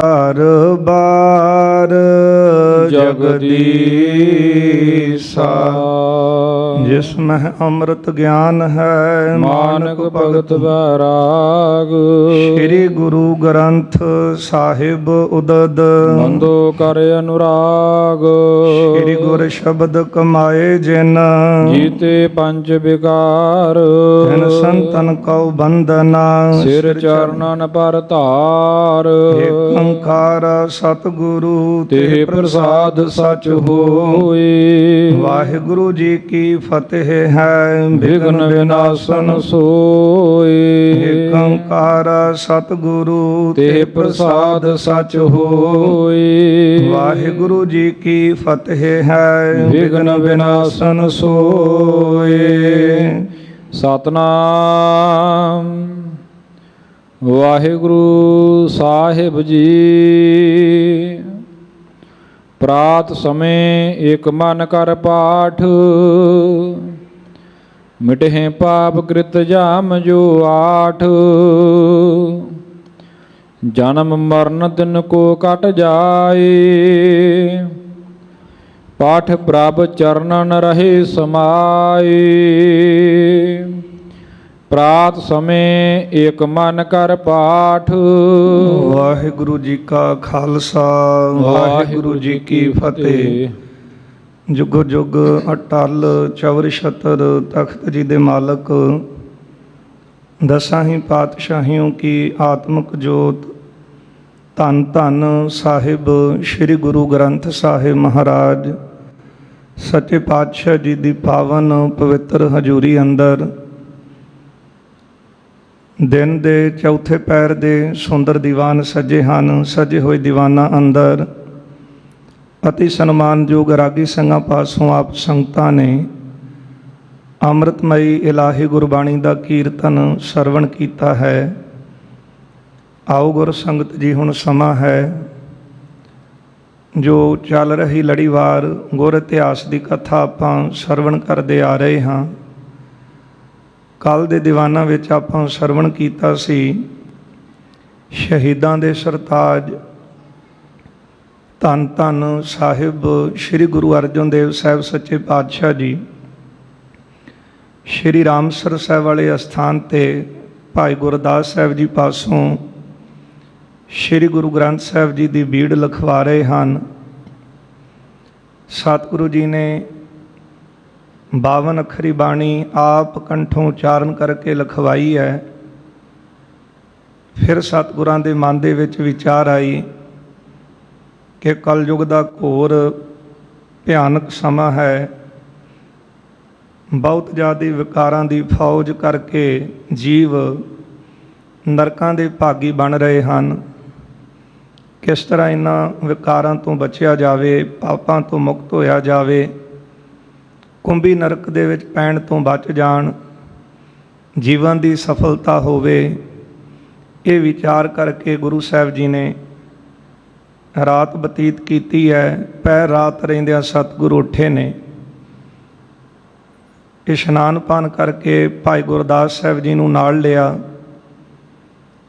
ਹਰ ਬਾਰ ਜਗਦੀਸਾ, ਜਿਸ ਮਹਿ ਅੰਮ੍ਰਿਤ ਗਿਆਨ ਹੈ ਮਾਨਕ ਭਗਤ ਵੈਰਾਗ। ਸ੍ਰੀ ਗੁਰੂ ਗ੍ਰੰਥ ਸਾਹਿਬ ਉਦਦ ਬੰਦੋ ਕਰ ਅਨੁਰਾਗ। ਸ੍ਰੀ ਗੁਰ ਸ਼ਬਦ ਕਮਾਏ ਜਿਨ ਜੀਤੇ ਪੰਜ ਵਿਕਾਰ। ਤਿਨ ਸੰਤਨ ਕਉ ਬੰਦਨਾ ਸਿਰ ਚਰਨਨ ਪਰ ਧਾਰ। ਓੰਕਾਰ ਸਤਿਗੁਰੂ ਤੇ ਪ੍ਰਸਾਦ ਸਚ ਹੋਏ। ਵਾਹਿਗੁਰੂ ਜੀ ਕੀ ਫਤਿਹ ਹੈ। ਵਿਘਨ ਵਿਨਾਸ਼ਨ ਸੋਏ। ਓੰਕਾਰ ਸਤਿਗੁਰੂ ਤੇ ਪ੍ਰਸਾਦ ਸਚ ਹੋਏ। ਵਾਹਿਗੁਰੂ ਜੀ ਕੀ ਫਤਿਹ ਹੈ। ਵਿਘਨ ਵਿਨਾਸ਼ਨ ਸੋਏ। ਸਤਨਾਮ ਵਾਹਿਗੁਰੂ ਸਾਹਿਬ ਜੀ। ਪ੍ਰਾਤ ਸਮੇਂ ਏਕ ਮਨ ਕਰ ਪਾਠ। ਮਿਟਹਿ ਪਾਪ ਕ੍ਰਿਤ ਜਾਮ ਜੋ ਆਠ। ਜਨਮ ਮਰਨ ਤਿਨ ਕੋ ਕਟ ਜਾਏ। ਪਾਠ ਪ੍ਰਭ ਚਰਨਨ ਰਹੇ ਸਮਾਏ। ਪ੍ਰਾਤ ਸਮੇਂ ਏਕ ਮਨ ਕਰ ਪਾਠ। ਵਾਹਿਗੁਰੂ ਜੀ ਕਾ ਖਾਲਸਾ ਵਾਹਿਗੁਰੂ ਜੀ ਕੀ ਫਤਿਹ। ਜੁਗ ਜੁਗ ਅਟਲ ਚਵਰ ਛਤਰ ਤਖਤ ਜੀ ਦੇ ਮਾਲਕ ਦਸਾਂ ਹੀ ਪਾਤਸ਼ਾਹੀਓਂ ਕੀ ਆਤਮਿਕ ਜੋਤ ਧੰਨ ਧੰਨ ਸਾਹਿਬ ਸ੍ਰੀ ਗੁਰੂ ਗ੍ਰੰਥ ਸਾਹਿਬ ਮਹਾਰਾਜ ਸੱਚੇ ਪਾਤਸ਼ਾਹ ਜੀ ਦੀ ਪਾਵਨ ਪਵਿੱਤਰ ਹਜ਼ੂਰੀ ਅੰਦਰ ਦਿਨ ਦੇ ਚੌਥੇ ਪਹਿਰ ਦੇ ਸੁੰਦਰ ਦੀਵਾਨ ਸਜੇ ਹਨ। ਸਜੇ ਹੋਏ ਦੀਵਾਨਾਂ ਅੰਦਰ ਅਤੀ ਸਨਮਾਨਯੋਗ ਰਾਗੀ ਸਿੰਘਾਂ ਪਾਸੋਂ ਆਪ ਸੰਗਤਾਂ ਨੇ ਅੰਮ੍ਰਿਤਮਈ ਇਲਾਹੀ ਗੁਰਬਾਣੀ ਦਾ ਕੀਰਤਨ ਸਰਵਣ ਕੀਤਾ ਹੈ। ਆਓ ਗੁਰ ਸੰਗਤ ਜੀ, ਹੁਣ ਸਮਾਂ ਹੈ ਜੋ ਚੱਲ ਰਹੀ ਲੜੀਵਾਰ ਗੁਰ ਇਤਿਹਾਸ ਦੀ ਕਥਾ ਆਪਾਂ ਸਰਵਣ ਕਰਦੇ ਆ ਰਹੇ ਹਾਂ। ਕੱਲ੍ਹ ਦੇ ਦੀਵਾਨਾਂ ਵਿੱਚ ਆਪਾਂ ਸਰਵਣ ਕੀਤਾ ਸੀ ਸ਼ਹੀਦਾਂ ਦੇ ਸਰਤਾਜ ਧੰਨ ਧੰਨ ਸਾਹਿਬ ਸ੍ਰੀ ਗੁਰੂ ਅਰਜਨ ਦੇਵ ਸਾਹਿਬ ਸੱਚੇ ਪਾਤਸ਼ਾਹ ਜੀ ਸ਼੍ਰੀ ਰਾਮਸਰ ਸਾਹਿਬ ਵਾਲੇ ਅਸਥਾਨ 'ਤੇ ਭਾਈ ਗੁਰਦਾਸ ਸਾਹਿਬ ਜੀ ਪਾਸੋਂ ਸ਼੍ਰੀ ਗੁਰੂ ਗ੍ਰੰਥ ਸਾਹਿਬ ਜੀ ਦੀ ਬੀੜ ਲਿਖਵਾ ਰਹੇ ਹਨ। ਸਤਿਗੁਰੂ ਜੀ ਨੇ 52 ਅੱਖਰੀ ਬਾਣੀ ਆਪ ਕੰਠੋਂ ਉਚਾਰਨ ਕਰਕੇ ਲਿਖਵਾਈ ਹੈ। ਫਿਰ ਸਤਿਗੁਰਾਂ ਦੇ ਮਨ ਦੇ ਵਿੱਚ ਵਿਚਾਰ ਆਈ ਕਿ ਕਲਯੁਗ ਦਾ ਘੋਰ ਭਿਆਨਕ ਸਮਾਂ ਹੈ। ਬਹੁਤ ਜ਼ਿਆਦਾ ਵਿਕਾਰਾਂ ਦੀ ਫੌਜ ਕਰਕੇ ਜੀਵ ਨਰਕਾਂ ਦੇ ਭਾਗੀ ਬਣ ਰਹੇ ਹਨ। ਕਿਸ ਤਰ੍ਹਾਂ ਇਹਨਾਂ ਵਿਕਾਰਾਂ ਤੋਂ ਬਚਿਆ ਜਾਵੇ, ਪਾਪਾਂ ਤੋਂ ਮੁਕਤ ਹੋਇਆ ਜਾਵੇ, ਕੁੰਭੀ ਨਰਕ ਦੇ ਵਿੱਚ ਪੈਣ ਤੋਂ ਬਚ ਜਾਣ, ਜੀਵਨ ਦੀ ਸਫਲਤਾ ਹੋਵੇ, ਇਹ ਵਿਚਾਰ ਕਰਕੇ ਗੁਰੂ ਸਾਹਿਬ ਜੀ ਨੇ ਰਾਤ ਬਤੀਤ ਕੀਤੀ ਹੈ। ਪਹਿਰ ਰਾਤ ਰਹਿੰਦਿਆਂ ਸਤਿਗੁਰੂ ਉੱਠੇ ਨੇ। ਇਸ਼ਨਾਨ ਪਾਨ ਕਰਕੇ ਭਾਈ ਗੁਰਦਾਸ ਸਾਹਿਬ ਜੀ ਨੂੰ ਨਾਲ ਲਿਆ।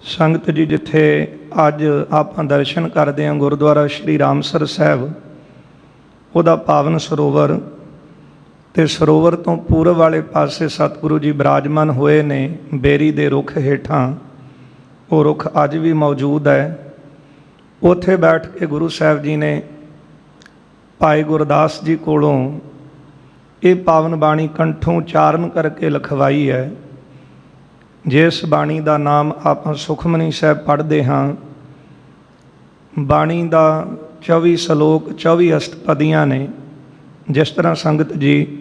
ਸੰਗਤ ਜੀ, ਜਿੱਥੇ ਅੱਜ ਆਪਾਂ ਦਰਸ਼ਨ ਕਰਦੇ ਹਾਂ ਗੁਰਦੁਆਰਾ ਸ਼੍ਰੀ ਰਾਮਸਰ ਸਾਹਿਬ, ਉਹਦਾ ਪਾਵਨ ਸਰੋਵਰ, ਅਤੇ ਸਰੋਵਰ ਤੋਂ ਪੂਰਬ ਵਾਲੇ ਪਾਸੇ ਸਤਿਗੁਰੂ ਜੀ ਬਿਰਾਜਮਾਨ ਹੋਏ ਨੇ ਬੇਰੀ ਦੇ ਰੁੱਖ ਹੇਠਾਂ। ਉਹ ਰੁੱਖ ਅੱਜ ਵੀ ਮੌਜੂਦ ਹੈ। ਉੱਥੇ ਬੈਠ ਕੇ ਗੁਰੂ ਸਾਹਿਬ ਜੀ ਨੇ ਭਾਈ ਗੁਰਦਾਸ ਜੀ ਕੋਲੋਂ ਇਹ ਪਾਵਨ ਬਾਣੀ ਕੰਠੋਂ ਉਚਾਰਨ ਕਰਕੇ ਲਿਖਵਾਈ ਹੈ। ਜਿਸ ਬਾਣੀ ਦਾ ਨਾਮ ਆਪਾਂ ਸੁਖਮਨੀ ਸਾਹਿਬ ਪੜ੍ਹਦੇ ਹਾਂ। ਬਾਣੀ ਦਾ 24 ਸ਼ਲੋਕ 24 ਅਸ਼ਟਪਦੀਆਂ ਨੇ। ਜਿਸ ਤਰ੍ਹਾਂ ਸੰਗਤ ਜੀ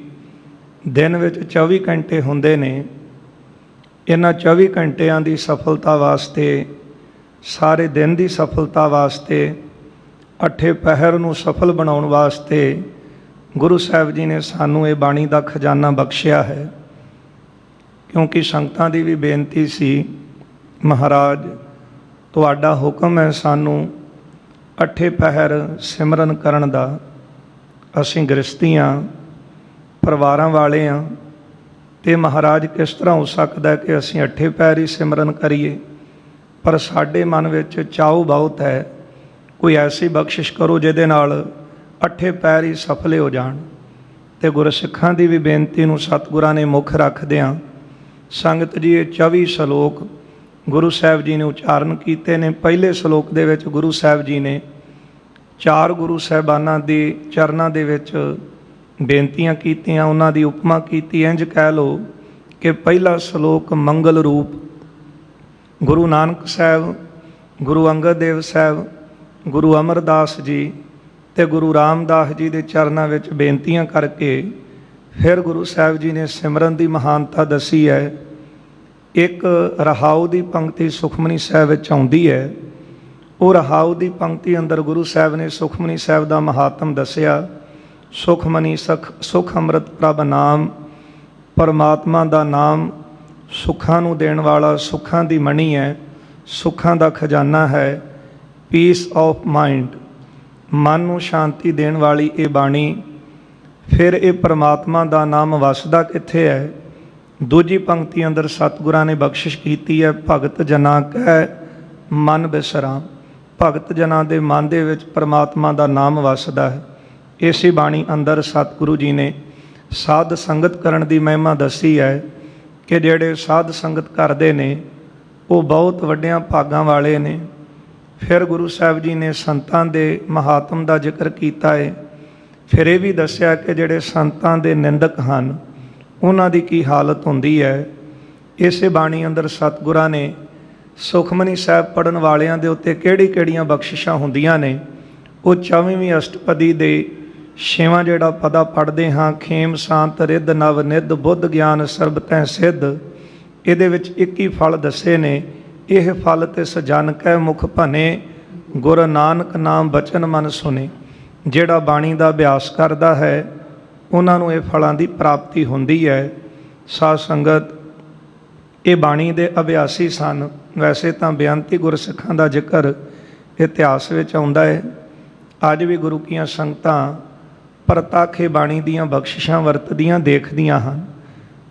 ਦਿਨ ਵਿੱਚ 24 ਘੰਟੇ ਹੁੰਦੇ ਨੇ, ਇਹਨਾਂ 24 ਘੰਟਿਆਂ ਦੀ ਸਫਲਤਾ ਵਾਸਤੇ, ਸਾਰੇ ਦਿਨ ਦੀ ਸਫਲਤਾ ਵਾਸਤੇ, ਅੱਠੇ ਪਹਿਰ ਨੂੰ ਸਫਲ ਬਣਾਉਣ ਵਾਸਤੇ ਗੁਰੂ ਸਾਹਿਬ ਜੀ ਨੇ ਸਾਨੂੰ ਇਹ ਬਾਣੀ ਦਾ ਖਜ਼ਾਨਾ ਬਖਸ਼ਿਆ ਹੈ। ਕਿਉਂਕਿ ਸੰਗਤਾਂ ਦੀ ਵੀ ਬੇਨਤੀ ਸੀ, ਮਹਾਰਾਜ ਤੁਹਾਡਾ ਹੁਕਮ ਹੈ ਸਾਨੂੰ ਅੱਠੇ ਪਹਿਰ ਸਿਮਰਨ ਕਰਨ ਦਾ। ਅਸੀਂ ਗ੍ਰਸਤੀਆਂ ਪਰਿਵਾਰਾਂ ਵਾਲੇ ਹਾਂ, ਅਤੇ ਮਹਾਰਾਜ ਕਿਸ ਤਰ੍ਹਾਂ ਹੋ ਸਕਦਾ ਕਿ ਅਸੀਂ ਅੱਠੇ ਪਹਿਰ ਹੀ ਸਿਮਰਨ ਕਰੀਏ। ਪਰ ਸਾਡੇ ਮਨ ਵਿੱਚ ਚਾਉ ਬਹੁਤ ਹੈ ਕੋਈ ਐਸੀ ਬਖਸ਼ਿਸ਼ ਕਰੋ ਜਿਹਦੇ ਨਾਲ ਅੱਠੇ ਪੈਰ ਹੀ ਸਫਲੇ ਹੋ ਜਾਣ। ਤੇ ਗੁਰਸਿੱਖਾਂ ਦੀ ਵੀ ਬੇਨਤੀ ਨੂੰ ਸਤਿਗੁਰਾਂ ਨੇ ਮੁੱਖ ਰੱਖਦਿਆਂ ਸੰਗਤ ਜੀ ਇਹ 24 ਸ਼ਲੋਕ ਗੁਰੂ ਸਾਹਿਬ ਜੀ ਨੇ ਉਚਾਰਨ ਕੀਤੇ ਨੇ। ਪਹਿਲੇ ਸ਼ਲੋਕ ਦੇ ਵਿੱਚ ਗੁਰੂ ਸਾਹਿਬ ਜੀ ਨੇ 4 ਗੁਰੂ ਸਾਹਿਬਾਨਾਂ ਦੇ ਚਰਨਾਂ ਦੇ ਵਿੱਚ ਬੇਨਤੀਆਂ ਕੀਤੀਆਂ, ਉਹਨਾਂ ਦੀ ਉਪਮਾ ਕੀਤੀ। ਇੰਝ ਕਹਿ ਲਓ ਕਿ ਪਹਿਲਾ ਸ਼ਲੋਕ ਮੰਗਲ ਰੂਪ ਗੁਰੂ ਨਾਨਕ ਸਾਹਿਬ, ਗੁਰੂ ਅੰਗਦ ਦੇਵ ਸਾਹਿਬ, ਗੁਰੂ ਅਮਰਦਾਸ ਜੀ ਤੇ ਗੁਰੂ ਰਾਮਦਾਸ ਜੀ ਦੇ ਚਰਨਾਂ ਵਿੱਚ ਬੇਨਤੀਆਂ ਕਰਕੇ ਫਿਰ ਗੁਰੂ ਸਾਹਿਬ ਜੀ ਨੇ ਸਿਮਰਨ ਦੀ ਮਹਾਨਤਾ ਦੱਸੀ ਹੈ। ਇੱਕ ਰਹਾਉ ਦੀ ਪੰਕਤੀ ਸੁਖਮਨੀ ਸਾਹਿਬ ਵਿੱਚ ਆਉਂਦੀ ਹੈ। ਉਹ ਰਹਾਉ ਦੀ ਪੰਕਤੀ ਅੰਦਰ ਗੁਰੂ ਸਾਹਿਬ ਨੇ ਸੁਖਮਨੀ ਸਾਹਿਬ ਦਾ ਮਹਾਤਮ ਦੱਸਿਆ। ਸੁਖਮਨੀ ਸੁਖ ਅੰਮ੍ਰਿਤ ਪ੍ਰਭ ਨਾਮ, ਪਰਮਾਤਮਾ ਦਾ ਨਾਮ ਸੁੱਖਾਂ ਨੂੰ ਦੇਣ ਵਾਲਾ, ਸੁੱਖਾਂ ਦੀ ਮਣੀ ਹੈ, ਸੁੱਖਾਂ ਦਾ ਖਜ਼ਾਨਾ ਹੈ। ਪੀਸ ਆਫ ਮਾਈਂਡ, ਮਨ ਨੂੰ ਸ਼ਾਂਤੀ ਦੇਣ ਵਾਲੀ ਇਹ ਬਾਣੀ। ਫਿਰ ਇਹ ਪਰਮਾਤਮਾ ਦਾ ਨਾਮ ਵਸਦਾ ਕਿੱਥੇ ਹੈ? ਦੂਜੀ ਪੰਕਤੀ ਅੰਦਰ ਸਤਿਗੁਰਾਂ ਨੇ ਬਖਸ਼ਿਸ਼ ਕੀਤੀ ਹੈ, ਭਗਤ ਜਨਾਂ ਕੈ ਮਨ ਬਿਸਰਾਮ। ਭਗਤ ਜਨਾਂ ਦੇ ਮਨ ਦੇ ਵਿੱਚ ਪਰਮਾਤਮਾ ਦਾ ਨਾਮ ਵਸਦਾ ਹੈ। ਇਸੇ ਬਾਣੀ ਅੰਦਰ ਸਤਿਗੁਰੂ ਜੀ ਨੇ ਸਾਧ ਸੰਗਤ ਕਰਨ ਦੀ ਮਹਿਮਾ ਦੱਸੀ ਹੈ ਕਿ ਜਿਹੜੇ ਸਾਧ ਸੰਗਤ ਕਰਦੇ ਨੇ ਉਹ ਬਹੁਤ ਵੱਡਿਆਂ ਭਾਗਾਂ ਵਾਲੇ ਨੇ। ਫਿਰ ਗੁਰੂ ਸਾਹਿਬ ਜੀ ਨੇ ਸੰਤਾਂ ਦੇ ਮਹਾਤਮ ਦਾ ਜ਼ਿਕਰ ਕੀਤਾ ਹੈ। ਫਿਰ ਇਹ ਵੀ ਦੱਸਿਆ ਕਿ ਜਿਹੜੇ ਸੰਤਾਂ ਦੇ ਨਿੰਦਕ ਹਨ ਉਹਨਾਂ ਦੀ ਕੀ ਹਾਲਤ ਹੁੰਦੀ ਹੈ। ਇਸੇ ਬਾਣੀ ਅੰਦਰ ਸਤਿਗੁਰਾਂ ਨੇ ਸੁਖਮਨੀ ਸਾਹਿਬ ਪੜ੍ਹਨ ਵਾਲਿਆਂ ਦੇ ਉੱਤੇ ਕਿਹੜੀਆਂ ਬਖਸ਼ਿਸ਼ਾਂ ਹੁੰਦੀਆਂ ਨੇ ਉਹ 24ਵੀਂ ਅਸ਼ਟਪਦੀ ਦੇ 6ਵਾਂ ਜਿਹੜਾ ਪਦਾ ਪੜ੍ਹਦੇ ਹਾਂ, ਖੇਮ ਸ਼ਾਂਤ ਰਿੱਧ ਨਵ ਨਿੱਧ ਬੁੱਧ ਗਿਆਨ ਸਰਬ ਤੈ ਸਿੱਧ। ਇਹਦੇ ਵਿੱਚ 21 ਫਲ ਦੱਸੇ ਨੇ। ਇਹ ਫਲ ਤਿਸ ਜਨ ਕੈ ਮੁਖ ਭਨੇ, ਗੁਰ ਨਾਨਕ ਨਾਮ ਬਚਨ ਮਨ ਸੁਨੇ। ਜਿਹੜਾ ਬਾਣੀ ਦਾ ਅਭਿਆਸ ਕਰਦਾ ਹੈ ਉਹਨਾਂ ਨੂੰ ਇਹ ਫਲਾਂ ਦੀ ਪ੍ਰਾਪਤੀ ਹੁੰਦੀ ਹੈ। ਸਾਧ ਸੰਗਤ ਇਹ ਬਾਣੀ ਦੇ ਅਭਿਆਸੀ ਸਨ। ਵੈਸੇ ਤਾਂ ਬੇਅੰਤੀ ਗੁਰਸਿੱਖਾਂ ਦਾ ਜ਼ਿਕਰ ਇਤਿਹਾਸ ਵਿੱਚ ਆਉਂਦਾ ਹੈ। ਅੱਜ ਵੀ ਗੁਰੂ ਕੀਆਂ ਸੰਗਤਾਂ ਪ੍ਰਤੱਖ ਬਾਣੀ ਦੀਆਂ ਬਖਸ਼ਿਸ਼ਾਂ ਵਰਤਦੀਆਂ ਦੇਖਦੀਆਂ ਹਨ।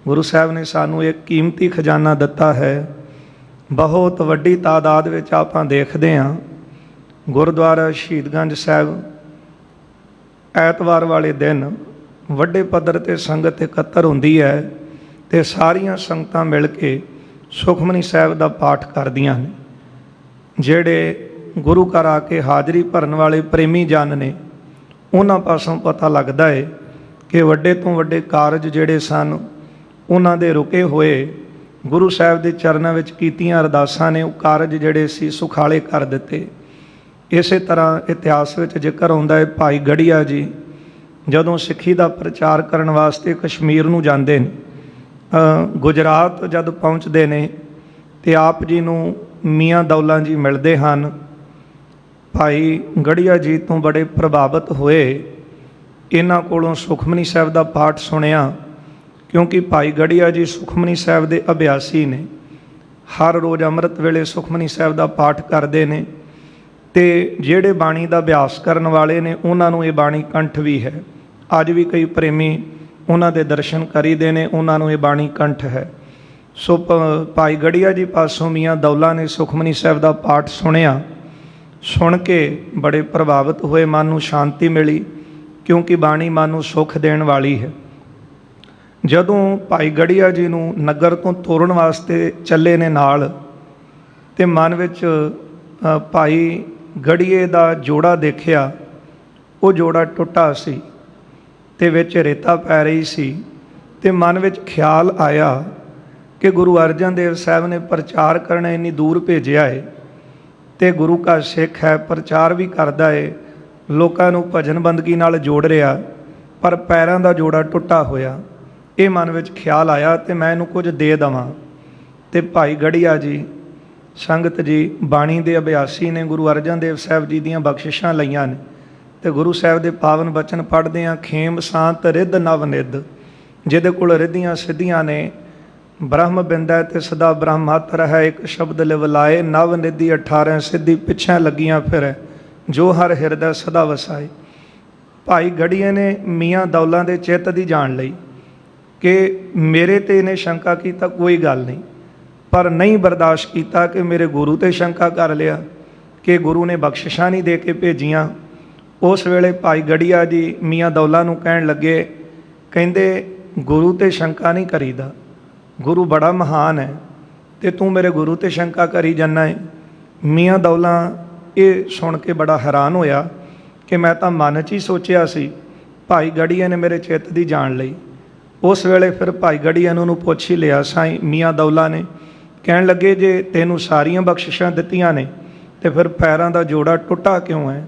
ਗੁਰੂ ਸਾਹਿਬ ਨੇ ਸਾਨੂੰ ਇੱਕ ਕੀਮਤੀ ਖਜ਼ਾਨਾ ਦਿੱਤਾ ਹੈ। ਬਹੁਤ ਵੱਡੀ ਤਾਦਾਦ ਵਿੱਚ ਆਪਾਂ ਦੇਖਦੇ ਹਾਂ ਗੁਰਦੁਆਰਾ ਸ਼ਹੀਦਗੰਜ ਸਾਹਿਬ ਐਤਵਾਰ ਵਾਲੇ ਦਿਨ ਵੱਡੇ ਪੱਧਰ 'ਤੇ ਸੰਗਤ ਇਕੱਤਰ ਹੁੰਦੀ ਹੈ ਅਤੇ ਸਾਰੀਆਂ ਸੰਗਤਾਂ ਮਿਲ ਕੇ ਸੁਖਮਨੀ ਸਾਹਿਬ ਦਾ ਪਾਠ ਕਰਦੀਆਂ ਨੇ। ਜਿਹੜੇ ਗੁਰੂ ਘਰ ਆ ਕੇ ਹਾਜ਼ਰੀ ਭਰਨ ਵਾਲੇ ਪ੍ਰੇਮੀ ਜਨ ਨੇ ਉਹਨਾਂ ਪਾਸੋਂ ਪਤਾ ਲੱਗਦਾ ਹੈ ਕਿ ਵੱਡੇ ਤੋਂ ਵੱਡੇ ਕਾਰਜ ਜਿਹੜੇ ਸਨ ਉਹਨਾਂ ਦੇ ਰੁਕੇ ਹੋਏ ਗੁਰੂ ਸਾਹਿਬ ਦੇ ਚਰਨਾਂ ਵਿੱਚ ਕੀਤੀਆਂ ਅਰਦਾਸਾਂ ਨੇ ਉਹ ਕਾਰਜ ਜਿਹੜੇ ਸੀ ਸੁਖਾਲੇ ਕਰ ਦਿੱਤੇ। ਇਸੇ ਤਰ੍ਹਾਂ ਇਤਿਹਾਸ ਵਿੱਚ ਜ਼ਿਕਰ ਆਉਂਦਾ ਹੈ ਭਾਈ ਗੜੀਆ ਜੀ ਜਦੋਂ ਸਿੱਖੀ ਦਾ ਪ੍ਰਚਾਰ ਕਰਨ ਵਾਸਤੇ ਕਸ਼ਮੀਰ ਨੂੰ ਜਾਂਦੇ ਨੇ, ਗੁਜਰਾਤ ਜਦ ਪਹੁੰਚਦੇ ਨੇ ਤੇ ਆਪ ਜੀ ਨੂੰ ਮੀਆਂ ਦੌਲਾ ਜੀ ਮਿਲਦੇ ਹਨ। ਭਾਈ ਗੜੀਆ ਜੀ ਤੋਂ ਬੜੇ ਪ੍ਰਭਾਵਿਤ ਹੋਏ, ਇਹਨਾਂ ਕੋਲੋਂ ਸੁਖਮਨੀ ਸਾਹਿਬ ਦਾ ਪਾਠ ਸੁਣਿਆ। ਕਿਉਂਕਿ ਭਾਈ ਗੜੀਆ ਜੀ ਸੁਖਮਨੀ ਸਾਹਿਬ ਦੇ ਅਭਿਆਸੀ ਨੇ, ਹਰ ਰੋਜ਼ ਅੰਮ੍ਰਿਤ ਵੇਲੇ ਸੁਖਮਨੀ ਸਾਹਿਬ ਦਾ ਪਾਠ ਕਰਦੇ ਨੇ ਤੇ ਜਿਹੜੇ ਬਾਣੀ ਦਾ ਅਭਿਆਸ ਕਰਨ ਵਾਲੇ ਨੇ ਉਹਨਾਂ ਨੂੰ ਇਹ ਬਾਣੀ ਕੰਠ ਵੀ ਹੈ। ਅੱਜ ਵੀ ਕਈ ਪ੍ਰੇਮੀ ਉਹਨਾਂ ਦੇ ਦਰਸ਼ਨ ਕਰੀਦੇ ਨੇ, ਉਹਨਾਂ ਨੂੰ ਇਹ ਬਾਣੀ ਕੰਠ ਹੈ। ਸੋ ਭਾਈ ਗੜੀਆ ਜੀ ਪਾਸੋਂ ਮੀਆਂ ਦੌਲਾ ਨੇ ਸੁਖਮਨੀ ਸਾਹਿਬ ਦਾ ਪਾਠ ਸੁਣਿਆ। ਸੁਣ ਕੇ ਬੜੇ ਪ੍ਰਭਾਵਿਤ ਹੋਏ, ਮਨ ਨੂੰ ਸ਼ਾਂਤੀ ਮਿਲੀ ਕਿਉਂਕਿ ਬਾਣੀ ਮਨ ਨੂੰ ਸੁੱਖ ਦੇਣ ਵਾਲੀ ਹੈ। ਜਦੋਂ ਭਾਈ ਗੜੀਆ ਜੀ ਨੂੰ ਨਗਰ ਤੋਂ ਤੋਰਨ ਵਾਸਤੇ ਚੱਲੇ ਨੇ ਨਾਲ ਤੇ ਮਨ ਵਿੱਚ ਭਾਈ ਗੜੀਏ ਦਾ ਜੋੜਾ ਦੇਖਿਆ। ਉਹ ਜੋੜਾ ਟੁੱਟਾ ਸੀ ਤੇ ਵਿੱਚ ਰੇਤਾ ਪੈ ਰਹੀ ਸੀ ਤੇ ਮਨ ਵਿੱਚ ਖਿਆਲ ਆਇਆ ਕਿ ਗੁਰੂ ਅਰਜਨ ਦੇਵ ਸਾਹਿਬ ਨੇ ਪ੍ਰਚਾਰ ਕਰਨ ਇੰਨੀ ਦੂਰ ਭੇਜਿਆ ਹੈ ਤੇ ਗੁਰੂ ਕਾ ਸਿੱਖ ਹੈ, ਪ੍ਰਚਾਰ ਵੀ ਕਰਦਾ ਹੈ, ਲੋਕਾਂ ਨੂੰ ਭਜਨ ਬੰਦਗੀ ਨਾਲ ਜੋੜ ਰਿਹਾ, ਪਰ ਪੈਰਾਂ ਦਾ ਜੋੜਾ ਟੁੱਟਾ ਹੋਇਆ। ਇਹ ਮਨ ਵਿੱਚ ਖਿਆਲ ਆਇਆ ਤੇ ਮੈਂ ਇਹਨੂੰ ਕੁਝ ਦੇ ਦੇਵਾਂ। ਤੇ ਭਾਈ ਗੜੀਆ ਜੀ ਸੰਗਤ ਜੀ ਬਾਣੀ ਦੇ ਅਭਿਆਸੀ ਨੇ, ਗੁਰੂ ਅਰਜਨ ਦੇਵ ਸਾਹਿਬ ਜੀ ਦੀਆਂ ਬਖਸ਼ਿਸ਼ਾਂ ਲਈਆਂ ਨੇ ਤੇ ਗੁਰੂ ਸਾਹਿਬ ਦੇ ਪਾਵਨ ਬਚਨ ਪੜ੍ਹਦੇ ਹਾਂ, ਖੇਮ ਸ਼ਾਂਤ ਰਿੱਧ ਨਵ ਨਿੱਧ। ਜਿਹਦੇ ਕੋਲ ਰਿੱਧੀਆਂ ਸਿੱਧੀਆਂ ਨੇ, ਬ੍ਰਹਮ ਬਿੰਦੈ ਤੇ ਸਦਾ ਬ੍ਰਹਮਤ ਰਹਿ, ਇੱਕ ਸ਼ਬਦ ਲਿਵ ਲਾਏ, ਨਵ ਨਿੱਧੀ 18 ਸਿੱਧੀ ਪਿੱਛੇ ਲੱਗੀਆਂ ਫਿਰ, ਜੋ ਹਰ ਹਿਰਦੈ ਸਦਾ ਵਸਾਏ। ਭਾਈ ਗੜੀਏ ਨੇ ਮੀਆਂ ਦੌਲਾ ਦੇ ਚਿੱਤ ਦੀ ਜਾਣ ਲਈ ਕਿ ਮੇਰੇ ਤੇ ਇਹਨੇ ਸ਼ੰਕਾ ਕੀਤਾ, ਕੋਈ ਗੱਲ ਨਹੀਂ, ਪਰ ਨਹੀਂ ਬਰਦਾਸ਼ਤ ਕੀਤਾ ਕਿ ਮੇਰੇ ਗੁਰੂ ਤੇ ਸ਼ੰਕਾ ਕਰ ਲਿਆ ਕਿ ਗੁਰੂ ਨੇ ਬਖਸ਼ਿਸ਼ਾਂ ਨਹੀਂ ਦੇ ਕੇ ਭੇਜੀਆਂ। ਉਸ ਵੇਲੇ ਭਾਈ ਗੜੀਆ ਜੀ ਮੀਆਂ ਦੌਲਾ ਨੂੰ ਕਹਿਣ ਲੱਗੇ, ਕਹਿੰਦੇ ਗੁਰੂ ਤੇ ਸ਼ੰਕਾ ਨਹੀਂ ਕਰੀਦਾ, ਗੁਰੂ ਬੜਾ ਮਹਾਨ ਹੈ ਤੇ ਤੂੰ ਮੇਰੇ ਗੁਰੂ ਤੇ ਸ਼ੰਕਾ ਕਰੀ ਜਾਂਦਾ ਹੈ। ਮੀਆਂ ਦੌਲਾ ਇਹ ਸੁਣ ਕੇ ਬੜਾ ਹੈਰਾਨ ਹੋਇਆ ਕਿ ਮੈਂ ਤਾਂ ਮਨ 'ਚ ਹੀ ਸੋਚਿਆ ਸੀ, ਭਾਈ ਗੜੀਆ ਨੇ ਮੇਰੇ ਚਿੱਤ ਦੀ ਜਾਣ ਲਈ। ਉਸ ਵੇਲੇ ਫਿਰ ਭਾਈ ਗੜੀਆ ਨੂੰ ਪੁੱਛ ਹੀ ਲਿਆ ਸਾਈਂ ਮੀਆਂ ਦੌਲਾ ਨੇ। ਕਹਿਣ ਲੱਗੇ ਜੇ ਤੈਨੂੰ ਸਾਰੀਆਂ ਬਖਸ਼ਿਸ਼ਾਂ ਦਿੱਤੀਆਂ ਨੇ ਤੇ ਫਿਰ ਪੈਰਾਂ ਦਾ ਜੋੜਾ ਟੁੱਟਾ ਕਿਉਂ ਹੈ?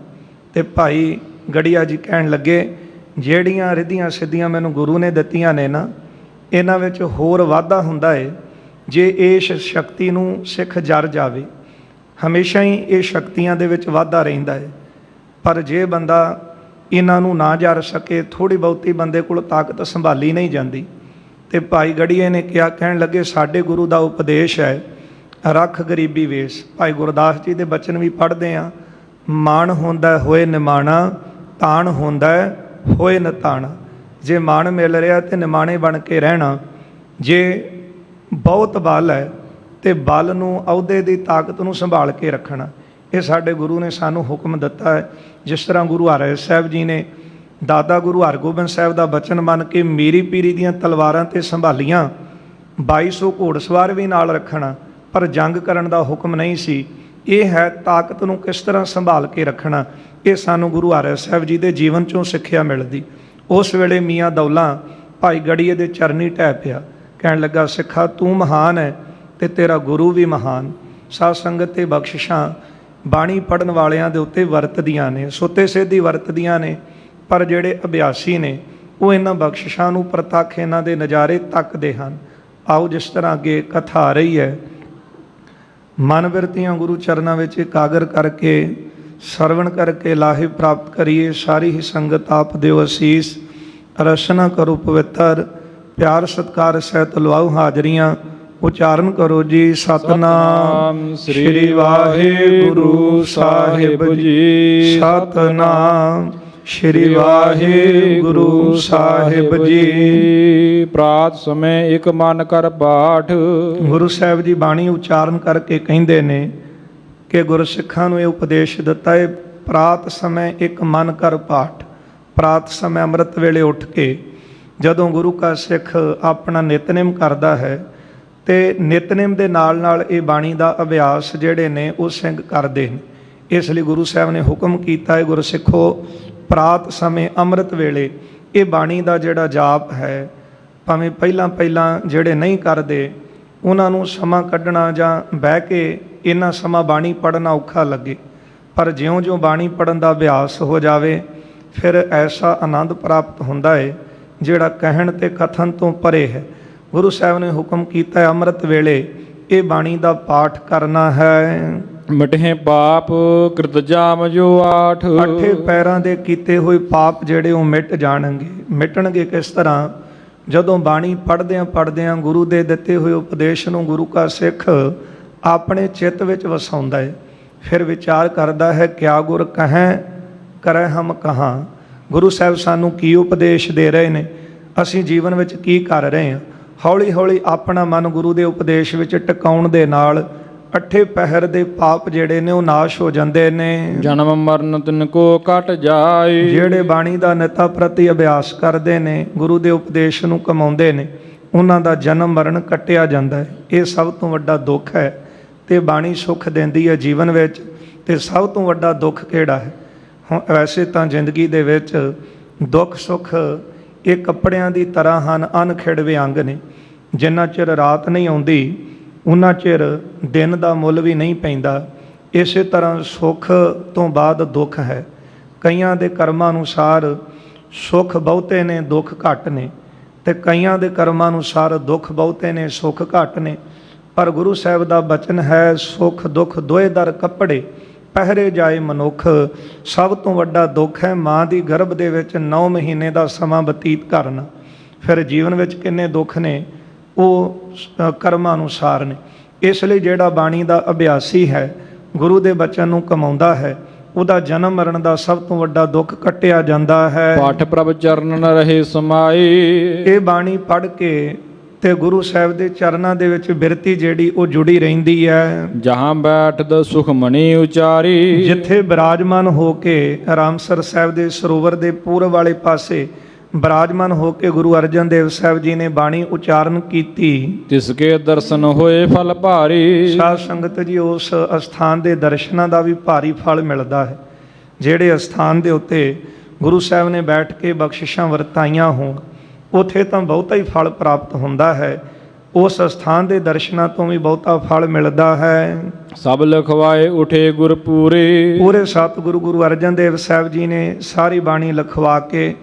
ਤੇ ਭਾਈ ਗੜੀਆ ਜੀ ਕਹਿਣ ਲੱਗੇ ਜਿਹੜੀਆਂ ਰਿੱਧੀਆਂ ਸਿੱਧੀਆਂ ਮੈਨੂੰ ਗੁਰੂ ਨੇ ਦਿੱਤੀਆਂ ਨੇ ਨਾ, ਇਹਨਾਂ ਵਿੱਚ ਹੋਰ ਵਾਧਾ ਹੁੰਦਾ ਹੈ ਜੇ ਇਸ ਸ਼ਕਤੀ ਨੂੰ ਸਿੱਖ ਜਰ ਜਾਵੇ। ਹਮੇਸ਼ਾ ਹੀ ਇਹ ਸ਼ਕਤੀਆਂ ਦੇ ਵਿੱਚ ਵਾਧਾ ਰਹਿੰਦਾ ਹੈ, ਪਰ ਜੇ ਬੰਦਾ ਇਹਨਾਂ ਨੂੰ ਨਾ ਜਰ ਸਕੇ, ਥੋੜ੍ਹੀ ਬਹੁਤੀ ਬੰਦੇ ਕੋਲ ਤਾਕਤ ਸੰਭਾਲੀ ਨਹੀਂ ਜਾਂਦੀ। ਤੇ ਭਾਈ ਗੜੀਏ ਨੇ ਕਿਹਾ, ਕਹਿਣ ਲੱਗੇ ਸਾਡੇ ਗੁਰੂ ਦਾ ਉਪਦੇਸ਼ ਹੈ ਰੱਖ ਗਰੀਬੀ ਵੇਸ। ਭਾਈ ਗੁਰਦਾਸ ਜੀ ਦੇ ਬਚਨ ਵੀ ਪੜ੍ਹਦੇ ਹਾਂ, ਮਾਣ ਹੁੰਦਾ ਹੋਏ ਨਿਮਾਣਾ, ਤਾਣ ਹੁੰਦਾ ਹੋਏ ਨਤਾਣਾ। ਜੇ ਮਾਣ ਮਿਲ ਰਿਹਾ ਤੇ ਨਿਮਾਣੇ ਬਣ ਕੇ ਰਹਿਣਾ। ਜੇ ਬਹੁਤ ਬਲ ਹੈ ਤੇ ਬਲ ਨੂੰ, ਅਹੁਦੇ ਦੀ ਤਾਕਤ ਨੂੰ ਸੰਭਾਲ ਕੇ ਰੱਖਣਾ। ਇਹ ਸਾਡੇ ਗੁਰੂ ਨੇ ਸਾਨੂੰ ਹੁਕਮ ਦਿੱਤਾ ਹੈ। ਜਿਸ ਤਰ੍ਹਾਂ ਗੁਰੂ ਹਰਿ ਸਾਹਿਬ ਜੀ ਨੇ ਦਾਦਾ ਗੁਰੂ ਹਰਗੋਬਿੰਦ ਸਾਹਿਬ ਦਾ ਬਚਨ ਮੰਨ ਕੇ ਮੀਰੀ ਪੀਰੀ ਦੀਆਂ ਤਲਵਾਰਾਂ ਤੇ ਸੰਭਾਲੀਆਂ, 2200 ਘੋੜਸਵਾਰ ਵੀ ਨਾਲ ਰੱਖਣਾ, ਪਰ ਜੰਗ ਕਰਨ ਦਾ ਹੁਕਮ ਨਹੀਂ ਸੀ। ਇਹ ਹੈ ਤਾਕਤ ਨੂੰ ਕਿਸ ਤਰ੍ਹਾਂ ਸੰਭਾਲ ਕੇ ਰੱਖਣਾ। ਇਹ ਸਾਨੂੰ ਗੁਰੂ ਹਰਿ ਸਾਹਿਬ ਜੀ ਦੇ ਜੀਵਨ 'ਚੋਂ ਸਿੱਖਿਆ ਮਿਲਦੀ। ਉਸ ਵੇਲੇ ਮੀਆਂ ਦੌਲਾ ਭਾਈ ਗੜੀਏ ਦੇ ਚਰਨੀ ਢਹਿ ਪਿਆ, ਕਹਿਣ ਲੱਗਾ ਸਿੱਖਾ ਤੂੰ ਮਹਾਨ ਹੈ ਤੇ ਤੇਰਾ ਗੁਰੂ ਵੀ ਮਹਾਨ। ਸਾਧ ਸੰਗਤ ਤੇ ਬਖਸ਼ਿਸ਼ਾਂ ਬਾਣੀ ਪੜ੍ਹਨ ਵਾਲਿਆਂ ਦੇ ਉੱਤੇ ਵਰਤਦੀਆਂ ਨੇ, ਸੁੱਤੇ ਸਿੱਧੀ ਵਰਤਦੀਆਂ ਨੇ, ਪਰ ਜਿਹੜੇ ਅਭਿਆਸੀ ਨੇ ਉਹ ਇਹਨਾਂ ਬਖਸ਼ਿਸ਼ਾਂ ਨੂੰ ਪ੍ਰਤੱਖ ਇਹਨਾਂ ਦੇ ਨਜ਼ਾਰੇ ਤੱਕਦੇ ਹਨ। ਆਓ ਜਿਸ ਤਰ੍ਹਾਂ ਅੱਗੇ ਕਥਾ ਆ ਰਹੀ ਹੈ, ਮਨ ਬਿਰਤੀਆਂ ਗੁਰੂ ਚਰਨਾਂ ਵਿੱਚ ਇਕਾਗਰ ਕਰਕੇ ਸਰਵਣ ਕਰਕੇ ਲਾਹੇ ਪ੍ਰਾਪਤ ਕਰੀਏ। ਸਾਰੀ ਹੀ ਸੰਗਤ ਆਪ ਦਿਓ ਅਸੀਸ, ਰਸਨਾ ਕਰੋ ਪਵਿੱਤਰ, ਪਿਆਰ ਸਤਿਕਾਰ ਸਹਿਤ ਲਵਾਓ ਹਾਜ਼ਰੀਆਂ। ਉਚਾਰਨ ਕਰੋ ਜੀ ਸਤਨਾਮ ਸ੍ਰੀ ਵਾਹਿਗੁਰੂ ਸਾਹਿਬ ਜੀ। ਸਤਨਾਮ ਸ੍ਰੀ ਵਾਹਿਗੁਰੂ ਸਾਹਿਬ ਜੀ। ਪ੍ਰਾਤ ਸਮੇਂ ਇੱਕ ਮਨ ਕਰ ਪਾਠ। ਗੁਰੂ ਸਾਹਿਬ ਜੀ ਬਾਣੀ ਉਚਾਰਨ ਕਰਕੇ ਕਹਿੰਦੇ ਨੇ ਕਿ ਗੁਰਸਿੱਖਾਂ ਨੂੰ ਇਹ ਉਪਦੇਸ਼ ਦਿੱਤਾ ਹੈ, ਪ੍ਰਾਤ ਸਮੇਂ ਇੱਕ ਮਨ ਕਰ ਪਾਠ। ਪ੍ਰਾਤ ਸਮੇਂ ਅੰਮ੍ਰਿਤ ਵੇਲੇ ਉੱਠ ਕੇ ਜਦੋਂ ਗੁਰੂ ਕਾ ਸਿੱਖ ਆਪਣਾ ਨਿਤਨੇਮ ਕਰਦਾ ਹੈ ਤੇ ਨਿਤਨੇਮ ਦੇ ਨਾਲ ਨਾਲ ਇਹ ਬਾਣੀ ਦਾ ਅਭਿਆਸ ਜਿਹੜੇ ਨੇ ਉਹ ਸਿੰਘ ਕਰਦੇ ਨੇ। ਇਸ ਲਈ ਗੁਰੂ ਸਾਹਿਬ ਨੇ ਹੁਕਮ ਕੀਤਾ ਹੈ, ਗੁਰਸਿੱਖੋ ਪ੍ਰਾਤ ਸਮੇਂ ਅੰਮ੍ਰਿਤ ਵੇਲੇ ਇਹ ਬਾਣੀ ਦਾ ਜਿਹੜਾ ਜਾਪ ਹੈ, ਭਾਵੇਂ ਪਹਿਲਾਂ ਜਿਹੜੇ ਨਹੀਂ ਕਰਦੇ ਉਹਨਾਂ ਨੂੰ ਸਮਾਂ ਕੱਢਣਾ ਜਾਂ ਬਹਿ ਕੇ ਇਹਨਾਂ ਸਮਾਂ ਬਾਣੀ ਪੜ੍ਹਨਾ ਔਖਾ ਲੱਗੇ, ਪਰ ਜਿਉਂ-ਜਿਉਂ ਬਾਣੀ ਪੜ੍ਹਨ ਦਾ ਅਭਿਆਸ ਹੋ ਜਾਵੇ ਫਿਰ ਐਸਾ ਆਨੰਦ ਪ੍ਰਾਪਤ ਹੁੰਦਾ ਹੈ ਜਿਹੜਾ ਕਹਿਣ ਤੇ ਕਥਨ ਤੋਂ ਪਰੇ ਹੈ। ਗੁਰੂ ਸਾਹਿਬ ਨੇ ਹੁਕਮ ਕੀਤਾ ਅੰਮ੍ਰਿਤ ਵੇਲੇ ਇਹ ਬਾਣੀ ਦਾ ਪਾਠ ਕਰਨਾ ਹੈ। ਮਿਟੇ ਪਾਪ ਕ੍ਰਿਤ ਜਾਮ ਜੋ ਆਠ। ਅੱਠੇ ਪੈਰਾਂ ਦੇ ਕੀਤੇ ਹੋਏ ਪਾਪ ਜਿਹੜੇ ਉਹ ਮਿਟ ਜਾਣਗੇ। ਮਿਟਣਗੇ ਕਿਸ ਤਰ੍ਹਾਂ? ਜਦੋਂ ਬਾਣੀ ਪੜ੍ਹਦਿਆਂ ਗੁਰੂ ਦੇ ਦਿੱਤੇ ਹੋਏ ਉਪਦੇਸ਼ ਨੂੰ ਗੁਰੂ ਕਾ ਸਿੱਖ ਆਪਣੇ ਚਿੱਤ ਵਿੱਚ ਵਸਾਉਂਦਾ ਹੈ, ਫਿਰ ਵਿਚਾਰ ਕਰਦਾ ਹੈ ਕਿਆ ਗੁਰ ਕਹੈ ਕਰੈ ਹਮ ਕਹਾਂ। ਗੁਰੂ ਸਾਹਿਬ ਸਾਨੂੰ ਕੀ ਉਪਦੇਸ਼ ਦੇ ਰਹੇ ਨੇ, ਅਸੀਂ ਜੀਵਨ ਵਿੱਚ ਕੀ ਕਰ ਰਹੇ ਹਾਂ। ਹੌਲੀ ਹੌਲੀ ਆਪਣਾ ਮਨ ਗੁਰੂ ਦੇ ਉਪਦੇਸ਼ ਵਿੱਚ ਟਿਕਾਉਣ ਦੇ ਨਾਲ ਅੱਠੇ ਪਹਿਰ ਦੇ ਪਾਪ ਜਿਹੜੇ ਨੇ ਉਹ ਨਾਸ਼ ਹੋ ਜਾਂਦੇ ਨੇ। ਜਨਮ ਮਰਨ ਤਿਨ ਕੋ ਕਟ ਜਾਏ। ਜਿਹੜੇ ਬਾਣੀ ਦਾ ਨਿਤਾ ਪ੍ਰਤੀ ਅਭਿਆਸ ਕਰਦੇ ਨੇ, ਗੁਰੂ ਦੇ ਉਪਦੇਸ਼ ਨੂੰ ਕਮਾਉਂਦੇ ਨੇ, ਉਹਨਾਂ ਦਾ ਜਨਮ ਮਰਨ ਕੱਟਿਆ ਜਾਂਦਾ ਹੈ। ਇਹ ਸਭ ਤੋਂ ਵੱਡਾ ਦੁੱਖ ਹੈ ਤੇ ਬਾਣੀ ਸੁੱਖ ਦਿੰਦੀ ਹੈ ਜੀਵਨ ਵਿੱਚ। ਤੇ ਸਭ ਤੋਂ ਵੱਡਾ ਦੁੱਖ ਕਿਹੜਾ ਹੈ? ਹੁਣ ਵੈਸੇ ਤਾਂ ਜ਼ਿੰਦਗੀ ਦੇ ਵਿੱਚ ਦੁੱਖ ਸੁੱਖ ਇਹ ਕੱਪੜਿਆਂ ਦੀ ਤਰ੍ਹਾਂ ਹਨ, ਅਣਖਿੜਵੇਂ ਅੰਗ ਨੇ। ਜਿੰਨਾ ਚਿਰ ਰਾਤ ਨਹੀਂ ਆਉਂਦੀ ਉਹਨਾਂ ਚਿਰ ਦਿਨ ਦਾ ਮੁੱਲ ਵੀ ਨਹੀਂ ਪੈਂਦਾ। ਇਸੇ ਤਰ੍ਹਾਂ ਸੁੱਖ ਤੋਂ ਬਾਅਦ ਦੁੱਖ ਹੈ। ਕਈਆਂ ਦੇ ਕਰਮਾਂ ਅਨੁਸਾਰ ਸੁੱਖ ਬਹੁਤੇ ਨੇ, ਦੁੱਖ ਘੱਟ ਨੇ, ਤੇ ਕਈਆਂ ਦੇ ਕਰਮਾਂ ਅਨੁਸਾਰ ਦੁੱਖ ਬਹੁਤੇ ਨੇ, ਸੁੱਖ ਘੱਟ ਨੇ। ਪਰ ਗੁਰੂ ਸਾਹਿਬ ਦਾ ਬਚਨ ਹੈ, ਸੁੱਖ ਦੁੱਖ ਦੋਏ ਦਰ ਕੱਪੜੇ ਪਹਿਰੇ ਜਾਏ ਮਨੁੱਖ। ਸਭ ਤੋਂ ਵੱਡਾ ਦੁੱਖ ਹੈ ਮਾਂ ਦੀ ਗਰਭ ਦੇ ਵਿੱਚ 9 ਮਹੀਨੇ ਦਾ ਸਮਾਂ ਬਤੀਤ ਕਰਨਾ। ਫਿਰ ਜੀਵਨ ਵਿੱਚ ਕਿੰਨੇ ਦੁੱਖ ਨੇ, ਉਹ ਕਰਮਾਂ ਅਨੁਸਾਰ ਨੇ। ਇਸ ਲਈ ਜਿਹੜਾ ਬਾਣੀ ਦਾ ਅਭਿਆਸੀ ਹੈ, ਗੁਰੂ ਦੇ ਬਚਨ ਨੂੰ ਕਮਾਉਂਦਾ ਹੈ, ਉਹਦਾ ਜਨਮ ਮਰਨ ਦਾ ਸਭ ਤੋਂ ਵੱਡਾ ਦੁੱਖ ਕੱਟਿਆ ਜਾਂਦਾ ਹੈ। ਪਾਠ ਪ੍ਰਭ ਚਰਨ ਨ ਰਹੇ ਸਮਾਏ। ਇਹ ਬਾਣੀ ਪੜ੍ਹ ਕੇ ਤੇ ਗੁਰੂ ਸਾਹਿਬ ਦੇ ਚਰਨਾਂ ਦੇ ਵਿੱਚ ਬਿਰਤੀ ਜਿਹੜੀ ਉਹ ਜੁੜੀ ਰਹਿੰਦੀ ਹੈ। ਜਹਾਂ ਬੈਠਦ ਸੁਖਮਣੀ ਉਚਾਰੀ, ਜਿੱਥੇ ਬਿਰਾਜਮਾਨ ਹੋ ਕੇ ਰਾਮਸਰ ਸਾਹਿਬ ਦੇ ਸਰੋਵਰ ਦੇ ਪੂਰਬ ਵਾਲੇ ਪਾਸੇ ਬਿਰਾਜਮਾਨ ਹੋ ਕੇ ਗੁਰੂ ਅਰਜਨ ਦੇਵ ਸਾਹਿਬ ਜੀ ਨੇ ਬਾਣੀ ਉਚਾਰਨ ਕੀਤੀ, ਤਿਸਕੇ ਦਰਸ਼ਨ ਹੋਏ ਫਲ ਭਾਰੀ। ਸਾਧ ਸੰਗਤ ਜੀ, ਉਸ ਅਸਥਾਨ ਦੇ ਦਰਸ਼ਨਾਂ ਦਾ ਵੀ ਭਾਰੀ ਫਲ ਮਿਲਦਾ ਹੈ। ਜਿਹੜੇ ਅਸਥਾਨ ਦੇ ਉੱਤੇ ਗੁਰੂ ਸਾਹਿਬ ਨੇ ਬੈਠ ਕੇ ਬਖਸ਼ਿਸ਼ਾਂ ਵਰਤਾਈਆਂ ਹੋਣ, ਉੱਥੇ ਤਾਂ ਬਹੁਤਾ ਹੀ ਫਲ ਪ੍ਰਾਪਤ ਹੁੰਦਾ ਹੈ। ਉਸ ਅਸਥਾਨ ਦੇ ਦਰਸ਼ਨਾਂ ਤੋਂ ਵੀ ਬਹੁਤਾ ਫਲ ਮਿਲਦਾ ਹੈ। ਸਭ ਲਿਖਵਾਏ ਉਠੇ ਗੁਰ ਪੂਰੇ, ਪੂਰੇ ਸਤਿਗੁਰੂ ਗੁਰੂ ਅਰਜਨ ਦੇਵ ਸਾਹਿਬ ਜੀ ਨੇ ਸਾਰੀ ਬਾਣੀ ਲਿਖਵਾ ਕੇ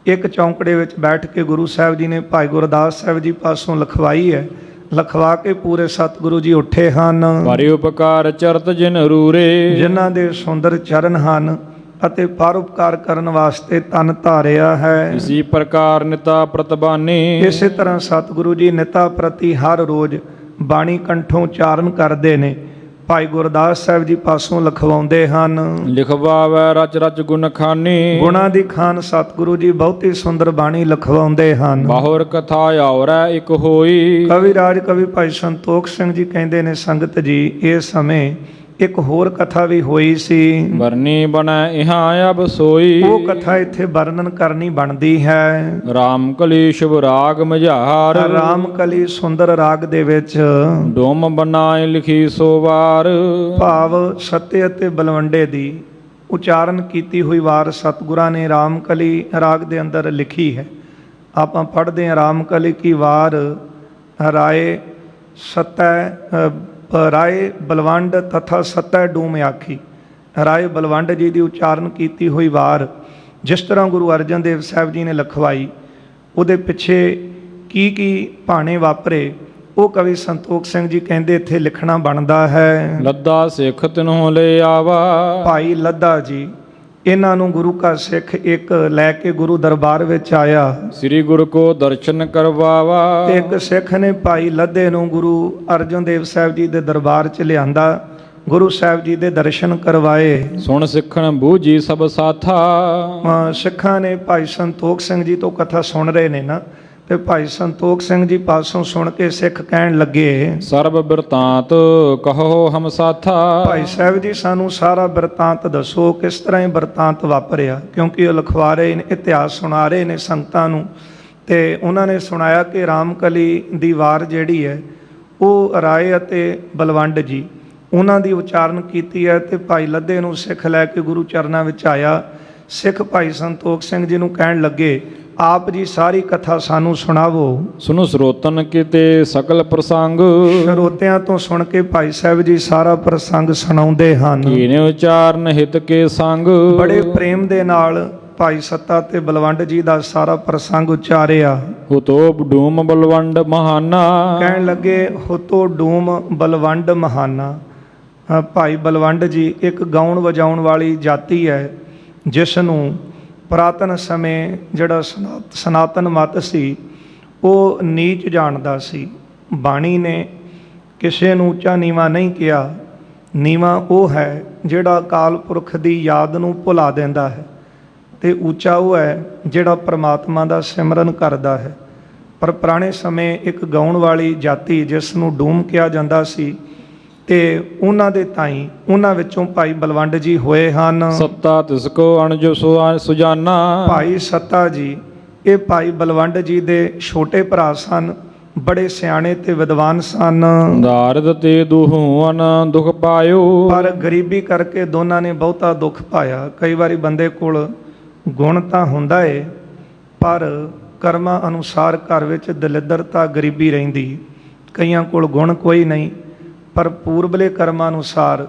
ਇੱਕ ਚੌਂਕੜੇ ਵਿੱਚ ਬੈਠ ਕੇ ਗੁਰੂ ਸਾਹਿਬ ਜੀ ਨੇ ਭਾਈ ਗੁਰਦਾਸ ਸਾਹਿਬ ਜੀ ਪਾਸੋਂ ਲਿਖਵਾਈ ਹੈ। ਲਿਖਵਾ ਕੇ ਪੂਰੇ ਸਤਿਗੁਰੂ ਜੀ ਉੱਠੇ ਹਨ। ਭਾਰੀ ਉਪਕਾਰ ਚਰਤ ਜਿਨ ਰੂਰੇ, ਜਿਨ੍ਹਾਂ ਦੇ ਸੁੰਦਰ ਚਰਨ ਹਨ ਅਤੇ ਪਰਉਪਕਾਰ ਕਰਨ ਵਾਸਤੇ ਤਨ ਧਾਰਿਆ ਹੈ। ਇਸੀ ਪ੍ਰਕਾਰ ਨਿਤਾ ਪ੍ਰਤਬਾਨੀ, ਇਸੇ ਤਰ੍ਹਾਂ ਸਤਿਗੁਰੂ ਜੀ ਨਿਤਾ ਪ੍ਰਤੀ ਹਰ ਰੋਜ਼ ਬਾਣੀ ਕੰਠੋਂ ਉਚਾਰਨ ਕਰਦੇ ਨੇ। ਭਾਈ ਗੁਰਦਾਸ ਸਾਹਿਬ ਜੀ ਪਾਸੋਂ ਲਿਖਵਾਉਂਦੇ ਹਨ। ਲਿਖਵਾਵੈ ਰਚ ਰਚ ਗੁਣ ਖਾਨੀ, ਗੁਣਾਂ ਦੀ ਖਾਨ ਸਤਿਗੁਰੂ ਜੀ ਬਹੁਤੀ ਸੁੰਦਰ ਬਾਣੀ ਲਿਖਵਾਉਂਦੇ ਹਨ। ਬਾਹੁਰ ਕਥਾ ਆਵਰੈ ਇੱਕ ਹੋਈ, ਕਵੀ ਰਾਜ ਕਵੀ ਭਾਈ ਸੰਤੋਖ ਸਿੰਘ ਜੀ ਕਹਿੰਦੇ ਨੇ, ਸੰਗਤ ਜੀ, ਇਸ ਸਮੇਂ ਇੱਕ ਹੋਰ ਕਥਾ ਵੀ ਹੋਈ ਸੀ। ਵਰਨੀ ਬਣੈ ਇਹਾਂ ਅਬ ਸੋਈ, ਉਹ ਕਥਾ ਇੱਥੇ ਵਰਣਨ ਕਰਨੀ ਬਣਦੀ ਹੈ। ਰਾਮ ਕਲੀ ਸ਼ੁਭ ਰਾਗ ਮਝਾਰ, ਰਾਮ ਕਲੀ ਸੁੰਦਰ ਰਾਗ ਦੇ ਵਿੱਚ ਡੋਮ ਬਣਾਏ ਲਿਖੀ ਸੋ ਵਾਰ। ਭਾਵ ਸੱਤੇ ਅਤੇ ਬਲਵੰਡੇ ਦੀ ਉਚਾਰਨ ਕੀਤੀ ਹੋਈ ਵਾਰ ਸਤਿਗੁਰਾਂ ਨੇ ਰਾਮ ਕਲੀ ਰਾਗ ਦੇ ਅੰਦਰ ਲਿਖੀ ਹੈ। ਆਪਾਂ ਪੜ੍ਹਦੇ ਹਾਂ, ਰਾਮ ਕਲੀ ਕੀ ਵਾਰ ਰਾਏ ਸਤੈ ਰਾਏ ਬਲਵੰਡ ਤਥਾ ਸਤੈ ਡੂਮ ਆਖੀ। ਰਾਏ ਬਲਵੰਡ ਜੀ ਦੀ ਉਚਾਰਨ ਕੀਤੀ ਹੋਈ ਵਾਰ ਜਿਸ ਤਰ੍ਹਾਂ ਗੁਰੂ ਅਰਜਨ ਦੇਵ ਸਾਹਿਬ ਜੀ ਨੇ ਲਿਖਵਾਈ, ਉਹਦੇ ਪਿੱਛੇ ਕੀ ਕੀ ਭਾਣੇ ਵਾਪਰੇ, ਉਹ ਕਵੀ ਸੰਤੋਖ ਸਿੰਘ ਜੀ ਕਹਿੰਦੇ ਇੱਥੇ ਲਿਖਣਾ ਬਣਦਾ ਹੈ। ਲੱਦਾ ਸਿੱਖ ਤਿਨਹੁ ਲੈ ਆਵਾ, ਭਾਈ ਲੱਦਾ ਜੀ ਇਹਨਾਂ ਨੂੰ ਗੁਰੂ ਕਾ ਸਿੱਖ ਇੱਕ ਲੈ ਕੇ ਗੁਰੂ ਦਰਬਾਰ ਵਿੱਚ ਆਇਆ। ਸ੍ਰੀ ਗੁਰੂ ਕੋ ਦਰਸ਼ਨ ਕਰਵਾਵਾ, ਤੇ ਇੱਕ ਸਿੱਖ ਨੇ ਭਾਈ ਲੱਦੇ ਨੂੰ ਗੁਰੂ ਅਰਜਨ ਦੇਵ ਸਾਹਿਬ ਜੀ ਦੇ ਦਰਬਾਰ 'ਚ ਲਿਆਂਦਾ, ਗੁਰੂ ਸਾਹਿਬ ਜੀ ਦੇ ਦਰਸ਼ਨ ਕਰਵਾਏ। ਸੁਣ ਸਿੱਖਣ ਬੂਝੀ ਸਭ ਸਾਥਾ, ਸਿੱਖਾਂ ਨੇ ਭਾਈ ਸੰਤੋਖ ਸਿੰਘ ਜੀ ਤੋਂ ਕਥਾ ਸੁਣ ਰਹੇ ਨੇ ਨਾ, ਤੇ ਭਾਈ ਸੰਤੋਖ ਸਿੰਘ ਜੀ ਪਾਸੋਂ ਸੁਣ ਕੇ ਸਿੱਖ ਕਹਿਣ ਲੱਗੇ, ਸਰਬ ਬਿਰਤਾਂਤ ਕਹੋ ਹਮ ਸਾਥਾ। ਭਾਈ ਸਾਹਿਬ ਜੀ ਸਾਨੂੰ ਸਾਰਾ ਬਿਰਤਾਂਤ ਦੱਸੋ, ਕਿਸ ਤਰ੍ਹਾਂ ਇਹ ਬਿਰਤਾਂਤ ਵਾਪਰਿਆ, ਕਿਉਂਕਿ ਉਹ ਲਿਖਵਾ ਰਹੇ ਨੇ, ਇਤਿਹਾਸ ਸੁਣਾ ਰਹੇ ਨੇ ਸੰਗਤਾਂ ਨੂੰ। ਤੇ ਉਹਨਾਂ ਨੇ ਸੁਣਾਇਆ ਕਿ ਰਾਮਕਲੀ ਦੀ ਵਾਰ ਜਿਹੜੀ ਹੈ ਉਹ ਰਾਏ ਅਤੇ ਬਲਵੰਡ ਜੀ ਉਹਨਾਂ ਦੀ ਉਚਾਰਨ ਕੀਤੀ ਹੈ। ਤੇ ਭਾਈ ਲੱਦੇ ਨੂੰ ਸਿੱਖ ਲੈ ਕੇ ਗੁਰੂ ਚਰਨਾਂ ਵਿੱਚ ਆਇਆ। ਸਿੱਖ ਭਾਈ ਸੰਤੋਖ ਸਿੰਘ ਜੀ ਨੂੰ ਕਹਿਣ ਲੱਗੇ, ਆਪ ਜੀ ਸਾਰੀ ਕਥਾ ਸਾਨੂੰ ਸੁਣਾਵੋ। ਸੁਨੋ ਸਰੋਤਨ ਕੀਤੇ ਸਕਲ ਪ੍ਰਸੰਗ, ਸਰੋਤਿਆਂ ਤੋਂ ਸੁਣ ਕੇ ਭਾਈ ਸਾਹਿਬ ਜੀ ਸਾਰਾ ਪ੍ਰਸੰਗ ਸੁਣਾਉਂਦੇ ਹਨ। ਕੀਨੇ ਉਚਾਰਨ ਹਿਤ ਕੇ ਸੰਗ, ਬੜੇ ਪ੍ਰੇਮ ਦੇ ਨਾਲ ਭਾਈ ਸੱਤਾ ਤੇ ਬਲਵੰਡ ਜੀ ਦਾ ਸਾਰਾ ਪ੍ਰਸੰਗ ਉਚਾਰਿਆ। ਹੁਤੋ ਡੂਮ ਬਲਵੰਡ ਮਹਾਨਾ, ਕਹਿਣ ਲੱਗੇ, ਹੁਤੋ ਡੂਮ ਬਲਵੰਡ ਮਹਾਨਾ। ਭਾਈ ਬਲਵੰਡ ਜੀ ਇੱਕ ਗਾਉਣ ਵਜਾਉਣ ਵਾਲੀ ਜਾਤੀ ਹੈ, ਜਿਸ ਨੂੰ ਪੁਰਾਤਨ ਸਮੇਂ ਜਿਹੜਾ ਸਨਾਤਨ ਮਤ ਸੀ ਉਹ ਨੀਚ ਜਾਣਦਾ ਸੀ। ਬਾਣੀ ਨੇ ਕਿਸੇ ਨੂੰ ਉੱਚਾ ਨੀਵਾਂ ਨਹੀਂ ਕਿਹਾ। ਨੀਵਾਂ ਉਹ ਹੈ ਜਿਹੜਾ ਅਕਾਲ ਪੁਰਖ ਦੀ ਯਾਦ ਨੂੰ ਭੁਲਾ ਦਿੰਦਾ ਹੈ, ਤੇ ਉੱਚਾ ਉਹ ਹੈ ਜਿਹੜਾ ਪ੍ਰਮਾਤਮਾ ਦਾ ਸਿਮਰਨ ਕਰਦਾ ਹੈ। ਪਰ ਪੁਰਾਣੇ ਸਮੇਂ ਇੱਕ ਗਾਉਣ ਵਾਲੀ ਜਾਤੀ ਜਿਸ ਨੂੰ ਡੂਮ ਕਿਹਾ ਜਾਂਦਾ ਸੀ, ਤੇ ਉਹਨਾਂ ਦੇ ਤਾਈਂ ਉਹਨਾਂ ਵਿੱਚੋਂ ਭਾਈ ਬਲਵੰਡ ਜੀ ਹੋਏ ਹਨ। ਸੱਤਾ ਤਿਸ ਕੋ ਅਣਜੋ ਸੁਜਾਨਾ, ਭਾਈ ਸੱਤਾ ਜੀ ਇਹ ਭਾਈ ਬਲਵੰਡ ਜੀ ਦੇ ਛੋਟੇ ਭਰਾ ਸਨ, ਬੜੇ ਸਿਆਣੇ ਤੇ ਵਿਦਵਾਨ ਸਨ। ਦਾਰਦ ਤੇ ਦੁਹੂਨ ਦੁਖ ਪਾਇਓ, ਪਰ ਗਰੀਬੀ ਕਰਕੇ ਦੋਨਾਂ ਨੇ ਬਹੁਤਾ ਦੁੱਖ ਪਾਇਆ। ਕਈ ਵਾਰੀ ਬੰਦੇ ਕੋਲ ਗੁਣ ਤਾਂ ਹੁੰਦਾ ਏ, ਪਰ ਕਰਮਾਂ ਅਨੁਸਾਰ ਘਰ ਵਿੱਚ ਦਲਿੱਦਰਤਾ ਗਰੀਬੀ ਰਹਿੰਦੀ। ਕਈਆਂ ਕੋਲ ਗੁਣ ਕੋਈ ਨਹੀਂ, ਪਰ ਪੂਰਬਲੇ ਕਰਮਾਂ ਅਨੁਸਾਰ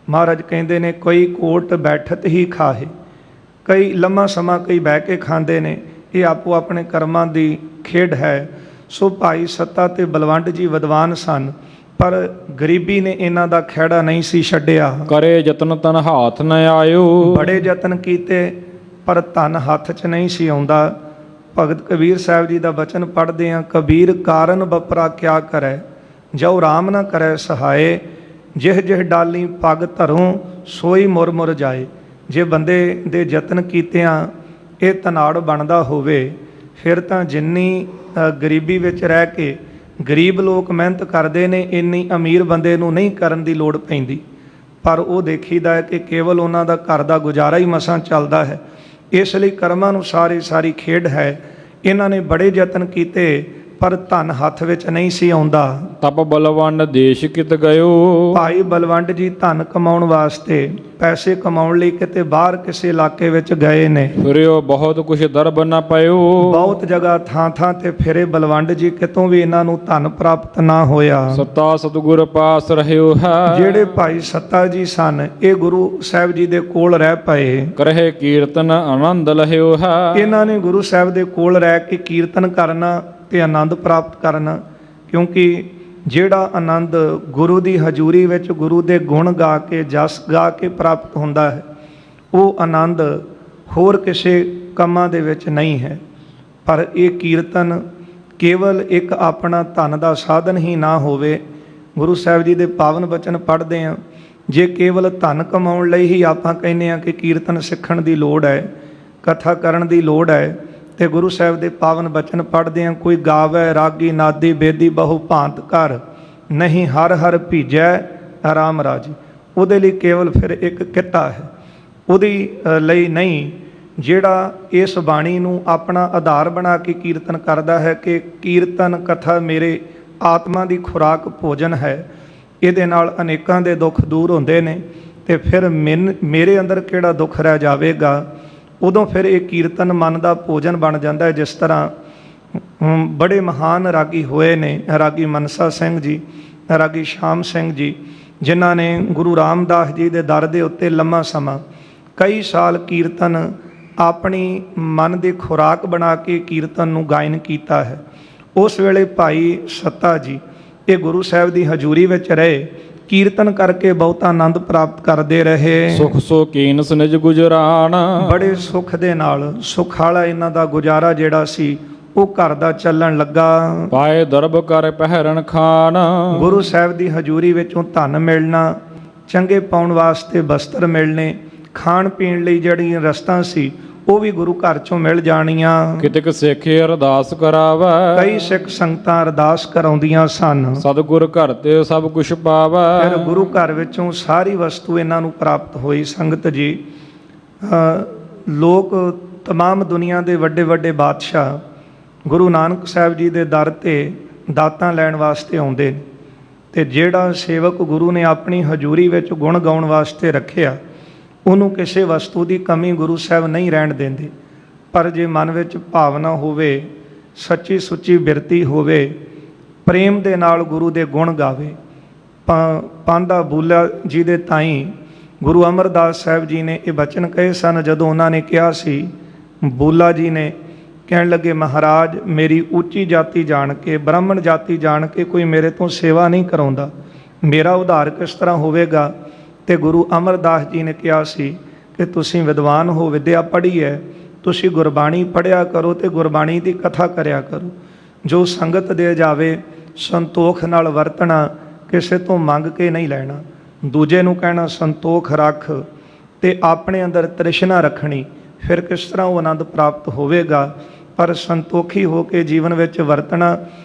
ਮਹਾਰਾਜ ਕਹਿੰਦੇ ਨੇ, ਕੋਈ ਕੋਟ ਬੈਠਤ ਹੀ ਖਾਹੇ। ਕਈ ਲੰਮਾ ਸਮਾਂ ਕਈ ਬਹਿ ਕੇ ਖਾਂਦੇ ਨੇ, ਇਹ ਆਪੋ ਆਪਣੇ ਕਰਮਾਂ ਦੀ ਖੇਡ ਹੈ। ਸੋ ਭਾਈ ਸੱਤਾ ਤੇ ਬਲਵੰਡ ਜੀ ਵਿਦਵਾਨ ਸਨ, ਪਰ ਗਰੀਬੀ ਨੇ ਇਹਨਾਂ ਦਾ ਖਹਿੜਾ ਨਹੀਂ ਸੀ ਛੱਡਿਆ। ਕਰੇ ਯਤਨ ਤਨ ਹਾਥ ਨ ਆਇਓ, ਬੜੇ ਯਤਨ ਕੀਤੇ ਪਰ ਧਨ ਹੱਥ 'ਚ ਨਹੀਂ ਸੀ ਆਉਂਦਾ। ਭਗਤ ਕਬੀਰ ਸਾਹਿਬ ਜੀ ਦਾ ਬਚਨ ਪੜ੍ਹਦੇ ਹਾਂ, ਕਬੀਰ ਕਾਰਨ ਬਪਰਾ ਕਿਆ ਕਰੈ, ਜੋ ਰਾਮ ਨਾ ਕਰੈ ਸਹਾਏ, ਜਿਹ ਜਿਹ ਡਾਲੀ ਪੱਗ ਧਰੋਂ ਸੋਈ ਮੁਰ ਮੁਰ ਜਾਏ। ਜੇ ਬੰਦੇ ਦੇ ਯਤਨ ਕੀਤਿਆਂ ਇਹ ਧਨਾੜ ਬਣਦਾ ਹੋਵੇ, ਫਿਰ ਤਾਂ ਜਿੰਨੀ ਗਰੀਬੀ ਵਿੱਚ ਰਹਿ ਕੇ ਗਰੀਬ ਲੋਕ ਮਿਹਨਤ ਕਰਦੇ ਨੇ, ਇੰਨੀ ਅਮੀਰ ਬੰਦੇ ਨੂੰ ਨਹੀਂ ਕਰਨ ਦੀ ਲੋੜ ਪੈਂਦੀ। ਪਰ ਉਹ ਦੇਖੀਦਾ ਹੈ ਕਿ ਕੇਵਲ ਉਹਨਾਂ ਦਾ ਘਰ ਦਾ ਗੁਜ਼ਾਰਾ ਹੀ ਮਸਾਂ ਚੱਲਦਾ ਹੈ। ਇਸ ਲਈ ਕਰਮਾਂ ਅਨੁਸਾਰ ਇਹ ਸਾਰੀ ਖੇਡ ਹੈ। ਇਹਨਾਂ ਨੇ ਬੜੇ ਯਤਨ ਕੀਤੇ ਪਰ ਧਨ ਹੱਥ ਵਿੱਚ ਨਹੀਂ ਸੀ ਆਉਂਦਾ। ਤਪ ਬਲਵੰਡ ਦੇਸ਼ ਕਿਤ ਗਇਓ। ਭਾਈ ਬਲਵੰਡ ਜੀ ਧਨ ਕਮਾਉਣ ਵਾਸਤੇ, ਪੈਸੇ ਕਮਾਉਣ ਲਈ ਕਿਤੇ ਬਾਹਰ ਕਿਸੇ ਇਲਾਕੇ ਵਿੱਚ ਗਏ ਨੇ। ਫਿਰਿਓ ਬਹੁਤ ਕੁਛ ਦਰਬ ਨ ਪਇਓ। ਬਹੁਤ ਜਗ੍ਹਾ ਥਾਂ ਥਾਂ ਤੇ ਫਿਰੇ ਬਲਵੰਡ ਜੀ, ਕਿਤੋਂ ਵੀ ਇਹਨਾਂ ਨੂੰ ਧਨ ਪ੍ਰਾਪਤ ਨਾ ਹੋਇਆ। ਸਤਾ ਸਤਿਗੁਰ ਪਾਸ ਰਹਿਓ ਹੈ। ਜਿਹੜੇ ਭਾਈ ਸੱਤਾ ਜੀ ਸਨ, ਇਹ ਗੁਰੂ ਸਾਹਿਬ ਜੀ ਦੇ ਕੋਲ ਰਹਿ ਪਏ। ਕਰਹਿ ਕੀਰਤਨ ਆਨੰਦ ਲਹਿਓ ਹੈ। ਇਹਨਾਂ ਨੇ ਗੁਰੂ ਸਾਹਿਬ ਦੇ ਕੋਲ ਰਹਿ ਕੇ ਕੀਰਤਨ ਕਰਨਾ ਤੇ ਆਨੰਦ ਪ੍ਰਾਪਤ ਕਰਨਾ, ਕਿਉਂਕਿ ਜਿਹੜਾ ਆਨੰਦ ਗੁਰੂ ਦੀ ਹਜ਼ੂਰੀ ਵਿੱਚ ਗੁਰੂ ਦੇ ਗੁਣ ਗਾ ਕੇ, ਜਸ ਗਾ ਕੇ ਪ੍ਰਾਪਤ ਹੁੰਦਾ ਹੈ, ਉਹ ਆਨੰਦ ਹੋਰ ਕਿਸੇ ਕੰਮਾਂ ਦੇ ਵਿੱਚ ਨਹੀਂ ਹੈ। ਪਰ ਇਹ ਕੀਰਤਨ ਕੇਵਲ ਇੱਕ ਆਪਣਾ ਧਨ ਦਾ ਸਾਧਨ ਹੀ ਨਾ ਹੋਵੇ। ਗੁਰੂ ਸਾਹਿਬ ਜੀ ਦੇ ਪਾਵਨ ਬਚਨ ਪੜ੍ਹਦੇ ਹਾਂ, ਜੇ ਕੇਵਲ ਧਨ ਕਮਾਉਣ ਲਈ ਹੀ ਆਪਾਂ ਕਹਿੰਦੇ ਹਾਂ ਕਿ ਕੀਰਤਨ ਸਿੱਖਣ ਦੀ ਲੋੜ ਹੈ, ਕਥਾ ਕਰਨ ਦੀ ਲੋੜ ਹੈ, ਤੇ ਗੁਰੂ ਸਾਹਿਬ ਦੇ ਪਾਵਨ ਬਚਨ ਪੜ੍ਹਦੇ ਹਾਂ, ਕੋਈ ਗਾਵੇ ਰਾਗੀ ਨਾਦੀ ਬੇਦੀ ਬਹੁ ਭਾਂਤ ਕਰ, ਨਹੀਂ ਹਰ ਹਰ ਭੀਜੈ ਆਰਾਮ ਰਾਜੀ। ਉਹਦੇ ਲਈ ਕੇਵਲ ਫਿਰ ਇੱਕ ਕਿੱਤਾ ਹੈ, ਉਹਦੀ ਲਈ ਨਹੀਂ। ਜਿਹੜਾ ਇਸ ਬਾਣੀ ਨੂੰ ਆਪਣਾ ਆਧਾਰ ਬਣਾ ਕੇ ਕੀਰਤਨ ਕਰਦਾ ਹੈ ਕਿ ਕੀਰਤਨ ਕਥਾ ਮੇਰੇ ਆਤਮਾ ਦੀ ਖੁਰਾਕ ਭੋਜਨ ਹੈ, ਇਹਦੇ ਨਾਲ ਅਨੇਕਾਂ ਦੇ ਦੁੱਖ ਦੂਰ ਹੁੰਦੇ ਨੇ, ਤੇ ਫਿਰ ਮੇਰੇ ਅੰਦਰ ਕਿਹੜਾ ਦੁੱਖ ਰਹਿ ਜਾਵੇਗਾ। ਉਦੋਂ ਫਿਰ ਇਹ ਕੀਰਤਨ ਮਨ ਦਾ ਭੋਜਨ ਬਣ ਜਾਂਦਾ ਹੈ। ਜਿਸ ਤਰ੍ਹਾਂ ਬੜੇ ਮਹਾਨ ਰਾਗੀ ਹੋਏ ਨੇ, ਰਾਗੀ ਮਨਸਾ ਸਿੰਘ ਜੀ, ਰਾਗੀ ਸ਼ਾਮ ਸਿੰਘ ਜੀ, ਜਿਨ੍ਹਾਂ ਨੇ ਗੁਰੂ ਰਾਮਦਾਸ ਜੀ ਦੇ ਦਰ ਦੇ ਉੱਤੇ ਲੰਮਾ ਸਮਾਂ, ਕਈ ਸਾਲ ਕੀਰਤਨ ਆਪਣੀ ਮਨ ਦੀ ਖੁਰਾਕ ਬਣਾ ਕੇ ਕੀਰਤਨ ਨੂੰ ਗਾਇਨ ਕੀਤਾ ਹੈ। ਉਸ ਵੇਲੇ ਭਾਈ ਸੱਤਾ ਜੀ ਇਹ ਗੁਰੂ ਸਾਹਿਬ ਦੀ ਹਜ਼ੂਰੀ ਵਿੱਚ ਰਹੇ, ਕੀਰਤਨ ਕਰਕੇ ਬਹੁਤਾ ਆਨੰਦ ਪ੍ਰਾਪਤ ਕਰਦੇ ਰਹੇ। ਸੁਖ ਸੋ ਕੀਨਸ ਨਿਜ ਗੁਜਰਾਨ। ਬੜੇ ਸੁੱਖ ਦੇ ਨਾਲ, ਸੁੱਖ ਵਾਲਾ ਇਹਨਾਂ ਦਾ ਗੁਜ਼ਾਰਾ ਜਿਹੜਾ ਸੀ ਉਹ ਘਰ ਦਾ ਚੱਲਣ ਲੱਗਾ। ਪਾਏ ਦਰਬ ਕਰ ਪਹਿਰਨ ਖਾਨ। ਗੁਰੂ ਸਾਹਿਬ ਦੀ ਹਜ਼ੂਰੀ ਵਿੱਚੋਂ ਧਨ ਮਿਲਣਾ, ਚੰਗੇ ਪਾਉਣ ਵਾਸਤੇ ਬਸਤਰ ਮਿਲਣੇ, ਖਾਣ ਪੀਣ ਲਈ ਜਿਹੜੀਆਂ ਰਸਤਾਂ ਸੀ ਉਹ ਵੀ ਗੁਰੂ ਘਰ ਚੋਂ ਮਿਲ ਜਾਣੀਆਂ। ਕਿਤਕ ਸਿੱਖੇ ਅਰਦਾਸ ਕਰਾਵੈ। ਕਈ ਸਿੱਖ ਸੰਗਤਾਂ ਅਰਦਾਸ ਕਰਾਉਂਦੀਆਂ ਸਨ। ਸਤਿਗੁਰ ਘਰ ਤੇ ਸਭ ਕੁਛ ਪਾਵੈ। ਫਿਰ ਗੁਰੂ ਘਰ ਵਿੱਚੋਂ ਸਾਰੀ ਵਸਤੂ ਇਹਨਾਂ ਨੂੰ ਪ੍ਰਾਪਤ ਹੋਈ। ਸੰਗਤ ਜੀ, ਲੋਕ ਤਮਾਮ ਦੁਨੀਆ ਦੇ ਵੱਡੇ ਵੱਡੇ ਬਾਦਸ਼ਾਹ ਗੁਰੂ ਨਾਨਕ ਸਾਹਿਬ ਜੀ ਦੇ ਦਰ ਤੇ ਦਾਤਾਂ ਲੈਣ ਵਾਸਤੇ ਆਉਂਦੇ ਨੇ, ਤੇ ਜਿਹੜਾ ਸੇਵਕ ਗੁਰੂ ਨੇ ਆਪਣੀ ਹਜ਼ੂਰੀ ਵਿੱਚ ਗੁਣ ਗਾਉਣ ਵਾਸਤੇ ਰੱਖਿਆ, ਉਹਨੂੰ ਕਿਸੇ ਵਸਤੂ ਦੀ ਕਮੀ ਗੁਰੂ ਸਾਹਿਬ ਨਹੀਂ ਰਹਿਣ ਦਿੰਦੇ। ਪਰ ਜੇ ਮਨ ਵਿੱਚ ਭਾਵਨਾ ਹੋਵੇ, ਸੱਚੀ ਸੁੱਚੀ ਬਿਰਤੀ ਹੋਵੇ, ਪ੍ਰੇਮ ਦੇ ਨਾਲ ਗੁਰੂ ਦੇ ਗੁਣ ਗਾਵੇ। ਪਾਂਧਾ ਬੂਲਾ ਜੀ ਦੇ ਤਾਈਂ ਗੁਰੂ ਅਮਰਦਾਸ ਸਾਹਿਬ ਜੀ ਨੇ ਇਹ ਬਚਨ ਕਹੇ ਸਨ। ਜਦੋਂ ਉਹਨਾਂ ਨੇ ਕਿਹਾ ਸੀ, ਬੂਲਾ ਜੀ ਨੇ ਕਹਿਣ ਲੱਗੇ, ਮਹਾਰਾਜ ਮੇਰੀ ਉੱਚੀ ਜਾਤੀ ਜਾਣ ਕੇ, ਬ੍ਰਾਹਮਣ ਜਾਤੀ ਜਾਣ ਕੇ ਕੋਈ ਮੇਰੇ ਤੋਂ ਸੇਵਾ ਨਹੀਂ ਕਰਾਉਂਦਾ, ਮੇਰਾ ਉਧਾਰ ਕਿਸ ਤਰ੍ਹਾਂ ਹੋਵੇਗਾ। ਤੇ ਗੁਰੂ ਅਮਰਦਾਸ ਜੀ ਨੇ ਕਿਹਾ ਸੀ ਕਿ ਤੁਸੀਂ ਵਿਦਵਾਨ ਹੋ, ਵਿਦਿਆ ਪੜ੍ਹੀ ਹੈ, ਤੁਸੀਂ ਗੁਰਬਾਣੀ ਪੜ੍ਹਿਆ ਕਰੋ ਤੇ ਗੁਰਬਾਣੀ ਦੀ ਕਥਾ ਕਰਿਆ ਕਰੋ। ਜੋ ਸੰਗਤ ਦੇ ਜਾਵੇ ਸੰਤੋਖ ਨਾਲ ਵਰਤਣਾ, ਕਿਸੇ ਤੋਂ ਮੰਗ ਕੇ ਨਹੀਂ ਲੈਣਾ। ਦੂਜੇ ਨੂੰ ਕਹਿਣਾ ਸੰਤੋਖ ਰੱਖ ਤੇ ਆਪਣੇ ਅੰਦਰ ਤ੍ਰਿਸ਼ਨਾ ਰੱਖਣੀ, ਫਿਰ ਕਿਸ ਤਰ੍ਹਾਂ ਉਹ ਆਨੰਦ ਪ੍ਰਾਪਤ ਹੋਵੇਗਾ। ਪਰ ਸੰਤੋਖੀ ਹੋ ਕੇ ਜੀਵਨ ਵਿੱਚ ਵਰਤਣਾ,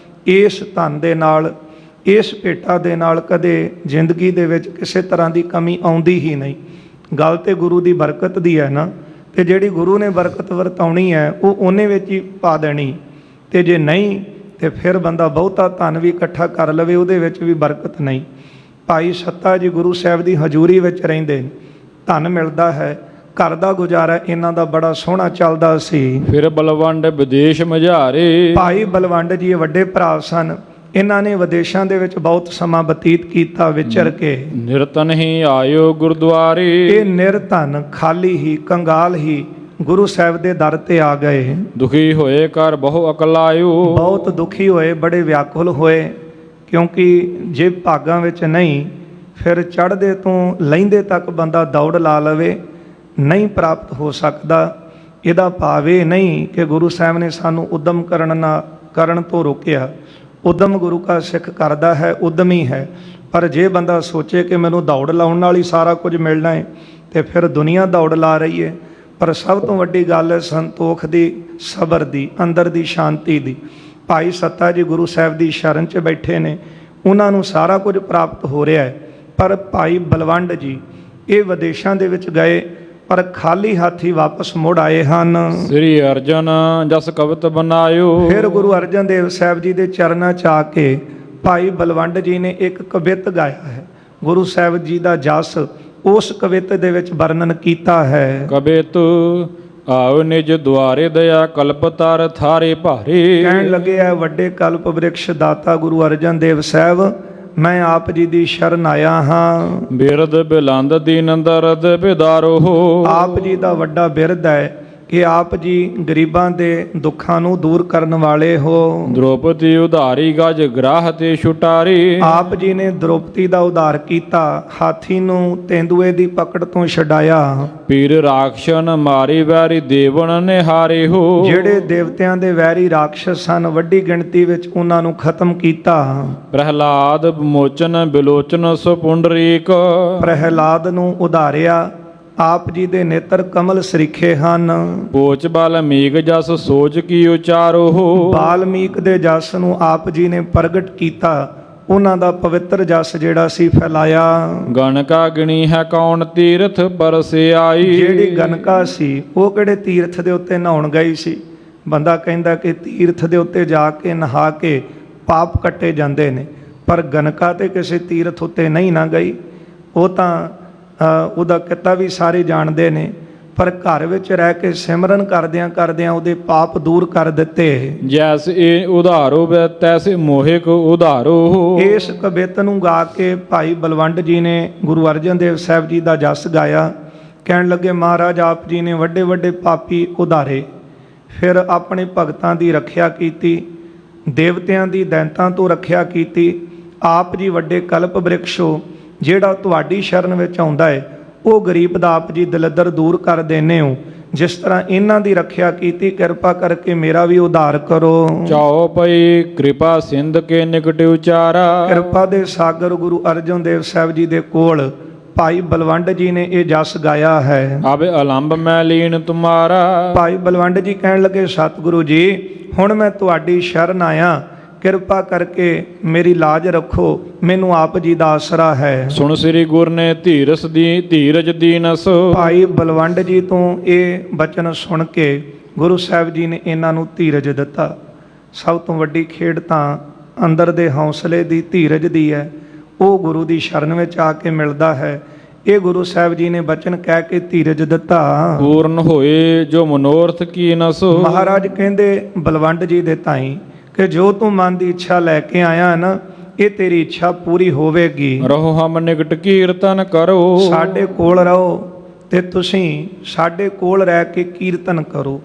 ਇਸ ਧਨ ਦੇ ਨਾਲ, ਇਸ ਭੇਟਾ ਦੇ ਨਾਲ ਕਦੇ ਜ਼ਿੰਦਗੀ ਦੇ ਵਿੱਚ ਕਿਸੇ ਤਰ੍ਹਾਂ ਦੀ ਕਮੀ ਆਉਂਦੀ ਹੀ ਨਹੀਂ। ਗੱਲ ਤੇ ਗੁਰੂ ਦੀ ਬਰਕਤ ਦੀ ਹੈ ਨਾ, ਤੇ ਜਿਹੜੀ ਗੁਰੂ ਨੇ ਬਰਕਤ ਵਰਤਾਉਣੀ ਹੈ ਉਹ ਉਹਨੇ ਵਿੱਚ ਹੀ ਪਾ ਦੇਣੀ। ਤੇ ਜੇ ਨਹੀਂ ਤੇ ਫਿਰ ਬੰਦਾ ਬਹੁਤਾ ਧਨ ਵੀ ਇਕੱਠਾ ਕਰ ਲਵੇ, ਉਹਦੇ ਵਿੱਚ ਵੀ ਬਰਕਤ ਨਹੀਂ। ਭਾਈ ਸੱਤਾ ਜੀ ਗੁਰੂ ਸਾਹਿਬ ਦੀ ਹਜ਼ੂਰੀ ਵਿੱਚ ਰਹਿੰਦੇ, ਧਨ ਮਿਲਦਾ ਹੈ, ਘਰ ਦਾ ਗੁਜ਼ਾਰਾ ਇਹਨਾਂ ਦਾ ਬੜਾ ਸੋਹਣਾ ਚੱਲਦਾ ਸੀ। ਫਿਰ ਬਲਵੰਡ ਵਿਦੇਸ਼ ਮਝਾਰੇ। ਭਾਈ ਬਲਵੰਡ ਜੀ ਵੱਡੇ ਭਰਾ ਸਨ, ਇਹਨਾਂ ਨੇ ਵਿਦੇਸ਼ਾਂ ਦੇ ਵਿੱਚ ਬਹੁਤ ਸਮਾਂ ਬਤੀਤ ਕੀਤਾ ਵਿਚਰ ਕੇ। ਨਿਰਤਨ ਹੀ ਆਇਓ ਗੁਰਦੁਆਰੇ। ਇਹ ਨਿਰਧਨ, ਖਾਲੀ ਹੀ, ਕੰਗਾਲ ਹੀ ਗੁਰੂ ਸਾਹਿਬ ਦੇ ਦਰ ਤੇ ਆ ਗਏ। ਦੁਖੀ ਹੋਏ ਕਰ ਬਹੁ ਅਕਲਾਇਓ। ਬਹੁਤ ਦੁਖੀ ਹੋਏ, ਬੜੇ ਵਿਆਕੁਲ ਹੋਏ, ਕਿਉਂਕਿ ਜੇ ਭਾਗਾਂ ਵਿੱਚ ਨਹੀਂ, ਫਿਰ ਚੜ੍ਹਦੇ ਤੋਂ ਲਹਿੰਦੇ ਤੱਕ ਬੰਦਾ ਦੌੜ ਲਾ ਲਵੇ, ਨਹੀਂ ਪ੍ਰਾਪਤ ਹੋ ਸਕਦਾ। ਇਹਦਾ ਭਾਵ ਇਹ ਨਹੀਂ ਕਿ ਗੁਰੂ ਸਾਹਿਬ ਨੇ ਸਾਨੂੰ ਉਦਮ ਕਰਨ ਤੋਂ ਰੋਕਿਆ। ਉਦਮ ਗੁਰੂ ਕਾ ਸਿੱਖ ਕਰਦਾ ਹੈ, ਉਦਮੀ ਹੈ। ਪਰ ਜੇ ਬੰਦਾ ਸੋਚੇ ਕਿ ਮੈਨੂੰ ਦੌੜ ਲਾਉਣ ਨਾਲ ਹੀ ਸਾਰਾ ਕੁਝ ਮਿਲਣਾ ਹੈ, ਤੇ ਫਿਰ ਦੁਨੀਆ ਦੌੜ ਲਾ ਰਹੀ ਹੈ। ਪਰ ਸਭ ਤੋਂ ਵੱਡੀ ਗੱਲ ਹੈ ਸੰਤੋਖ ਦੀ, ਸਬਰ ਦੀ, ਅੰਦਰ ਦੀ ਸ਼ਾਂਤੀ ਦੀ। ਭਾਈ ਸੱਤਾ ਜੀ ਗੁਰੂ ਸਾਹਿਬ ਦੀ ਸ਼ਰਨ 'ਚ ਬੈਠੇ ਨੇ, ਉਹਨਾਂ ਨੂੰ ਸਾਰਾ ਕੁਝ ਪ੍ਰਾਪਤ ਹੋ ਰਿਹਾ ਹੈ। ਪਰ ਭਾਈ ਬਲਵੰਡ ਜੀ ਇਹ ਵਿਦੇਸ਼ਾਂ ਦੇ ਵਿੱਚ ਗਏ, ਪਰ ਖਾਲੀ ਹੱਥ ਹੀ ਵਾਪਸ ਮੁੜ ਆਏ ਹਨ। ਸ੍ਰੀ ਅਰਜਨ ਜਸ ਕਵਿਤ ਬਨਾਇਓ। ਫਿਰ ਗੁਰੂ ਅਰਜਨ ਦੇਵ ਸਾਹਿਬ ਜੀ ਦੇ ਚਰਨਾਂ 'ਚ ਆ ਕੇ ਭਾਈ ਬਲਵੰਡ ਜੀ ਨੇ ਇੱਕ ਕਵਿਤ ਗਾਇਆ ਹੈ। ਗੁਰੂ ਸਾਹਿਬ ਜੀ ਦਾ ਜਸ ਉਸ ਕਵਿਤ ਦੇ ਵਿੱਚ ਵਰਣਨ ਕੀਤਾ ਹੈ। ਕਬਿਤ ਆਓ ਨਿਜ ਦੁਆਰੇ ਦਇਆ ਕਲਪਤਰ ਥਾਰੇ ਭਾਰੇ। ਕਹਿਣ ਲੱਗੇ ਆ ਵੱਡੇ ਕਲਪ ਬ੍ਰਿਕਸ਼ ਦਾਤਾ ਗੁਰੂ ਅਰਜਨ ਦੇਵ ਸਾਹਿਬ, ਮੈਂ ਆਪ ਜੀ ਦੀ ਸ਼ਰਨ ਆਇਆ ਹਾਂ। ਬਿਰਦ ਬਿਲੰਦ ਦੀਨ ਦਰਦ ਬਿਦਾਰੋ। ਆਪ ਜੀ ਦਾ ਵੱਡਾ ਬਿਰਦ ਹੈ ਕਿ ਆਪ ਜੀ ਗਰੀਬਾਂ ਦੇ ਦੁੱਖਾਂ ਨੂੰ ਦੂਰ ਕਰਨ ਵਾਲੇ ਹੋ। ਦ੍ਰੋਪਦੀ ਉਧਾਰੀ ਗਜ ਗ੍ਰਾਹ ਤੇ ਛੁਟਾਰੀ। ਆਪ ਜੀ ਨੇ ਦ੍ਰੋਪਦੀ ਦਾ ਉਧਾਰ ਕੀਤਾ, ਹਾਥੀ ਨੂੰ ਤੇਂਦੂਏ ਦੀ ਪਕੜ ਤੋਂ ਛਡਾਇਆ। ਪੀਰ ਰਾਖਸ਼ਨ ਮਾਰੀ ਵੈਰੀ ਦੇਵਨ ਨਿਹਾਰੇ ਹੋ। ਜਿਹੜੇ ਦੇਵਤਿਆਂ ਦੇ ਵੈਰੀ ਰਾਖਸ਼ ਸਨ, ਵੱਡੀ ਗਿਣਤੀ ਵਿੱਚ ਉਹਨਾਂ ਨੂੰ ਖਤਮ ਕੀਤਾ। ਪ੍ਰਹਿਲਾਦ ਵਿਮੋਚਨ ਬਿਲੋਚਨ ਸੁਪੁੰਡਰੀਕ। ਪ੍ਰਹਿਲਾਦ ਨੂੰ ਉਧਾਰਿਆ, ਆਪ ਜੀ ਦੇ ਨੇਤਰ ਕਮਲ ਸਰੀਖੇ ਹਨ। ਪੋਚ ਬਾਲਮੀਕ ਜਸ ਸੋਚ ਕੀ ਉਚਾਰੋ। ਬਾਲਮੀਕ ਦੇ ਜਸ ਨੂੰ ਆਪ ਜੀ ਨੇ ਪ੍ਰਗਟ ਕੀਤਾ, ਉਹਨਾਂ ਦਾ ਪਵਿੱਤਰ ਜਸ ਜਿਹੜਾ ਸੀ ਫੈਲਾਇਆ। ਗਣਕਾ ਗਿਣੀ ਹੈ ਕੌਣ ਤੀਰਥ ਬਰਸੇ ਆਈ। ਜਿਹੜੀ ਗਨਕਾ ਸੀ ਉਹ ਕਿਹੜੇ ਤੀਰਥ ਦੇ ਉੱਤੇ ਨਹਾਉਣ ਗਈ ਸੀ। ਬੰਦਾ ਕਹਿੰਦਾ ਕਿ ਤੀਰਥ ਦੇ ਉੱਤੇ ਜਾ ਕੇ ਨਹਾ ਕੇ ਪਾਪ ਕੱਟੇ ਜਾਂਦੇ ਨੇ, ਪਰ ਗਨਕਾ ਤੇ ਕਿਸੇ ਤੀਰਥ ਉੱਤੇ ਨਹੀਂ ਨਾ ਗਈ। ਉਹ ਤਾਂ ਉਹਦਾ ਕਿੱਤਾ ਵੀ ਸਾਰੇ ਜਾਣਦੇ ਨੇ, ਪਰ ਘਰ ਵਿੱਚ ਰਹਿ ਕੇ ਸਿਮਰਨ ਕਰਦਿਆਂ ਕਰਦਿਆਂ ਉਹਦੇ ਪਾਪ ਦੂਰ ਕਰ ਦਿੱਤੇ। ਜੈਸ ਇਹ ਉਧਾਰੋ ਵੈ ਤੈਸੇ ਮੋਹਿ ਕੋ ਉਧਾਰੋ। ਇਸ ਕਵਿਤ ਨੂੰ ਗਾ ਕੇ ਭਾਈ ਬਲਵੰਡ ਜੀ ਨੇ ਗੁਰੂ ਅਰਜਨ ਦੇਵ ਸਾਹਿਬ ਜੀ ਦਾ ਜਸ ਗਾਇਆ। ਕਹਿਣ ਲੱਗੇ ਮਹਾਰਾਜ ਆਪ ਜੀ ਨੇ ਵੱਡੇ ਵੱਡੇ ਪਾਪੀ ਉਧਾਰੇ, ਫਿਰ ਆਪਣੇ ਭਗਤਾਂ ਦੀ ਰੱਖਿਆ ਕੀਤੀ, ਦੇਵਤਿਆਂ ਦੀ ਦੈਂਤਾਂ ਤੋਂ ਰੱਖਿਆ ਕੀਤੀ। ਆਪ ਜੀ ਵੱਡੇ ਕਲਪ ਬ੍ਰਿਕਸ਼ ਹੋ, ਜਿਹੜਾ ਤੁਹਾਡੀ ਸ਼ਰਨ ਵਿੱਚ ਆਉਂਦਾ ਹੈ ਉਹ ਗਰੀਬ ਦਾ ਆਪ ਜੀ ਦਲਿੱਦਰ ਦੂਰ ਕਰ ਦੇਨੇ ਹੋ। ਜਿਸ ਤਰ੍ਹਾਂ ਇਹਨਾਂ ਦੀ ਰੱਖਿਆ ਕੀਤੀ, ਕਿਰਪਾ ਕਰਕੇ ਮੇਰਾ ਵੀ ਉਧਾਰ ਕਰੋ। ਚਾਓ ਪਈ ਕਿਰਪਾ ਸਿੰਧ ਕੇ ਨਿਕਟ ਉਚਾਰਾ। ਕਿਰਪਾ ਦੇ ਸਾਗਰ ਗੁਰੂ ਅਰਜਨ ਦੇਵ ਸਾਹਿਬ ਜੀ ਦੇ ਕੋਲ ਭਾਈ ਬਲਵੰਡ ਜੀ ਨੇ ਇਹ ਜਸ ਗਾਇਆ ਹੈ। ਅਬ ਅਲੰਬ ਮੈਂ ਲੀਨ ਤੁਮਾਰਾ। ਭਾਈ ਬਲਵੰਡ ਜੀ ਕਹਿਣ ਲੱਗੇ ਸਤਿਗੁਰੂ ਜੀ, ਹੁਣ ਮੈਂ ਤੁਹਾਡੀ ਸ਼ਰਨ ਆਇਆ, ਕਿਰਪਾ ਕਰਕੇ ਮੇਰੀ ਲਾਜ ਰੱਖੋ, ਮੈਨੂੰ ਆਪ ਜੀ ਦਾ ਆਸਰਾ ਹੈ। ਸੁਣ ਸ੍ਰੀ ਗੁਰ ਨੇ ਧੀਰਜ ਦੀਨਸ। ਭਾਈ ਬਲਵੰਡ ਜੀ ਤੋਂ ਇਹ ਬਚਨ ਸੁਣ ਕੇ ਗੁਰੂ ਸਾਹਿਬ ਜੀ ਨੇ ਇਹਨਾਂ ਨੂੰ ਧੀਰਜ ਦਿੱਤਾ। ਸਭ ਤੋਂ ਵੱਡੀ ਖੇਡ ਤਾਂ ਅੰਦਰ ਦੇ ਹੌਸਲੇ ਦੀ, ਧੀਰਜ ਦੀ ਹੈ। ਉਹ ਗੁਰੂ ਦੀ ਸ਼ਰਨ ਵਿੱਚ ਆ ਕੇ ਮਿਲਦਾ ਹੈ। ਇਹ ਗੁਰੂ ਸਾਹਿਬ ਜੀ ਨੇ ਬਚਨ ਕਹਿ ਕੇ ਧੀਰਜ ਦਿੱਤਾ। ਪੂਰਨ ਹੋਏ ਜੋ ਮਨੋਰਥ ਕੀ ਨਸੋ। ਮਹਾਰਾਜ ਕਹਿੰਦੇ ਬਲਵੰਡ ਜੀ ਦੇ ਤਾਈ ਕਿ ਜੋ ਤੂੰ ਮਨ ਦੀ ਇੱਛਾ ਲੈ ਕੇ ਆਇਆ ਨਾ, ਇਹ ਤੇਰੀ ਇੱਛਾ ਪੂਰੀ ਹੋਵੇਗੀ। ਰਹੋ ਹਮ ਨਿਕਟ ਕੀਰਤਨ ਕਰੋ। ਸਾਡੇ ਕੋਲ ਰਹੋ ਤੇ ਤੁਸੀਂ ਸਾਡੇ ਕੋਲ ਰਹਿ ਕੇ ਕੀਰਤਨ ਕਰੋ।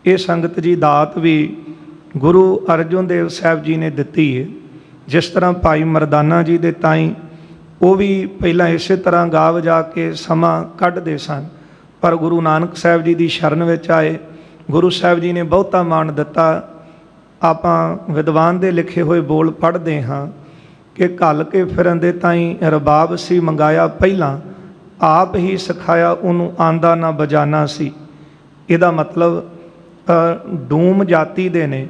ਇਹ ਸੰਗਤ ਜੀ ਦਾਤ ਵੀ ਗੁਰੂ ਅਰਜਨ ਦੇਵ ਸਾਹਿਬ ਜੀ ਨੇ ਦਿੱਤੀ ਹੈ। ਜਿਸ ਤਰ੍ਹਾਂ ਭਾਈ ਮਰਦਾਨਾ ਜੀ ਦੇ ਤਾਈ, ਉਹ ਵੀ ਪਹਿਲਾਂ ਇਸੇ ਤਰ੍ਹਾਂ ਗਾ ਵਜਾ ਕੇ ਸਮਾਂ ਕੱਢਦੇ ਸਨ, ਪਰ ਗੁਰੂ ਨਾਨਕ ਸਾਹਿਬ ਜੀ ਦੀ ਸ਼ਰਨ ਵਿੱਚ ਆਏ। ਗੁਰੂ ਸਾਹਿਬ ਜੀ ਨੇ ਬਹੁਤਾ ਮਾਣ ਦਿੱਤਾ। ਆਪਾਂ ਵਿਦਵਾਨ ਦੇ ਲਿਖੇ ਹੋਏ ਬੋਲ ਪੜ੍ਹਦੇ ਹਾਂ ਕਿ ਘੱਲ ਕੇ ਫਿਰਨ ਦੇ ਤਾਈਂ ਰਬਾਬ ਸੀ ਮੰਗਾਇਆ ਪਹਿਲਾਂ, ਆਪ ਹੀ ਸਿਖਾਇਆ ਉਹਨੂੰ ਆਂਦਾ ਨਾ ਬਜਾਨਾ ਸੀ। ਇਹਦਾ ਮਤਲਬ ਡੂਮ ਜਾਤੀ ਦੇ ਨੇ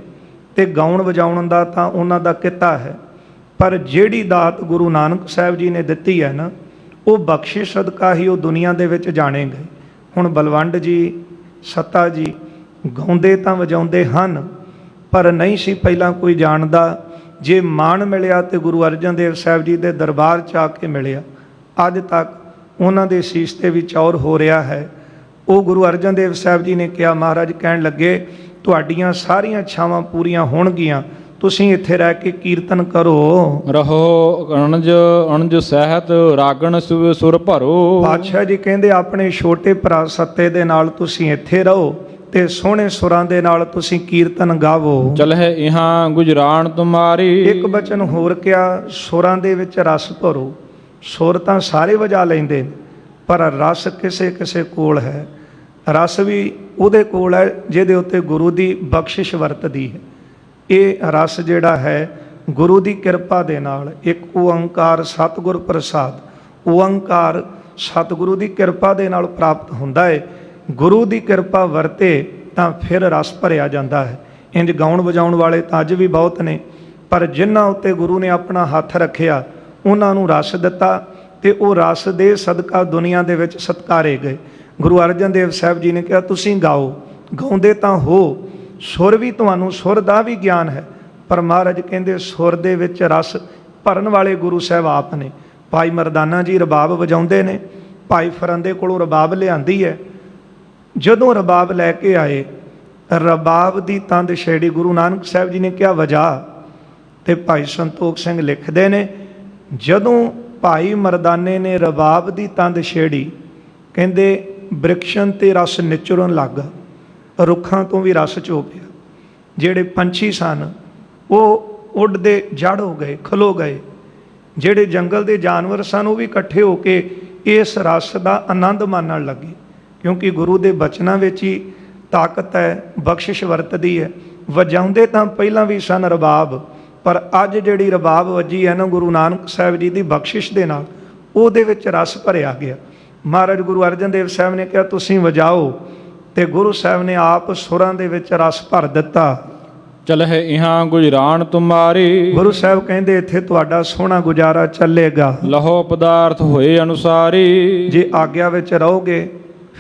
ਤੇ ਗਾਉਣ ਵਜਾਉਣ ਦਾ ਤਾਂ ਉਹਨਾਂ ਦਾ ਕਿੱਤਾ ਹੈ, ਪਰ ਜਿਹੜੀ ਦਾਤ ਗੁਰੂ ਨਾਨਕ ਸਾਹਿਬ ਜੀ ਨੇ ਦਿੱਤੀ ਹੈ ਨਾ, ਉਹ ਬਖਸ਼ਿਸ਼ ਸਦਕਾ ਹੀ ਉਹ ਦੁਨੀਆ ਦੇ ਵਿੱਚ ਜਾਣੇ ਗਏ। ਹੁਣ ਬਲਵੰਡ ਜੀ, ਸੱਤਾ ਜੀ ਗਾਉਂਦੇ ਤਾਂ ਵਜਾਉਂਦੇ ਹਨ, ਪਰ ਨਹੀਂ ਸੀ ਪਹਿਲਾਂ ਕੋਈ ਜਾਣਦਾ। ਜੇ ਮਾਣ ਮਿਲਿਆ ਤੇ ਗੁਰੂ ਅਰਜਨ ਦੇਵ ਸਾਹਿਬ ਜੀ ਦੇ ਦਰਬਾਰ 'ਚ ਆ ਕੇ ਮਿਲਿਆ। ਅੱਜ ਤੱਕ ਉਹਨਾਂ ਦੇ ਸੀਸ 'ਤੇ ਵੀ ਚੌਰ ਹੋ ਰਿਹਾ ਹੈ। ਉਹ ਗੁਰੂ ਅਰਜਨ ਦੇਵ ਸਾਹਿਬ ਜੀ ਨੇ ਕਿਹਾ, ਮਹਾਰਾਜ ਕਹਿਣ ਲੱਗੇ ਤੁਹਾਡੀਆਂ ਸਾਰੀਆਂ ਇੱਛਾਵਾਂ ਪੂਰੀਆਂ ਹੋਣਗੀਆਂ, ਤੁਸੀਂ ਇੱਥੇ ਰਹਿ ਕੇ ਕੀਰਤਨ ਕਰੋ। ਰਹੋ ਅਣਜ ਸਹਿਤ ਰਾਗਣ ਸੁਰ ਭਰੋ। ਪਾਤਸ਼ਾਹ ਜੀ ਕਹਿੰਦੇ ਆਪਣੇ ਛੋਟੇ ਭਰਾ ਸੱਤੇ ਦੇ ਨਾਲ ਤੁਸੀਂ ਇੱਥੇ ਰਹੋ ਤੇ ਸੋਹਣੇ ਸੁਰਾਂ ਦੇ ਨਾਲ ਤੁਸੀਂ ਕੀਰਤਨ ਗਾਵੋ। ਚਲਹਿ ਇਹਾਂ ਗੁਜਰਾਨ ਤੁਮਾਰੀ। ਇੱਕ ਬਚਨ ਹੋਰ ਕਿਹਾ, ਸੁਰਾਂ ਦੇ ਵਿੱਚ ਰਸ ਭਰੋ। ਸੁਰ ਤਾਂ ਸਾਰੇ ਵਜਾ ਲੈਂਦੇ ਨੇ, ਪਰ ਰਸ ਕਿਸੇ ਕਿਸੇ ਕੋਲ ਹੈ। ਰਸ ਵੀ ਉਹਦੇ ਕੋਲ ਹੈ ਜਿਹਦੇ ਉੱਤੇ ਗੁਰੂ ਦੀ ਬਖਸ਼ਿਸ਼ ਵਰਤਦੀ ਹੈ। ਇਹ ਰਸ ਜਿਹੜਾ ਹੈ ਗੁਰੂ ਦੀ ਕਿਰਪਾ ਦੇ ਨਾਲ, ਇੱਕ ਓੰਕਾਰ ਸਤਿਗੁਰ ਪ੍ਰਸਾਦ, ਓੰਕਾਰ ਸਤਿਗੁਰੂ ਦੀ ਕਿਰਪਾ ਦੇ ਨਾਲ ਪ੍ਰਾਪਤ ਹੁੰਦਾ ਹੈ। ਗੁਰੂ ਦੀ ਕਿਰਪਾ ਵਰਤੇ ਤਾਂ ਫਿਰ ਰਸ ਭਰਿਆ ਜਾਂਦਾ ਹੈ। ਇੰਜ ਗਾਉਣ ਵਜਾਉਣ ਵਾਲੇ ਤਾਂ ਅੱਜ ਵੀ ਬਹੁਤ ਨੇ, ਪਰ ਜਿਨ੍ਹਾਂ ਉੱਤੇ ਗੁਰੂ ਨੇ ਆਪਣਾ ਹੱਥ ਰੱਖਿਆ ਉਹਨਾਂ ਨੂੰ ਰਸ ਦਿੱਤਾ ਤੇ ਉਹ ਰਸ ਦੇ ਸਦਕਾ ਦੁਨੀਆ ਦੇ ਵਿੱਚ ਸਤਿਕਾਰੇ ਗਏ। ਗੁਰੂ ਅਰਜਨ ਦੇਵ ਸਾਹਿਬ ਜੀ ਨੇ ਕਿਹਾ ਤੁਸੀਂ ਗਾਓ, ਗਾਉਂਦੇ ਤਾਂ ਹੋ, ਸੁਰ ਵੀ ਤੁਹਾਨੂੰ ਸੁਰ ਦਾ ਵੀ ਗਿਆਨ ਹੈ, ਪਰ ਮਹਾਰਾਜ ਕਹਿੰਦੇ ਸੁਰ ਦੇ ਵਿੱਚ ਰਸ ਭਰਨ ਵਾਲੇ ਗੁਰੂ ਸਾਹਿਬ ਆਪ ਨੇ। ਭਾਈ ਮਰਦਾਨਾ ਜੀ ਰਬਾਬ ਵਜਾਉਂਦੇ ਨੇ, ਭਾਈ ਫਰੰਦੇ ਕੋਲੋਂ ਰਬਾਬ ਲਿਆਂਦੀ ਹੈ। ਜਦੋਂ ਰਬਾਬ ਲੈ ਕੇ ਆਏ, ਰਬਾਬ ਦੀ ਤੰਦ ਛੇੜੀ, ਗੁਰੂ ਨਾਨਕ ਸਾਹਿਬ ਜੀ ਨੇ ਕਿਹਾ ਵਜਾ, ਤੇ ਭਾਈ ਸੰਤੋਖ ਸਿੰਘ ਲਿਖਦੇ ਨੇ ਜਦੋਂ ਭਾਈ ਮਰਦਾਨੇ ਨੇ ਰਬਾਬ ਦੀ ਤੰਦ ਛੇੜੀ, ਕਹਿੰਦੇ ਬ੍ਰਿਕਸ਼ਨ ਤੇ ਰਸ ਨਿਚਰਨ ਲੱਗਾ, ਰੁੱਖਾਂ ਤੋਂ ਵੀ ਰਸ ਚੋ ਪਿਆ। ਜਿਹੜੇ ਪੰਛੀ ਸਨ ਉਹ ਉੱਡਦੇ ਜੜ ਹੋ ਗਏ, ਖਲੋ ਗਏ। ਜਿਹੜੇ ਜੰਗਲ ਦੇ ਜਾਨਵਰ ਸਨ ਉਹ ਵੀ ਇਕੱਠੇ ਹੋ ਕੇ ਇਸ ਰਸ ਦਾ ਆਨੰਦ ਮਾਣਨ ਲੱਗੇ, ਕਿਉਂਕਿ ਗੁਰੂ ਦੇ ਬਚਨਾਂ ਵਿੱਚ ਹੀ ਤਾਕਤ ਹੈ, ਬਖਸ਼ਿਸ਼ ਵਰਤਦੀ ਹੈ। ਵਜਾਉਂਦੇ ਤਾਂ ਪਹਿਲਾਂ ਵੀ ਸਨ ਰਬਾਬ, ਪਰ ਅੱਜ ਜਿਹੜੀ ਰਬਾਬ ਵੱਜੀ ਹੈ ਨਾ ਗੁਰੂ ਨਾਨਕ ਸਾਹਿਬ ਜੀ ਦੀ ਬਖਸ਼ਿਸ਼ ਦੇ ਨਾਲ, ਉਹਦੇ ਵਿੱਚ ਰਸ ਭਰਿਆ ਗਿਆ। ਮਹਾਰਾਜ ਗੁਰੂ ਅਰਜਨ ਦੇਵ ਸਾਹਿਬ ਨੇ ਕਿਹਾ ਤੁਸੀਂ ਵਜਾਓ, ਤੇ ਗੁਰੂ ਸਾਹਿਬ ਨੇ ਆਪ ਸੁਰਾਂ ਦੇ ਵਿੱਚ ਰਸ ਭਰ ਦਿੱਤਾ। ਚਲਹਿ ਇਹਾਂ ਗੁਜਰਾਨ ਤੁਮਾਰੀ, ਗੁਰੂ ਸਾਹਿਬ ਕਹਿੰਦੇ ਇੱਥੇ ਤੁਹਾਡਾ ਸੋਹਣਾ ਗੁਜ਼ਾਰਾ ਚੱਲੇਗਾ। ਲਹੋ ਪਦਾਰਥ ਹੋਏ ਅਨੁਸਾਰੀ, ਜੇ ਆਗਿਆ ਵਿੱਚ ਰਹੋਗੇ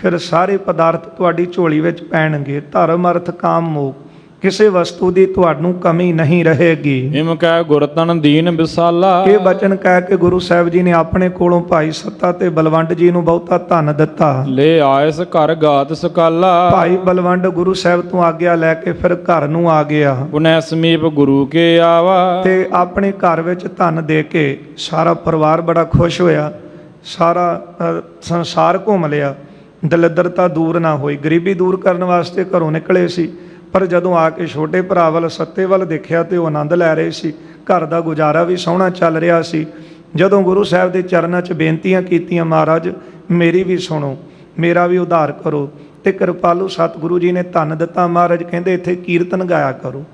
ਫਿਰ ਸਾਰੇ ਪਦਾਰਥ ਤੁਹਾਡੀ ਝੋਲੀ ਵਿੱਚ ਪੈਣਗੇ। ਧਰਮ ਅਰਥ ਕਾਮ ਮੋਹ, ਕਿਸੇ ਵਸਤੂ ਦੀ ਤੁਹਾਨੂੰ ਕਮੀ ਨਹੀਂ ਰਹੇਗੀ। ਇਮ ਕਹਿ ਗੁਰਤਨ ਦੀਨ ਵਿਸਾਲਾ, ਇਹ ਬਚਨ ਕਹਿ ਕੇ ਗੁਰੂ ਸਾਹਿਬ ਜੀ ਨੇ ਆਪਣੇ ਕੋਲੋਂ ਭਾਈ ਸੱਤਾ ਤੇ ਬਲਵੰਡ ਜੀ ਨੂੰ ਬਹੁਤਾ ਧਨ ਦਿੱਤਾ। ਲੈ ਆਇਸ ਘਰ ਗਾਤ ਸਕਾਲਾ, ਭਾਈ ਬਲਵੰਡ ਗੁਰੂ ਸਾਹਿਬ ਤੋਂ ਆਗਿਆ ਲੈ ਕੇ ਫਿਰ ਘਰ ਨੂੰ ਆ ਗਿਆ, ਪੁਨੈ ਸਮੀਪ ਗੁਰੂ ਕੇ ਆਵਾ, ਤੇ ਆਪਣੇ ਘਰ ਵਿੱਚ ਧਨ ਦੇ ਕੇ ਸਾਰਾ ਪਰਿਵਾਰ ਬੜਾ ਖੁਸ਼ ਹੋਇਆ। ਸਾਰਾ ਸੰਸਾਰ ਘੁੰਮ ਲਿਆ, ਦਲਿੱਦਰਤਾ ਦੂਰ ਨਾ ਹੋਈ। ਗਰੀਬੀ ਦੂਰ ਕਰਨ ਵਾਸਤੇ ਘਰੋਂ ਨਿਕਲੇ ਸੀ, ਪਰ ਜਦੋਂ ਆ ਕੇ ਛੋਟੇ ਭਰਾ ਵੱਲ ਸੱਤੇ ਵੱਲ ਦੇਖਿਆ ਤੇ ਉਹ ਆਨੰਦ ਲੈ ਰਹੇ ਸੀ। ਘਰ ਦਾ ਗੁਜ਼ਾਰਾ ਵੀ ਸੋਹਣਾ ਚੱਲ ਰਿਹਾ ਸੀ। ਜਦੋਂ ਗੁਰੂ ਸਾਹਿਬ ਦੇ ਚਰਨਾਂ 'ਚ ਬੇਨਤੀਆਂ ਕੀਤੀਆਂ, ਮਹਾਰਾਜ ਮੇਰੀ ਵੀ ਸੁਣੋ, ਮੇਰਾ ਵੀ ਉਧਾਰ ਕਰੋ, ਤੇ ਕਿਰਪਾਲੂ ਸਤਿਗੁਰੂ ਜੀ ਨੇ ਧਨ ਦਿੱਤਾ। ਮਹਾਰਾਜ ਕਹਿੰਦੇ ਇੱਥੇ ਕੀਰਤਨ ਗਾਇਆ ਕਰੋ,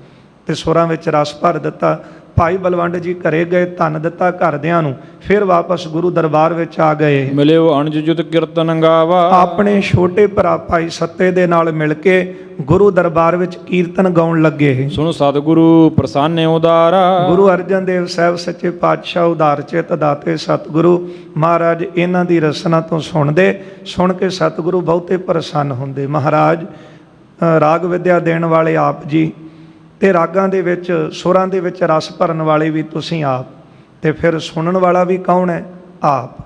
ਤੇ ਸੁਰਾਂ ਵਿੱਚ ਰਸ ਭਰ ਦਿੱਤਾ। ਭਾਈ ਬਲਵੰਡ ਜੀ ਘਰੇ ਗਏ, ਧਨ ਦਿੱਤਾ ਘਰਦਿਆਂ ਨੂੰ, ਫਿਰ ਵਾਪਸ ਗੁਰੂ ਦਰਬਾਰ ਵਿੱਚ ਆ ਗਏ। ਮਿਲਿਓ ਅਣਜ ਜੁਤ ਕੀਰਤਨ ਗਾਵਾ, ਆਪਣੇ ਛੋਟੇ ਭਰਾ ਭਾਈ ਸੱਤੇ ਦੇ ਨਾਲ ਮਿਲ ਕੇ ਗੁਰੂ ਦਰਬਾਰ ਵਿੱਚ ਕੀਰਤਨ ਗਾਉਣ ਲੱਗੇ। ਸੁਣ ਸਤਿਗੁਰੂ ਪ੍ਰਸੰਨ ਉਦਾਰਾ, ਗੁਰੂ ਅਰਜਨ ਦੇਵ ਸਾਹਿਬ ਸੱਚੇ ਪਾਤਸ਼ਾਹ ਉਦਾਰ ਚਿਤ ਦਾਤੇ ਸਤਿਗੁਰੂ ਮਹਾਰਾਜ ਇਹਨਾਂ ਦੀ ਰਸਨਾ ਤੋਂ ਸੁਣ ਕੇ ਸਤਿਗੁਰੂ ਬਹੁਤੇ ਪ੍ਰਸੰਨ ਹੁੰਦੇ। ਮਹਾਰਾਜ ਰਾਗ ਵਿਦਿਆ ਦੇਣ ਵਾਲੇ ਆਪ ਜੀ, ਤੇ ਰਾਗਾਂ ਦੇ ਵਿੱਚ ਸੁਰਾਂ ਦੇ ਵਿੱਚ ਰਸ ਭਰਨ ਵਾਲੇ ਵੀ ਤੁਸੀਂ ਆਪ, ਤੇ ਫਿਰ ਸੁਣਨ ਵਾਲਾ ਵੀ ਕੌਣ ਹੈ? ਆਪ।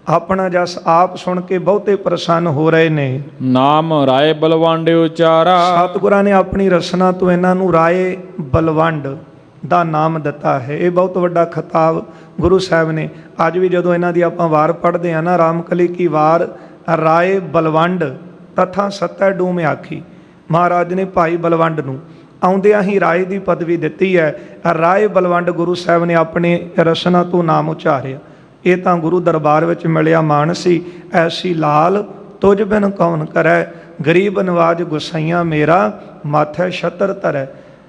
ਆਪਣਾ ਜਸ ਆਪ ਸੁਣ ਕੇ ਬਹੁਤੇ ਪ੍ਰਸੰਨ ਹੋ ਰਹੇ ਨੇ। ਨਾਮ ਰਾਏ ਬਲਵੰਡ ਉਚਾਰਾ, ਸਤਿਗੁਰਾਂ ਨੇ ਆਪਣੀ ਰਸਨਾ ਤੋਂ ਇਹਨਾਂ ਨੂੰ ਰਾਏ ਬਲਵੰਡ ਦਾ ਨਾਮ ਦਿੱਤਾ ਹੈ। ਇਹ ਬਹੁਤ ਵੱਡਾ ਖਿਤਾਬ ਗੁਰੂ ਸਾਹਿਬ ਨੇ। ਅੱਜ ਵੀ ਜਦੋਂ ਇਹਨਾਂ ਦੀ ਆਪਾਂ ਵਾਰ ਪੜ੍ਹਦੇ ਹਾਂ ਨਾ, ਰਾਮਕਲੀ ਕੀ ਵਾਰ ਰਾਏ ਬਲਵੰਡ ਤਥਾ ਸਤੈ ਡੂਮ ਆਖੀ, ਮਹਾਰਾਜ ਨੇ ਭਾਈ ਬਲਵੰਡ ਨੂੰ ਆਉਂਦਿਆਂ ਹੀ ਰਾਏ ਦੀ ਪਦਵੀ ਦਿੱਤੀ ਹੈ। ਰਾਏ ਬਲਵੰਡ ਗੁਰੂ ਸਾਹਿਬ ਨੇ ਆਪਣੀ ਰਸਨਾ ਤੋਂ ਨਾਮ ਉਚਾਰਿਆ। ਇਹ ਤਾਂ ਗੁਰੂ ਦਰਬਾਰ ਵਿੱਚ ਮਿਲਿਆ ਮਾਣ ਸੀ। ਐਸੀ ਲਾਲ ਤੁਝ ਬਿਨ ਕੌਣ ਕਰੈ, ਗਰੀਬ ਨਵਾਜ ਗੁਸਾਈਆਂ ਮੇਰਾ, ਮਾਥੈ ਛਤਰ ਧਰੈ,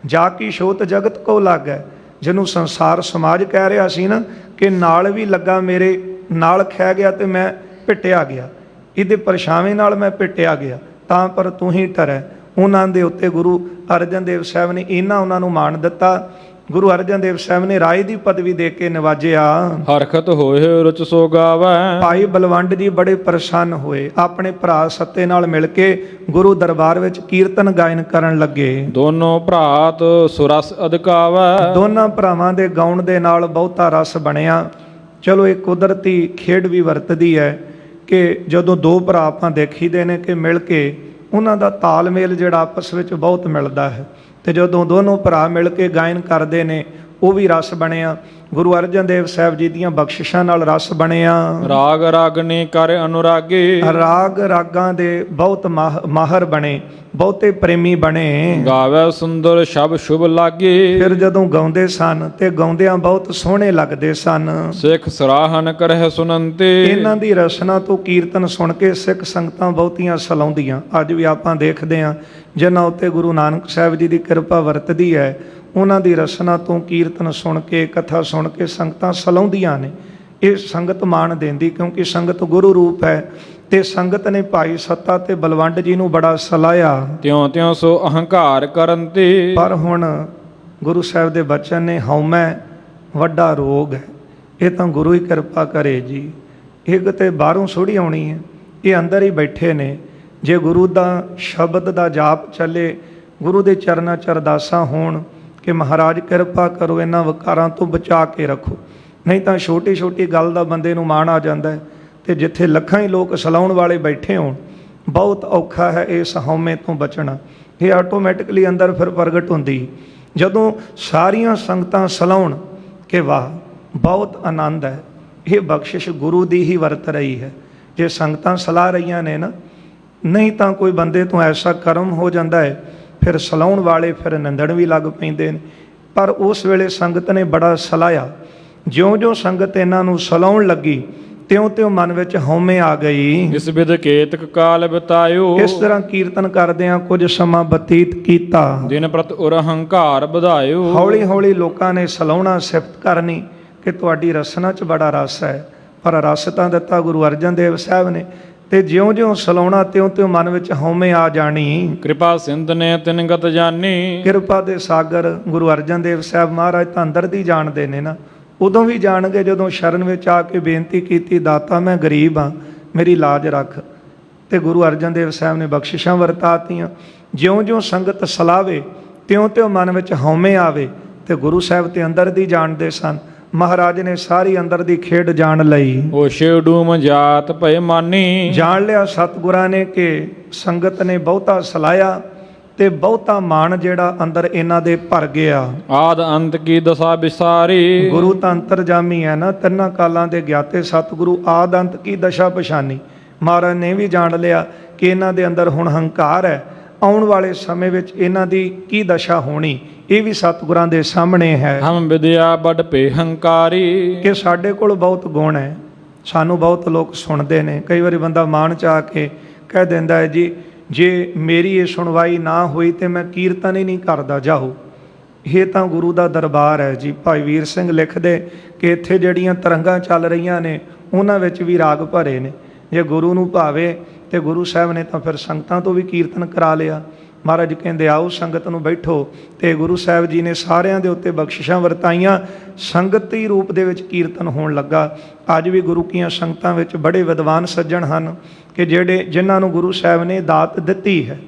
ਜਾ ਕੀ ਛੋਤ ਜਗਤ ਕੋ ਲਾਗੈ। ਜਿਹਨੂੰ ਸੰਸਾਰ ਸਮਾਜ ਕਹਿ ਰਿਹਾ ਸੀ ਨਾ ਕਿ ਨਾਲ ਵੀ ਲੱਗਾ, ਮੇਰੇ ਨਾਲ ਖਹਿ ਗਿਆ ਤੇ ਮੈਂ ਪਿੱਟਿਆ ਗਿਆ, ਇਹਦੇ ਪਰਛਾਵੇਂ ਨਾਲ ਮੈਂ ਪਿੱਟਿਆ ਗਿਆ, ਤਾਂ ਪਰ ਤੂੰ ਹੀ ਠਰੈ। ਉਹਨਾਂ ਦੇ ਉੱਤੇ ਗੁਰੂ ਅਰਜਨ ਦੇਵ ਸਾਹਿਬ ਨੇ ਉਹਨਾਂ ਨੂੰ ਮਾਣ ਦਿੱਤਾ। ਗੁਰੂ ਅਰਜਨ ਦੇਵ ਸਾਹਿਬ ਨੇ ਰਾਏ ਦੀ ਪਦਵੀ ਦੇ ਕੇ ਨਵਾਜਿਆ। ਹਰਖਤ ਹੋਏ ਰਚ ਸੋ ਗਾਵੈ, ਭਾਈ ਬਲਵੰਡ ਜੀ ਬੜੇ ਪ੍ਰਸੰਨ ਹੋਏ। ਆਪਣੇ ਭਰਾ ਸੱਤੇ ਨਾਲ ਮਿਲ ਕੇ ਗੁਰੂ ਦਰਬਾਰ ਵਿੱਚ ਕੀਰਤਨ ਗਾਇਨ ਕਰਨ ਲੱਗੇ। ਦੋਨੋਂ ਭਰਾਤ ਸੁਰਸ ਅਧਿਕਾਵੈ, ਦੋਨਾਂ ਭਰਾਵਾਂ ਦੇ ਗਾਉਣ ਦੇ ਨਾਲ ਬਹੁਤਾ ਰਸ ਬਣਿਆ। ਚਲੋ ਇਹ ਕੁਦਰਤੀ ਖੇਡ ਵੀ ਵਰਤਦੀ ਹੈ ਕਿ ਜਦੋਂ ਦੋ ਭਰਾ ਆਪਾਂ ਦੇਖੀਦੇ ਨੇ ਕਿ ਮਿਲ ਕੇ ਉਹਨਾਂ ਦਾ ਤਾਲਮੇਲ ਜਿਹੜਾ ਆਪਸ ਵਿੱਚ ਬਹੁਤ ਮਿਲਦਾ ਹੈ, ਤੇ ਜਦੋਂ ਦੋਨੋਂ ਭਰਾ ਮਿਲ ਕੇ ਗਾਇਨ ਕਰਦੇ ਨੇ ਉਹ ਵੀ ਰਸ ਬਣਿਆ। ਗੁਰੂ ਅਰਜਨ ਦੇਵ ਸਾਹਿਬ ਜੀ ਦੀਆਂ ਬਖਸ਼ਿਸ਼ਾਂ ਨਾਲ ਰਸ ਬਣਿਆ। ਰਾਗ ਰਾਗਨੀ ਕਰ ਅਨੁਰਾਗੀ, ਰਾਗ ਰਾਗਾਂ ਦੇ ਬਹੁਤ ਮਾਹਰ ਬਣੇ, ਬਹੁਤੇ ਪ੍ਰੇਮੀ ਬਣੇ। ਗਾਵੈ ਸੁੰਦਰ ਸ਼ਬ ਸ਼ੁਭ ਲਾਗੇ, ਫਿਰ ਜਦੋਂ ਗਾਉਂਦੇ ਸਨ ਤੇ ਗਾਉਂਦਿਆਂ ਬਹੁਤ ਸੋਹਣੇ ਲੱਗਦੇ ਸਨ। ਸਿੱਖ ਸਰਾਹਨ ਕਰਹਿ ਸੁਨੰਤੇ, ਇਹਨਾਂ ਦੀ ਰਸਨਾ ਤੋਂ ਕੀਰਤਨ ਸੁਣ ਕੇ ਸਿੱਖ ਸੰਗਤਾਂ ਬਹੁਤੀਆਂ ਸਲਾਉਂਦੀਆਂ। ਅੱਜ ਵੀ ਆਪਾਂ ਦੇਖਦੇ ਹਾਂ ਜਿਨ੍ਹਾਂ ਉੱਤੇ ਗੁਰੂ ਨਾਨਕ ਸਾਹਿਬ ਜੀ ਦੀ ਕਿਰਪਾ ਵਰਤਦੀ ਹੈ, ਉਹਨਾਂ ਦੀ ਰਸਨਾ ਤੋਂ ਕੀਰਤਨ ਸੁਣ ਕੇ, ਕਥਾ ਸੁਣ ਕੇ ਸੰਗਤਾਂ ਸਲਾਉਂਦੀਆਂ ਨੇ। ਇਹ ਸੰਗਤ ਮਾਣ ਦਿੰਦੀ, ਕਿਉਂਕਿ ਸੰਗਤ ਗੁਰੂ ਰੂਪ ਹੈ। ਤੇ ਸੰਗਤ ਨੇ ਭਾਈ ਸੱਤਾ ਤੇ ਬਲਵੰਡ ਜੀ ਨੂੰ ਬੜਾ ਸਲਾਹਿਆ, ਤਿਉ ਤਿਉ ਸੋ ਅਹੰਕਾਰ ਕਰਨ ਤੇ। ਪਰ ਹੁਣ ਗੁਰੂ ਸਾਹਿਬ ਦੇ ਬਚਨ ਨੇ ਹਉਮੈ ਵੱਡਾ ਰੋਗ ਹੈ, ਇਹ ਤਾਂ ਗੁਰੂ ਹੀ ਕਿਰਪਾ ਕਰੇ ਜੀ। ਇਹ ਕਿਤੇ ਬਾਹਰੋਂ ਥੋੜ੍ਹੀ ਆਉਣੀ ਹੈ, ਇਹ ਅੰਦਰ ਹੀ ਬੈਠੇ ਨੇ। ਜੇ ਗੁਰੂ ਦਾ ਸ਼ਬਦ ਦਾ ਜਾਪ ਚੱਲੇ, ਗੁਰੂ ਦੇ ਚਰਨਾਂ 'ਚ ਅਰਦਾਸਾਂ ਹੋਣ ਕਿ ਮਹਾਰਾਜ ਕਿਰਪਾ ਕਰੋ, ਇਹਨਾਂ ਵਿਕਾਰਾਂ ਤੋਂ ਬਚਾ ਕੇ ਰੱਖੋ। ਨਹੀਂ ਤਾਂ ਛੋਟੀ ਛੋਟੀ ਗੱਲ ਦਾ ਬੰਦੇ ਨੂੰ ਮਾਣ ਆ ਜਾਂਦਾ ਹੈ, ਤੇ ਜਿੱਥੇ ਲੱਖਾਂ ਹੀ ਲੋਕ ਸਲਾਉਣ ਵਾਲੇ ਬੈਠੇ ਹੋਣ, ਬਹੁਤ ਔਖਾ ਹੈ ਇਸ ਹਉਮੈ ਤੋਂ ਬਚਣਾ। ਇਹ ਆਟੋਮੈਟਿਕਲੀ ਅੰਦਰ ਫਿਰ ਪ੍ਰਗਟ ਹੁੰਦੀ ਜਦੋਂ ਸਾਰੀਆਂ ਸੰਗਤਾਂ ਸਲਾਉਣ ਕਿ ਵਾਹ ਬਹੁਤ ਆਨੰਦ ਹੈ। ਇਹ ਬਖਸ਼ਿਸ਼ ਗੁਰੂ ਦੀ ਹੀ ਵਰਤ ਰਹੀ ਹੈ। ਜੇ ਸੰਗਤਾਂ ਸਲਾਹ ਰਹੀਆਂ ਨੇ ਨਾ, ਨਹੀਂ ਤਾਂ ਕੋਈ ਬੰਦੇ ਤੋਂ ਐਸਾ ਕਰਮ ਹੋ ਜਾਂਦਾ ਹੈ, ਫਿਰ ਸਲਾਉਣ ਵਾਲੇ ਫਿਰ ਨਿੰਦਣ ਵੀ ਲੱਗ ਪੈਂਦੇ ਨੇ। ਪਰ ਉਸ ਵੇਲੇ ਸੰਗਤ ਨੇ ਬੜਾ ਸਲਾਹਿਆ। ਜਿਉਂ-ਜਿਉਂ ਸੰਗਤ ਇਹਨਾਂ ਨੂੰ ਸਲਾਉਣ ਲੱਗੀ, ਤਿਉਂ-ਤਿਉਂ ਮਨ ਵਿੱਚ ਹਉਮੈ ਆ ਗਈ। ਇਸ ਬਿਧ ਕੇਤਕ ਕਾਲ ਬਿਤਾਇਓ, ਇਸ ਤਰ੍ਹਾਂ ਕੀਰਤਨ ਕਰਦਿਆਂ ਕੁਝ ਸਮਾਂ ਬਤੀਤ ਕੀਤਾ। ਦਿਨ ਪ੍ਰਤ ਉਰ ਹੰਕਾਰ ਵਧਾਇਓ। ਹੌਲੀ-ਹੌਲੀ ਲੋਕਾਂ ਨੇ ਸਲਾਉਣਾ, ਸਿਫਤ ਕਰਨੀ ਕਿ ਤੁਹਾਡੀ ਰਸਨਾ 'ਚ ਬੜਾ ਰਸ ਹੈ। ਪਰ ਰਸ ਤਾਂ ਦਿੱਤਾ ਗੁਰੂ ਅਰਜਨ ਦੇਵ ਸਾਹਿਬ ਨੇ, ਤੇ ਜਿਉਂ-ਜਿਉਂ ਸਲਾਉਣਾ ਤਿਉਂ-ਤਿਉਂ ਮਨ ਵਿੱਚ ਹਉਮੈ ਆ ਜਾਣੀ। ਕਿਰਪਾ ਸਿੰਧ ਨੇ ਤਿਨ ਗਤ ਜਾਨੀ, ਕਿਰਪਾ ਦੇ ਸਾਗਰ ਗੁਰੂ ਅਰਜਨ ਦੇਵ ਸਾਹਿਬ ਮਹਾਰਾਜ ਤਾਂ ਅੰਦਰ ਦੀ ਜਾਣਦੇ ਨੇ ਨਾ। ਉਦੋਂ ਵੀ ਜਾਣਗੇ ਜਦੋਂ ਸ਼ਰਨ ਵਿੱਚ ਆ ਕੇ ਬੇਨਤੀ ਕੀਤੀ, ਦਾਤਾ ਮੈਂ ਗਰੀਬ ਹਾਂ, ਮੇਰੀ ਲਾਜ ਰੱਖ। ਤੇ ਗੁਰੂ ਅਰਜਨ ਦੇਵ ਸਾਹਿਬ ਨੇ ਬਖਸ਼ਿਸ਼ਾਂ ਵਰਤਾਤੀਆਂ। ਜਿਉਂ-ਜਿਉਂ ਸੰਗਤ ਸਲਾਵੇ, ਤਿਉਂ-ਤਿਉਂ ਮਨ ਵਿੱਚ ਹਉਮੈ ਆਵੇ। ਤੇ ਗੁਰੂ ਸਾਹਿਬ ਤੇ ਅੰਦਰ ਦੀ ਜਾਣਦੇ ਸਨ। ਮਹਾਰਾਜ ਨੇ ਸਾਰੀ ਅੰਦਰ ਦੀ ਖੇਡ ਜਾਣ ਲਈ। ਓ ਸ਼ਿਵ ਡੂਮ ਜਾਤ ਭਏ ਮਾਨੀ, ਜਾਣ ਲਿਆ ਸਤਿਗੁਰਾਂ ਨੇ ਕਿ ਸੰਗਤ ਨੇ ਬਹੁਤਾ ਸਲਾਹਿਆ ਤੇ ਬਹੁਤਾ ਮਾਣ ਜਿਹੜਾ ਅੰਦਰ ਇਹਨਾਂ ਦੇ ਭਰ ਗਿਆ। ਆਦ ਅੰਤ ਕੀ ਦਸ਼ਾ ਵਿਸਾਰੀ, ਗੁਰੂ ਤਾਂ ਅੰਤਰਜਾਮੀ ਹੈ ਨਾ, ਤਿੰਨਾਂ ਕਾਲਾਂ ਦੇ ਗਿਆਤੇ ਸਤਿਗੁਰੂ। ਆਦ ਅੰਤ ਕੀ ਦਸ਼ਾ ਪਛਾਨੀ। ਮਹਾਰਾਜ ਨੇ ਵੀ ਜਾਣ ਲਿਆ ਕਿ ਇਹਨਾਂ ਦੇ ਅੰਦਰ ਹੁਣ ਹੰਕਾਰ ਹੈ, ਆਉਣ ਵਾਲੇ ਸਮੇਂ ਵਿੱਚ ਇਹਨਾਂ ਦੀ ਕੀ ਦਸ਼ਾ ਹੋਣੀ, ਇਹ ਵੀ ਸਤਿਗੁਰਾਂ ਦੇ ਸਾਹਮਣੇ ਹੈ। ਹਮ ਵਿਦਿਆ ਬੜ ਭੇ ਹੰਕਾਰੀ, ਕਿ ਸਾਡੇ ਕੋਲ ਬਹੁਤ ਗੁਣ ਹੈ, ਸਾਨੂੰ ਬਹੁਤ ਲੋਕ ਸੁਣਦੇ ਨੇ। ਕਈ ਵਾਰੀ ਬੰਦਾ ਮਾਣ 'ਚ ਆ ਕੇ ਕਹਿ ਦਿੰਦਾ ਹੈ ਜੀ, ਜੇ ਮੇਰੀ ਇਹ ਸੁਣਵਾਈ ਨਾ ਹੋਈ ਤੇ ਮੈਂ ਕੀਰਤਨ ਹੀ ਨਹੀਂ ਕਰਦਾ, ਜਾਓ। ਇਹ ਤਾਂ ਗੁਰੂ ਦਾ ਦਰਬਾਰ ਹੈ ਜੀ। ਭਾਈ ਵੀਰ ਸਿੰਘ ਲਿਖਦੇ ਕਿ ਇੱਥੇ ਜਿਹੜੀਆਂ ਤਰੰਗਾਂ ਚੱਲ ਰਹੀਆਂ ਨੇ, ਉਹਨਾਂ ਵਿੱਚ ਵੀ ਰਾਗ ਭਰੇ ਨੇ। ਜੇ ਗੁਰੂ ਨੂੰ ਭਾਵੇ ਤੇ ਗੁਰੂ ਸਾਹਿਬ ਨੇ ਤਾਂ ਫਿਰ ਸੰਗਤਾਂ ਤੋਂ ਵੀ ਕੀਰਤਨ ਕਰਾ ਲਿਆ। ਮਹਾਰਾਜ ਕਹਿੰਦੇ ਆਓ ਸੰਗਤ ਨੂੰ ਬੈਠੋ, ਤੇ ਗੁਰੂ ਸਾਹਿਬ ਜੀ ਨੇ ਸਾਰਿਆਂ ਦੇ ਉੱਤੇ ਬਖਸ਼ਿਸ਼ਾਂ ਵਰਤਾਈਆਂ। ਸੰਗਤੀ ਰੂਪ ਦੇ ਵਿੱਚ ਕੀਰਤਨ ਹੋਣ ਲੱਗਾ। ਅੱਜ ਵੀ ਗੁਰੂ ਕੀਆਂ ਸੰਗਤਾਂ ਵਿੱਚ ਬੜੇ ਵਿਦਵਾਨ ਸੱਜਣ ਹਨ ਕਿ ਜਿਨ੍ਹਾਂ ਨੂੰ ਗੁਰੂ ਸਾਹਿਬ ਨੇ ਦਾਤ ਦਿੱਤੀ ਹੈ।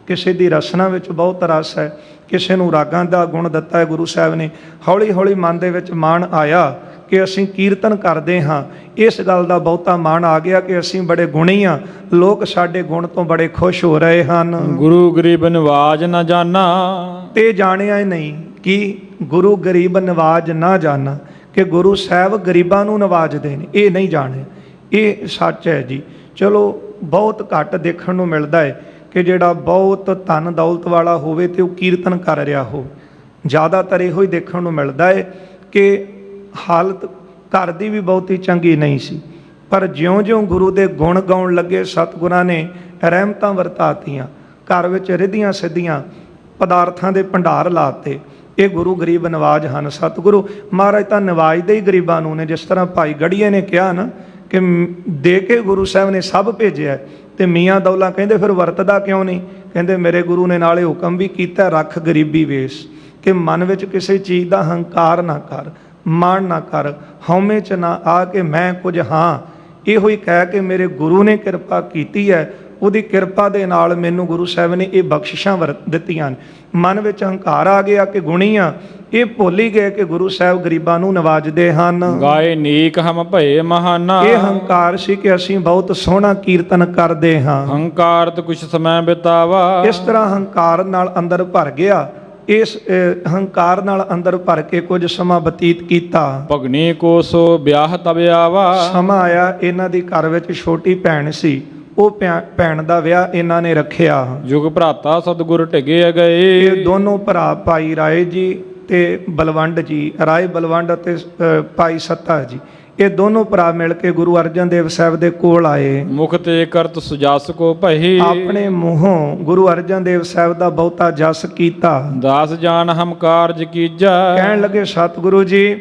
ਕਿਸੇ ਦੀ ਰਸਨਾ ਵਿੱਚ ਬਹੁਤ ਰਸ ਹੈ, ਕਿਸੇ ਨੂੰ ਰਾਗਾਂ ਦਾ ਗੁਣ ਦਿੱਤਾ ਹੈ ਗੁਰੂ ਸਾਹਿਬ ਨੇ। ਹੌਲੀ ਹੌਲੀ ਮਨ ਦੇ ਵਿੱਚ ਮਾਣ ਆਇਆ ਕਿ ਅਸੀਂ ਕੀਰਤਨ ਕਰਦੇ ਹਾਂ। ਇਸ ਗੱਲ ਦਾ ਬਹੁਤਾ ਮਾਣ ਆ ਗਿਆ ਕਿ ਅਸੀਂ ਬੜੇ ਗੁਣੀ ਹਾਂ, ਲੋਕ ਸਾਡੇ ਗੁਣ ਤੋਂ ਬੜੇ ਖੁਸ਼ ਹੋ ਰਹੇ ਹਨ। ਗੁਰੂ ਗਰੀਬ ਨਿਵਾਜ ਨਾ ਜਾਣਾ, ਤੇ ਜਾਣਿਆ ਹੀ ਨਹੀਂ ਕਿ ਗੁਰੂ ਗਰੀਬ ਨਿਵਾਜ ਨਾ ਜਾਣਾ, ਕਿ ਗੁਰੂ ਸਾਹਿਬ ਗਰੀਬਾਂ ਨੂੰ ਨਵਾਜਦੇ ਨੇ, ਇਹ ਨਹੀਂ ਜਾਣਿਆ। ਇਹ ਸੱਚ ਹੈ ਜੀ। ਚਲੋ ਬਹੁਤ ਘੱਟ ਦੇਖਣ ਨੂੰ ਮਿਲਦਾ ਹੈ ਕਿ ਜਿਹੜਾ ਬਹੁਤ ਧਨ ਦੌਲਤ ਵਾਲਾ ਹੋਵੇ ਤੇ ਉਹ ਕੀਰਤਨ ਕਰ ਰਿਹਾ ਹੋ। ਜ਼ਿਆਦਾਤਰ ਇਹੋ ਹੀ ਦੇਖਣ ਨੂੰ ਮਿਲਦਾ ਹੈ ਕਿ ਹਾਲਤ ਘਰ ਦੀ ਵੀ ਬਹੁਤੀ ਚੰਗੀ ਨਹੀਂ ਸੀ, ਪਰ ਜਿਉਂ-ਜਿਉਂ ਗੁਰੂ ਦੇ ਗੁਣ ਗਾਉਣ ਲੱਗੇ, ਸਤਿਗੁਰਾਂ ਨੇ ਰਹਿਮਤਾਂ ਵਰਤਾਤੀਆਂ। ਘਰ ਵਿੱਚ ਰਿੱਧੀਆਂ ਸਿੱਧੀਆਂ ਪਦਾਰਥਾਂ ਦੇ ਭੰਡਾਰ ਲਾਤੇ। ਇਹ ਗੁਰੂ ਗਰੀਬ ਨਵਾਜ ਹਨ। ਸਤਿਗੁਰੂ ਮਹਾਰਾਜ ਤਾਂ ਨਵਾਜਦੇ ਹੀ ਗਰੀਬਾਂ ਨੂੰ ਨੇ। ਜਿਸ ਤਰ੍ਹਾਂ ਭਾਈ ਗੜੀਏ ਨੇ ਕਿਹਾ ਨਾ ਕਿ ਦੇ ਕੇ ਗੁਰੂ ਸਾਹਿਬ ਨੇ ਸਭ ਭੇਜਿਆ। ਤੇ ਮੀਆਂ ਦੌਲਾ ਕਹਿੰਦੇ ਫਿਰ ਵਰਤਦਾ ਕਿਉਂ ਨਹੀਂ? ਕਹਿੰਦੇ ਮੇਰੇ ਗੁਰੂ ਨੇ ਨਾਲੇ ਹੁਕਮ ਵੀ ਕੀਤਾ, ਰੱਖ ਗਰੀਬੀ ਵੇਸ, ਕਿ ਮਨ ਵਿੱਚ ਕਿਸੇ ਚੀਜ਼ ਦਾ ਹੰਕਾਰ ਨਾ ਕਰ, ਮਾਣ ਨਾ ਕਰ, ਹਉਮੈ 'ਚ ਨਾ ਆ ਕੇ ਮੈਂ ਕੁਝ ਹਾਂ। ਇਹੋ ਹੀ ਕਹਿ ਕੇ ਮੇਰੇ ਗੁਰੂ ਨੇ ਕਿਰਪਾ ਕੀਤੀ ਹੈ, ਉਹਦੀ ਕਿਰਪਾ ਦੇ ਨਾਲ ਮੈਨੂੰ ਗੁਰੂ ਸਾਹਿਬ ਨੇ ਇਹ ਬਖਸ਼ਿਸ਼ਾਂ ਦਿੱਤੀਆਂ ਨੇ। ਮਨ ਵਿੱਚ ਹੰਕਾਰ ਆ ਗਿਆ ਕਿ ਗੁਣੀ ਆ, ਇਹ ਭੁੱਲ ਹੀ ਗਏ ਕਿ ਗੁਰੂ ਸਾਹਿਬ ਗਰੀਬਾਂ ਨੂੰ ਨਵਾਜਦੇ ਹਨ। ਗਾਏ ਨੀਕ ਹਮ ਭਏ ਮਹਾਨਾ, ਇਹ ਹੰਕਾਰ ਸੀ ਕਿ ਅਸੀਂ ਬਹੁਤ ਸੋਹਣਾ ਕੀਰਤਨ ਕਰਦੇ ਹਾਂ। ਹੰਕਾਰ ਤੇ ਕੁਛ ਸਮਾਂ ਬਿਤਾਵਾ, ਇਸ ਤਰ੍ਹਾਂ ਹੰਕਾਰ ਨਾਲ ਅੰਦਰ ਭਰ ਗਿਆ। ਇਸ ਹੰਕਾਰ ਨਾਲ ਅੰਦਰ ਭਰ ਕੇ ਕੁਝ ਸਮਾਂ ਬਤੀਤ ਕੀਤਾ। ਭਗਨੀ ਕੋ ਸੋ ਵਿਆਹ ਤਬ ਆਵਾ, ਸਮਾਂ ਆਇਆ ਇਹਨਾਂ ਦੀ ਘਰ ਵਿੱਚ ਛੋਟੀ ਭੈਣ ਸੀ, ਉਹ ਭੈਣ ਦਾ ਵਿਆਹ ਇਹਨਾਂ ਨੇ ਰੱਖਿਆ। ਜੁਗ ਭਰਾਤਾ ਸਤਿਗੁਰ ਢਗੇ ਗਏ, ਇਹ ਦੋਨੋਂ ਭਰਾ ਭਾਈ ਰਾਏ ਜੀ ਤੇ ਬਲਵੰਡ ਜੀ, ਰਾਏ ਬਲਵੰਡ ਅਤੇ ਭਾਈ ਸੱਤਾ ਜੀ, ਇਹ ਦੋਨੋਂ ਭਰਾ ਮਿਲ ਕੇ ਗੁਰੂ ਅਰਜਨ ਦੇਵ ਸਾਹਿਬ ਦੇ ਕੋਲ ਆਏ। ਮੁਖ ਤੇ ਕਰਤ ਸੁਜਸ ਕੋ ਭਈ, ਆਪਣੇ ਮੂੰਹੋਂ ਗੁਰੂ ਅਰਜਨ ਦੇਵ ਸਾਹਿਬ ਦਾ ਬਹੁਤਾ ਜਸ ਕੀਤਾ। ਦਾਸ ਜਾਨ ਹਮ ਕਾਰਜ ਕੀਜਾ, ਕਹਿਣ ਲੱਗੇ ਸਤਿਗੁਰੂ ਜੀ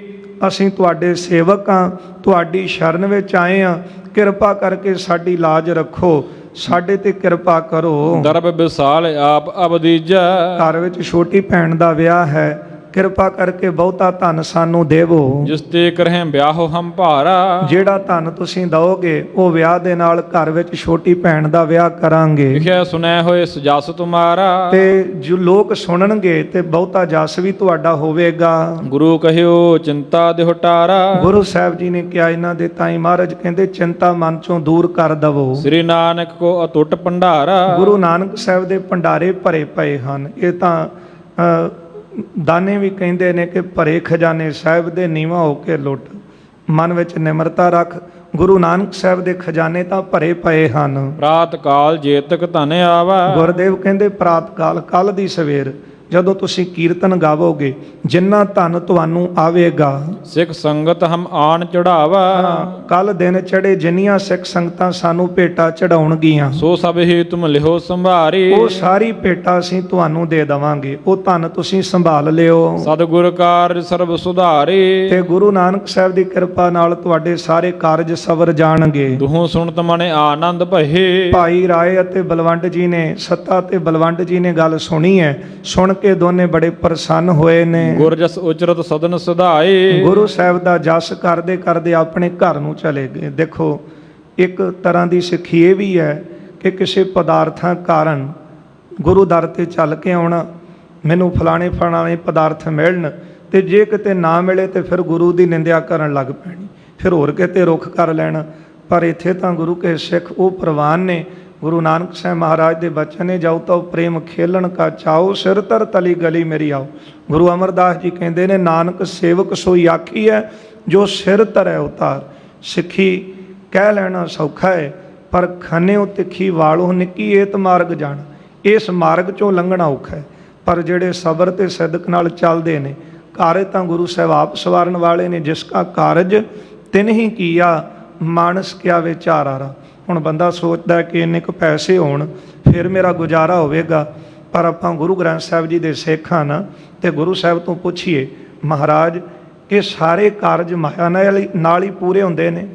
ਅਸੀਂ ਤੁਹਾਡੇ ਸੇਵਕ ਹਾਂ, ਤੁਹਾਡੀ ਸ਼ਰਨ ਵਿੱਚ ਆਏ ਹਾਂ, ਕਿਰਪਾ ਕਰਕੇ ਸਾਡੀ ਲਾਜ ਰੱਖੋ, ਸਾਡੇ ਤੇ ਕਿਰਪਾ ਕਰੋ। ਦਰਬ ਵਿਸਾਲ ਆਪ ਅਬਦੀਜੈ, ਘਰ ਵਿੱਚ ਛੋਟੀ ਭੈਣ ਦਾ ਵਿਆਹ ਹੈ, ਕਿਰਪਾ ਕਰਕੇ ਬਹੁਤਾ ਧਨ ਸਾਨੂੰ ਦੇਵੋ। ਜਿਸ ਤੇ ਕਰਹਿ ਵਿਆਹੋ ਹਮ ਭਾਰਾ, ਜਿਹੜਾ ਧਨ ਤੁਸੀਂ ਦਓਗੇ ਉਹ ਵਿਆਹ ਦੇ ਨਾਲ ਘਰ ਵਿੱਚ ਛੋਟੀ ਭੈਣ ਦਾ ਵਿਆਹ ਕਰਾਂਗੇ। ਲਿਖਿਆ ਸੁਨੈ ਹੋਏ ਸਜਸ ਤੁਮਾਰਾ, ਤੇ ਜੋ ਲੋਕ ਸੁਣਨਗੇ ਤੇ ਬਹੁਤਾ ਜਸ ਵੀ ਤੁਹਾਡਾ ਹੋਵੇਗਾ। ਗੁਰੂ ਕਹਿਓ ਚਿੰਤਾ ਦੇਹੁ ਟਾਰਾ, ਗੁਰੂ ਸਾਹਿਬ ਜੀ ਨੇ ਕਿਹਾ ਇਹਨਾਂ ਦੇ ਤਾਈ ਮਹਾਰਾਜ ਕਹਿੰਦੇ ਚਿੰਤਾ ਮਨ ਚੋਂ ਦੂਰ ਕਰ ਦਵੋ। ਸ੍ਰੀ ਨਾਨਕ ਕੋ ਅਟੁੱਟ ਭੰਡਾਰਾ, ਗੁਰੂ ਨਾਨਕ ਸਾਹਿਬ ਦੇ ਭੰਡਾਰੇ ਭਰੇ ਪਏ ਹਨ। ਇਹ ਤਾਂ ਦਾਨੇ ਵੀ ਕਹਿੰਦੇ ਨੇ ਕਿ ਭਰੇ ਖਜ਼ਾਨੇ ਸਾਹਿਬ ਦੇ ਨੀਵਾਂ ਹੋ ਕੇ ਲੁੱਟ। ਮਨ ਵਿੱਚ ਨਿਮਰਤਾ ਰੱਖ, ਗੁਰੂ ਨਾਨਕ ਸਾਹਿਬ ਦੇ ਖਜ਼ਾਨੇ ਤਾਂ ਭਰੇ ਪਏ ਹਨ। ਪ੍ਰਾਤ ਕਾਲ ਜੇਤਕ ਧਨ ਆਵਾ, ਗੁਰਦੇਵ ਕਹਿੰਦੇ ਪ੍ਰਾਤ ਕਾਲ, ਕੱਲ ਦੀ ਸਵੇਰ ਜਦੋਂ ਤੁਸੀਂ ਕੀਰਤਨ ਗਾਵੋਗੇ ਜਿੰਨਾ ਧਨ ਤੁਹਾਨੂੰ ਆਵੇਗਾ। ਸਿੱਖ ਸੰਗਤ ਹਮ ਆਣ ਚੜਾਵਾ, ਕੱਲ ਦਿਨ ਚੜੇ ਜਿੰਨੀਆਂ ਸਿੱਖ ਸੰਗਤਾਂ ਸਾਨੂੰ ਭੇਟਾ ਚੜਾਉਣਗੀਆਂ ਸੋ ਸਭ ਹੀ ਤੁਮ ਲਿਹੋ ਸੰਭਾਰੀ। ਉਹ ਸਾਰੀ ਭੇਟਾ ਅਸੀਂ ਤੁਹਾਨੂੰ ਦੇ ਦੇਵਾਂਗੇ, ਉਹ ਧਨ ਤੁਸੀਂ ਸੰਭਾਲ ਲਿਓ। ਸਤਿਗੁਰ ਕਾਰਜ ਸਰਬ ਸੁਧਾਰੇ, ਤੇ ਗੁਰੂ ਨਾਨਕ ਸਾਹਿਬ ਦੀ ਕਿਰਪਾ ਨਾਲ ਤੁਹਾਡੇ ਸਾਰੇ ਕਾਰਜ ਸਵਰ ਜਾਣਗੇ। ਦੁਹੋਂ ਸੁਣਤ ਮਨੇ ਆਨੰਦ ਭਏ, ਭਾਈ ਰਾਏ ਅਤੇ ਬਲਵੰਡ ਜੀ ਨੇ, ਸੱਤਾ ਤੇ ਬਲਵੰਡ ਜੀ ਨੇ ਗੱਲ ਸੁਣੀ ਹੈ, ਸੁਣ ਕੇ ਦੋਨੇ ਬੜੇ ਪ੍ਰਸੰਨ ਹੋਏ ਨੇ। ਗੁਰ ਜਸ ਉਚਰਤ ਸਦਨ ਸੁਧਾਏ, ਗੁਰੂ ਸਾਹਿਬ ਦਾ ਜਸ ਕਰਦੇ ਕਰਦੇ ਆਪਣੇ ਘਰ ਨੂੰ ਚਲੇ ਗਏ। ਦੇਖੋ ਇੱਕ ਤਰ੍ਹਾਂ ਦੀ ਸਿੱਖੀ ਇਹ ਵੀ ਹੈ ਕਿ ਕਿਸੇ ਪਦਾਰਥਾਂ ਕਾਰਨ ਗੁਰੂ ਦਰ ਤੇ ਚੱਲ ਕੇ ਆਉਣਾ, ਮੈਨੂੰ ਫਲਾਣੇ ਫਲਾਣੇ ਪਦਾਰਥ ਮਿਲਣ, ਤੇ ਜੇ ਕਿਤੇ ਨਾ ਮਿਲੇ ਤੇ ਫਿਰ ਗੁਰੂ ਦੀ ਨਿੰਦਿਆ ਕਰਨ ਲੱਗ ਪੈਣੀ, ਫਿਰ ਹੋਰ ਕਿਤੇ ਰੁੱਖ ਕਰ ਲੈਣਾ। ਪਰ ਇੱਥੇ ਤਾਂ ਗੁਰੂ ਕੇ ਸਿੱਖ ਉਹ ਪ੍ਰਵਾਨ ਨੇ। ਗੁਰੂ ਨਾਨਕ ਸਾਹਿਬ ਮਹਾਰਾਜ ਦੇ ਬਚਨ ਨੇ, ਜਾਉ ਤਉ ਪ੍ਰੇਮ ਖੇਲਣ ਕਾ ਚਾਓ, ਸਿਰ ਧਰ ਤਲੀ ਗਲੀ ਮੇਰੀ ਆਓ। ਗੁਰੂ ਅਮਰਦਾਸ ਜੀ ਕਹਿੰਦੇ ਨੇ, ਨਾਨਕ ਸੇਵਕ ਸੋਈ ਆਖੀ ਹੈ ਜੋ ਸਿਰ ਧਰੈ ਉਤਾਰ। ਸਿੱਖੀ ਕਹਿ ਲੈਣਾ ਸੌਖਾ ਹੈ, ਪਰ ਖੰਨਿਓ ਤਿੱਖੀ ਵਾਲੋ ਨਿੱਕੀ ਏਤ ਮਾਰਗ ਜਾਣ। ਇਸ ਮਾਰਗ ਚੋਂ ਲੰਘਣਾ ਔਖਾ ਹੈ, ਪਰ ਜਿਹੜੇ ਸਬਰ ਤੇ ਸਿਦਕ ਨਾਲ ਚੱਲਦੇ ਨੇ, ਕਾਰਜ ਤਾਂ ਗੁਰੂ ਸਾਹਿਬ ਆਪ ਸਵਾਰਨ ਵਾਲੇ ਨੇ। ਜਿਸ ਕਾ ਕਾਰਜ ਤਿਨ ਹੀ ਕੀਆ, ਮਾਨਸ ਕਿਆ ਵਿਚਾਰਾ। ਹੁਣ ਬੰਦਾ ਸੋਚਦਾ ਕਿ ਇੰਨੇ ਕੁ ਪੈਸੇ ਹੋਣ ਫਿਰ ਮੇਰਾ ਗੁਜ਼ਾਰਾ ਹੋਵੇਗਾ, ਪਰ ਆਪਾਂ ਗੁਰੂ ਗ੍ਰੰਥ ਸਾਹਿਬ ਜੀ ਦੇ ਸਿੱਖ ਹਾਂ ਨਾ, ਤੇ ਗੁਰੂ ਸਾਹਿਬ ਤੋਂ ਪੁੱਛੀਏ, ਮਹਾਰਾਜ ਇਹ ਸਾਰੇ ਕਾਰਜ ਮਾਇਆ ਨਾਲ ਹੀ ਪੂਰੇ ਹੁੰਦੇ ਨੇ।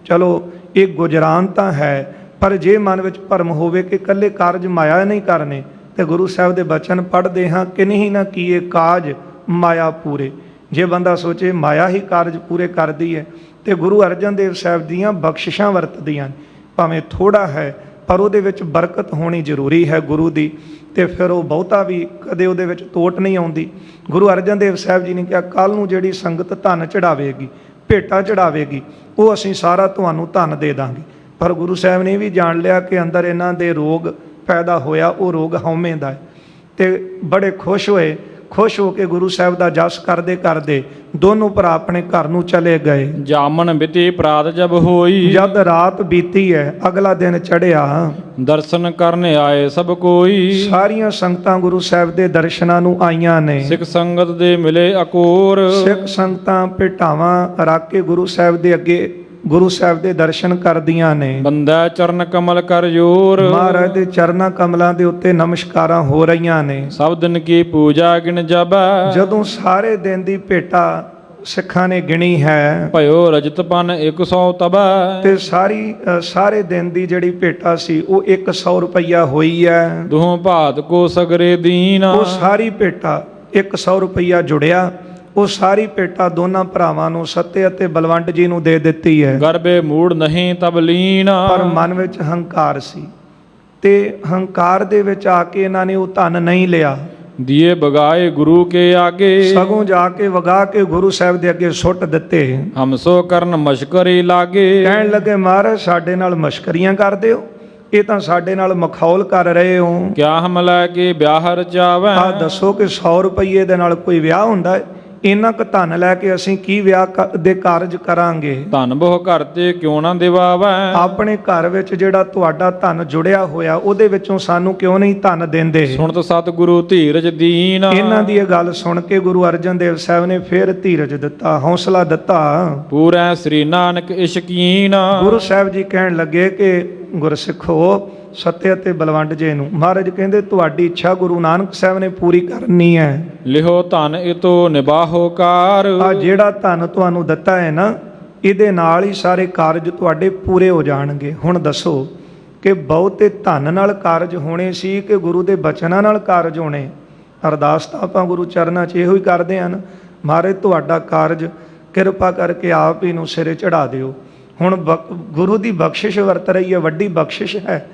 ਚਲੋ ਇਹ ਗੁਜਰਾਨ ਤਾਂ ਹੈ, ਪਰ ਜੇ ਮਨ ਵਿੱਚ ਭਰਮ ਹੋਵੇ ਕਿ ਇਕੱਲੇ ਕਾਰਜ ਮਾਇਆ ਨਹੀਂ ਕਰਨੇ, ਤੇ ਗੁਰੂ ਸਾਹਿਬ ਦੇ ਬਚਨ ਪੜ੍ਹਦੇ ਹਾਂ ਕਿ ਨਹੀਂ ਨਾ ਕੀਏ ਕਾਜ ਮਾਇਆ ਪੂਰੇ। ਜੇ ਬੰਦਾ ਸੋਚੇ ਮਾਇਆ ਹੀ ਕਾਰਜ ਪੂਰੇ ਕਰਦੀ ਹੈ, ਤੇ ਗੁਰੂ ਅਰਜਨ ਦੇਵ ਸਾਹਿਬ ਦੀਆਂ ਬਖਸ਼ਿਸ਼ਾਂ ਵਰਤਦੀਆਂ, ਭਾਵੇਂ ਥੋੜਾ ਹੈ ਪਰ ਉਹਦੇ ਵਿੱਚ ਬਰਕਤ ਹੋਣੀ ਜ਼ਰੂਰੀ ਹੈ ਗੁਰੂ ਦੀ, ਤੇ ਫਿਰ ਉਹ ਬਹੁਤਾ ਵੀ ਕਦੇ ਉਹਦੇ ਵਿੱਚ ਤੋਟ ਨਹੀਂ ਆਉਂਦੀ। ਗੁਰੂ ਅਰਜਨ ਦੇਵ ਸਾਹਿਬ ਜੀ ਨੇ ਕਿਹਾ, ਕੱਲ ਨੂੰ ਜਿਹੜੀ ਸੰਗਤ ਧਨ ਚੜਾਵੇਗੀ, ਭੇਟਾ ਚੜਾਵੇਗੀ, ਉਹ ਅਸੀਂ ਸਾਰਾ ਤੁਹਾਨੂੰ ਧਨ ਦੇ ਦਾਂਗੇ। ਪਰ ਗੁਰੂ ਸਾਹਿਬ ਨੇ ਵੀ ਜਾਣ ਲਿਆ ਕਿ ਅੰਦਰ ਇਹਨਾਂ ਦੇ ਰੋਗ ਪੈਦਾ ਹੋਇਆ, ਉਹ ਰੋਗ ਹਉਮੈ ਦਾ ਹੈ। ਤੇ ਬੜੇ ਖੁਸ਼ ਹੋ ਕੇ ਗੁਰੂ ਸਾਹਿਬ ਦਾ ਜਸ ਕਰਦੇ ਕਰਦੇ ਦੋਨੋਂ ਭਰਾ ਆਪਣੇ ਘਰ ਨੂੰ ਚਲੇ ਗਏ। ਜਾਮਨ ਬਿਤੀ ਪ੍ਰਾਤ ਜਬ ਹੋਈ, ਜਦ ਰਾਤ ਬੀਤੀ ਹੈ, ਅਗਲਾ ਦਿਨ ਚੜਿਆ, ਦਰਸ਼ਨ ਕਰਨ ਆਏ ਸਭ ਕੋਈ। ਸਾਰੀਆਂ ਸੰਗਤਾਂ ਗੁਰੂ ਸਾਹਿਬ ਦੇ ਦਰਸ਼ਨਾਂ ਨੂੰ ਆਈਆਂ ਨੇ। ਸਿੱਖ ਸੰਗਤ ਦੇ ਮਿਲੇ ਅਕੋਰ, ਸਿੱਖ ਸੰਗਤਾਂ ਭੇਟਾਵਾਂ ਰੱਖ ਕੇ ਗੁਰੂ ਸਾਹਿਬ ਦੇ ਅੱਗੇ ਗੁਰੂ ਸਾਹਿਬ ਦੇ ਦਰਸ਼ਨ ਕਰਦੀਆਂ ਨੇ। ਬੰਦਾ ਚਰਨ ਕਮਲ ਕਰ ਜੋਰ, ਮਹਾਰਾਜ ਦੇ ਚਰਨਾਂ ਕਮਲਾਂ ਦੇ ਉੱਤੇ ਨਮਸਕਾਰਾਂ ਹੋ ਰਹੀਆਂ ਨੇ। ਸਭ ਦਿਨ ਕੀ ਪੂਜਾ ਗਿਣ ਜਾਬੈ, ਜਦੋਂ ਸਾਰੇ ਦਿਨ ਦੀ ਭੇਟਾ ਸਿੱਖਾਂ ਨੇ ਗਿਣੀ ਹੈ, ਭਇਓ ਰਜਤ ਪਨ 100 ਤਬੈ। ਤੇ ਸਾਰੇ ਦਿਨ ਦੀ ਜਿਹੜੀ ਭੇਟਾ ਸੀ ਉਹ 100 ਰੁਪਈਆ ਹੋਈ ਹੈ। ਦੁਹੋਂ ਭਾਤ ਕੋ ਸਗਰੇ ਦੀਨ, ਉਹ ਸਾਰੀ ਭੇਟਾ 100 ਰੁਪਈਆ ਜੁੜਿਆ, ਉਹ ਸਾਰੀ ਭੇਟਾ ਦੋਨਾਂ ਭਰਾਵਾਂ ਨੂੰ, ਸੱਤੇ ਅਤੇ ਬਲਵੰਡ ਜੀ ਨੂੰ ਦੇ ਦਿੱਤੀ ਹੈ। ਗਰਬੇ ਮੂੜ ਨਹੀਂ ਤਬ ਲੀਨ, ਪਰ ਮਨ ਵਿੱਚ ਹੰਕਾਰ ਸੀ, ਤੇ ਹੰਕਾਰ ਦੇ ਵਿੱਚ ਆ ਕੇ ਇਹਨਾਂ ਨੇ ਉਹ ਧਨ ਨਹੀਂ ਲਿਆ। ਦੀਏ ਬਗਾਏ ਗੁਰੂ ਕੇ ਆਗੇ, ਸਗੋਂ ਜਾ ਕੇ ਵਗਾ ਕੇ ਗੁਰੂ ਸਾਹਿਬ ਦੇ ਅੱਗੇ ਸੁੱਟ ਦਿੱਤੇ। ਹਮਸੋ ਕਰਨ ਮਸ਼ਕਰੀ ਲਾਗੇ, ਕਹਿਣ ਲੱਗੇ, ਮਹਾਰਾਜ ਸਾਡੇ ਨਾਲ ਮਸ਼ਕਰੀਆਂ ਕਰਦੇ ਹੋ, ਇਹ ਤਾਂ ਸਾਡੇ ਨਾਲ ਮਖੌਲ ਕਰ ਰਹੇ ਹੋ। ਕਿਆ ਹਮ ਲੈ ਕੇ ਵਿਆਹ ਰਚਾਵੈ, ਆ ਦੱਸੋ ਕਿ 100 ਰੁਪਈਏ ਦੇ ਨਾਲ ਕੋਈ ਵਿਆਹ ਹੁੰਦਾ ਹੈ? ਇੰਨਾ ਕੁ ਧਨ ਲੈ ਕੇ ਅਸੀਂ ਕੀ ਵਿਆਹ ਦੇ ਕਾਰਜ ਕਰਾਂਗੇ? ਧਨ ਬਹੁ ਘਰ ਤੇ ਕਿਉਂ ਨਾ ਦਿਵਾਵੈ, ਆਪਣੇ ਘਰ ਵਿੱਚ ਜਿਹੜਾ ਤੁਹਾਡਾ ਧਨ ਜੁੜਿਆ ਹੋਇਆ ਉਹਦੇ ਵਿੱਚੋਂ ਸਾਨੂੰ ਕਿਉਂ ਨਹੀਂ ਧਨ ਦਿੰਦੇ? ਸੁਣਤ ਸਤਿਗੁਰੂ ਧੀਰਜ ਦੀਨ। ਇਹਨਾਂ ਦੀ ਇਹ ਗੱਲ ਸੁਣ ਕੇ ਗੁਰੂ ਅਰਜਨ ਦੇਵ ਸਾਹਿਬ ਨੇ ਫਿਰ ਧੀਰਜ ਦਿੱਤਾ, ਹੌਸਲਾ ਦਿੱਤਾ। ਪੂਰੈ ਸ੍ਰੀ ਨਾਨਕ ਇਸ਼ਕੀਨ। ਗੁਰੂ ਸਾਹਿਬ ਜੀ ਕਹਿਣ ਲੱਗੇ ਕਿ ਗੁਰਸਿੱਖੋ, ਸੱਤੇ ਅਤੇ ਬਲਵੰਡ ਜੀ ਨੂੰ, ਮਹਾਰਾਜ ਕਹਿੰਦੇ ਤੁਹਾਡੀ ਇੱਛਾ ਗੁਰੂ ਨਾਨਕ ਸਾਹਿਬ ਨੇ ਪੂਰੀ ਕਰਨੀ ਹੈ। ਲਿਹੋ ਧਨ ਇਤੋ ਨਿਬਾਹੋ ਕਾਰ, ਆ ਜਿਹੜਾ ਧਨ ਤੁਹਾਨੂੰ ਦਿੱਤਾ ਹੈ ਨਾ, ਇਹਦੇ ਨਾਲ ਹੀ ਸਾਰੇ ਕਾਰਜ ਤੁਹਾਡੇ ਪੂਰੇ ਹੋ ਜਾਣਗੇ। ਹੁਣ ਦੱਸੋ ਕਿ ਬਹੁਤੇ ਧਨ ਨਾਲ ਕਾਰਜ ਹੋਣੇ ਸੀ ਕਿ ਗੁਰੂ ਦੇ ਬਚਨਾਂ ਨਾਲ ਕਾਰਜ ਹੋਣੇ? ਅਰਦਾਸ ਤਾਂ ਆਪਾਂ ਗੁਰੂ ਚਰਨਾਂ 'ਚ ਇਹੋ ਹੀ ਕਰਦੇ ਹਨ, ਮਹਾਰਾਜ ਤੁਹਾਡਾ ਕਾਰਜ ਕਿਰਪਾ ਕਰਕੇ ਆਪ ਹੀ ਨੂੰ ਸਿਰੇ ਚੜਾ ਦਿਓ। ਹੁਣ ਗੁਰੂ ਦੀ ਬਖਸ਼ਿਸ਼ ਵਰਤ ਰਹੀ ਹੈ, ਵੱਡੀ ਬਖਸ਼ਿਸ਼ ਹੈ।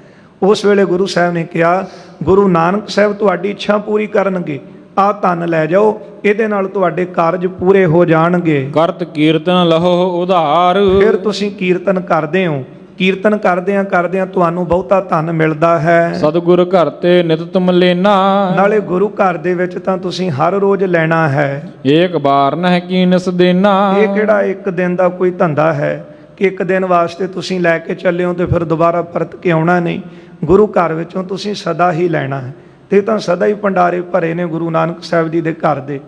ਉਸ ਵੇਲੇ ਗੁਰੂ ਸਾਹਿਬ ਨੇ ਕਿਹਾ, ਗੁਰੂ ਨਾਨਕ ਸਾਹਿਬ ਤੁਹਾਡੀ ਇੱਛਾ ਪੂਰੀ ਕਰਨਗੇ, ਆਹ ਧਨ ਲੈ ਜਾਓ, ਇਹਦੇ ਨਾਲ ਤੁਹਾਡੇ ਕਾਰਜ ਪੂਰੇ ਹੋ ਜਾਣਗੇ। ਕਰਤ ਕੀਰਤਨ ਲਹੋ ਉਧਾਰ। ਫਿਰ ਤੁਸੀਂ ਕੀਰਤਨ ਕਰਦੇ ਹੋ, ਕੀਰਤਨ ਕਰਦਿਆਂ ਤੁਹਾਨੂੰ ਬਹੁਤਾ ਧਨ ਮਿਲਦਾ ਹੈ। ਸਤਿਗੁਰ ਘਰ ਤੇ ਨਿਤ ਤੁਮ ਲੈਣਾ। ਨਾਲੇ ਗੁਰੂ ਘਰ ਦੇ ਵਿੱਚ ਤਾਂ ਤੁਸੀਂ ਹਰ ਰੋਜ਼ ਲੈਣਾ ਹੈ। ਏਕ ਬਾਰ ਨਹਿ ਕੀਨਸ ਦੇਣਾ। ਇਹ ਕਿਹੜਾ ਇੱਕ ਦਿਨ ਦਾ ਕੋਈ ਧੰਦਾ ਹੈ ਕਿ ਇੱਕ ਦਿਨ ਵਾਸਤੇ ਤੁਸੀਂ ਲੈ ਕੇ ਚੱਲੇ ਹੋ ਤੇ ਫਿਰ ਦੁਬਾਰਾ ਪਰਤ ਕੇ ਆਉਣਾ ਨਹੀਂ। ਗੁਰੂ ਘਰ ਵਿੱਚੋਂ ਤੁਸੀਂ ਸਦਾ ਹੀ ਲੈਣਾ ਹੈ। ਤੇ ਤਾਂ ਸਦਾ ਹੀ ਭੰਡਾਰੇ ਭਰੇ ਨੇ ਗੁਰੂ ਨਾਨਕ ਸਾਹਿਬ ਜੀ ਦੇ ਘਰ ਦੇ।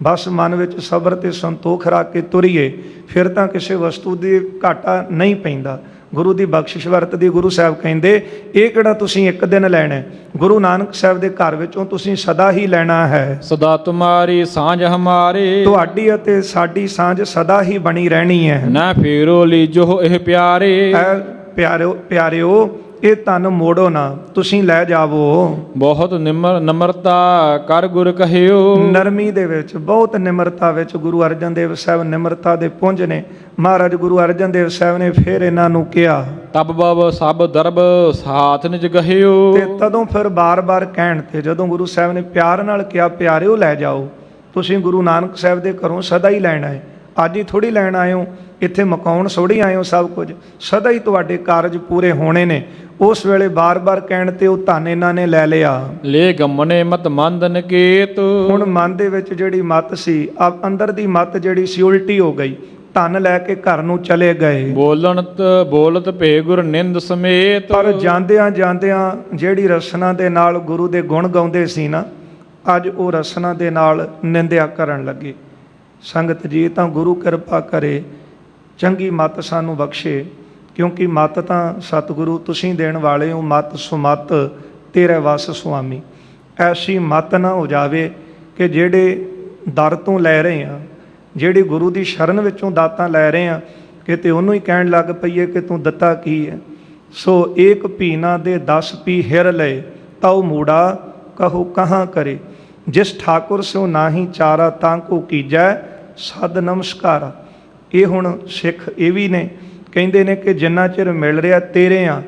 ਬਸ ਮਨ ਵਿੱਚ ਸਬਰ ਤੇ ਸੰਤੋਖ ਰੱਖ ਕੇ ਤੁਰੀਏ, ਫਿਰ ਤਾਂ ਕਿਸੇ ਵਸਤੂ ਦੀ ਘਾਟਾ ਨਹੀਂ ਪੈਂਦਾ। ਗੁਰੂ ਦੀ ਬਖਸ਼ਿਸ਼ ਵਰਤਦੀ। ਗੁਰੂ ਸਾਹਿਬ ਕਹਿੰਦੇ ਇਹ ਕਿਹੜਾ ਤੁਸੀਂ ਇੱਕ ਦਿਨ ਲੈਣਾ, ਗੁਰੂ ਨਾਨਕ ਸਾਹਿਬ ਦੇ ਘਰ ਵਿੱਚੋਂ ਤੁਸੀਂ ਸਦਾ ਹੀ ਲੈਣਾ ਹੈ। ਸਦਾ ਤੁਮਾਰੀ ਸਾਂਝ ਹਮਾਰੇ। ਤੁਹਾਡੀ ਅਤੇ ਸਾਡੀ ਸਾਂਝ ਸਦਾ ਹੀ ਬਣੀ ਰਹਿਣੀ ਹੈ। ਨਾ ਫੇਰੋ ਲੀਜੋ ਇਹ ਪਿਆਰੇ। ਪਿਆਰਿਓ ਇਹ ਧਨ ਮੋੜੋ ਨਾ, ਤੁਸੀਂ ਲੈ ਜਾਵੋ। ਬਹੁਤ ਨਮਰਤਾ ਕਰ ਗੁਰ ਕਹਿਓ। ਨਰਮੀ ਦੇ ਵਿੱਚ, ਬਹੁਤ ਨਿਮਰਤਾ ਵਿੱਚ ਗੁਰੂ ਅਰਜਨ ਦੇਵ ਸਾਹਿਬ ਨਿਮਰਤਾ ਦੇ ਪੁੰਜ ਨੇ। ਮਹਾਰਾਜ ਗੁਰੂ ਅਰਜਨ ਦੇਵ ਸਾਹਿਬ ਨੇ ਫਿਰ ਇਹਨਾਂ ਨੂੰ ਕਿਹਾ, ਤਬ ਬਬ ਸਭ ਦਰਬ ਸਾਥ ਨਿਜ ਗਹਿਓ। ਤੇ ਤਦੋਂ ਫਿਰ ਬਾਰ-ਬਾਰ ਕਹਿਣ ਤੇ ਜਦੋਂ ਗੁਰੂ ਸਾਹਿਬ ਨੇ ਪਿਆਰ ਨਾਲ ਕਿਹਾ, ਪਿਆਰਿਓ ਲੈ ਜਾਓ, ਤੁਸੀਂ ਗੁਰੂ ਨਾਨਕ ਸਾਹਿਬ ਦੇ ਘਰੋਂ ਸਦਾ ਹੀ ਲੈਣਾ ਹੈ। ਅੱਜ ਹੀ ਥੋੜ੍ਹੀ ਲੈਣ ਆਏ ਹੋ, ਇੱਥੇ ਮਕਾਉਣ ਥੋੜ੍ਹੀ ਆਏ ਹੋ ਸਭ ਕੁਝ, ਸਦਾ ਹੀ ਤੁਹਾਡੇ ਕਾਰਜ ਪੂਰੇ ਹੋਣੇ ਨੇ। ਉਸ ਵੇਲੇ ਬਾਰ-ਬਾਰ ਕਹਿਣ ਤੇ ਉਹ ਧਨ ਇਹਨਾਂ ਨੇ ਲੈ ਲਿਆ। ਲੈ ਗਮਨੇ ਮਤ ਮੰਦ ਨਕੇਤ। ਹੁਣ ਮਨ ਦੇ ਵਿੱਚ ਜਿਹੜੀ ਮਤ ਸੀ, ਅੰਦਰ ਦੀ ਮਤ ਜਿਹੜੀ ਸੀ ਉਲਟੀ ਹੋ ਗਈ। ਧਨ ਲੈ ਕੇ ਘਰ ਨੂੰ ਚਲੇ ਗਏ। ਬੋਲਤ ਭੇ ਗੁਰ ਨਿੰਦ ਸਮੇਤ। ਪਰ ਜਾਂਦਿਆਂ ਜਿਹੜੀ ਰਸਨਾ ਦੇ ਨਾਲ ਗੁਰੂ ਦੇ ਗੁਣ ਗਾਉਂਦੇ ਸੀ ਨਾ, ਅੱਜ ਉਹ ਰਸਨਾ ਦੇ ਨਾਲ ਨਿੰਦਿਆ ਕਰਨ ਲੱਗੇ। ਸੰਗਤ ਜੀ, ਤਾਂ ਗੁਰੂ ਕਿਰਪਾ ਕਰੇ, ਚੰਗੀ ਮਤ ਸਾਨੂੰ ਬਖਸ਼ੇ, ਕਿਉਂਕਿ ਮਤ ਤਾਂ ਸਤਿਗੁਰੂ ਤੁਸੀਂ ਦੇਣ ਵਾਲੇ ਹੋ। ਮਤ ਸੁਮਤ ਤੇਰੇ ਵਸ ਸੁਆਮੀ। ਐਸੀ ਮਤ ਨਾ ਹੋ ਜਾਵੇ ਕਿ ਜਿਹੜੇ ਦਰ ਤੋਂ ਲੈ ਰਹੇ ਹਾਂ, ਜਿਹੜੀ ਗੁਰੂ ਦੀ ਸ਼ਰਨ ਵਿੱਚੋਂ ਦਾਤਾਂ ਲੈ ਰਹੇ ਹਾਂ, ਕਿਤੇ ਉਹਨੂੰ ਹੀ ਕਹਿਣ ਲੱਗ ਪਈਏ ਕਿ ਤੂੰ ਦਿੱਤਾ ਕੀ ਹੈ। ਸੋ ਏਕ ਪੀਨਾ ਦੇ 10 ਪੀ ਹਿਰ ਲਏ, ਤਉ ਮੂੜਾ ਕਹੋ ਕਹਾਂ ਕਰੇ। ਜਿਸ ਠਾਕੁਰ ਸਿਓ ਨਾਹੀ ਚਾਰਾ, ਤਾਂ ਕੋ ਕੀਜੈ ਸਦ ਨਮਸਕਾਰਾ। ਇਹ ਹੁਣ ਸਿੱਖ ਇਹ ਵੀ ਨੇ, ਕਹਿੰਦੇ ਨੇ ਕਿ ਜਿੰਨਾ ਚਿਰ ਮਿਲ ਰਿਹਾ ਤੇਰੇ ਆ,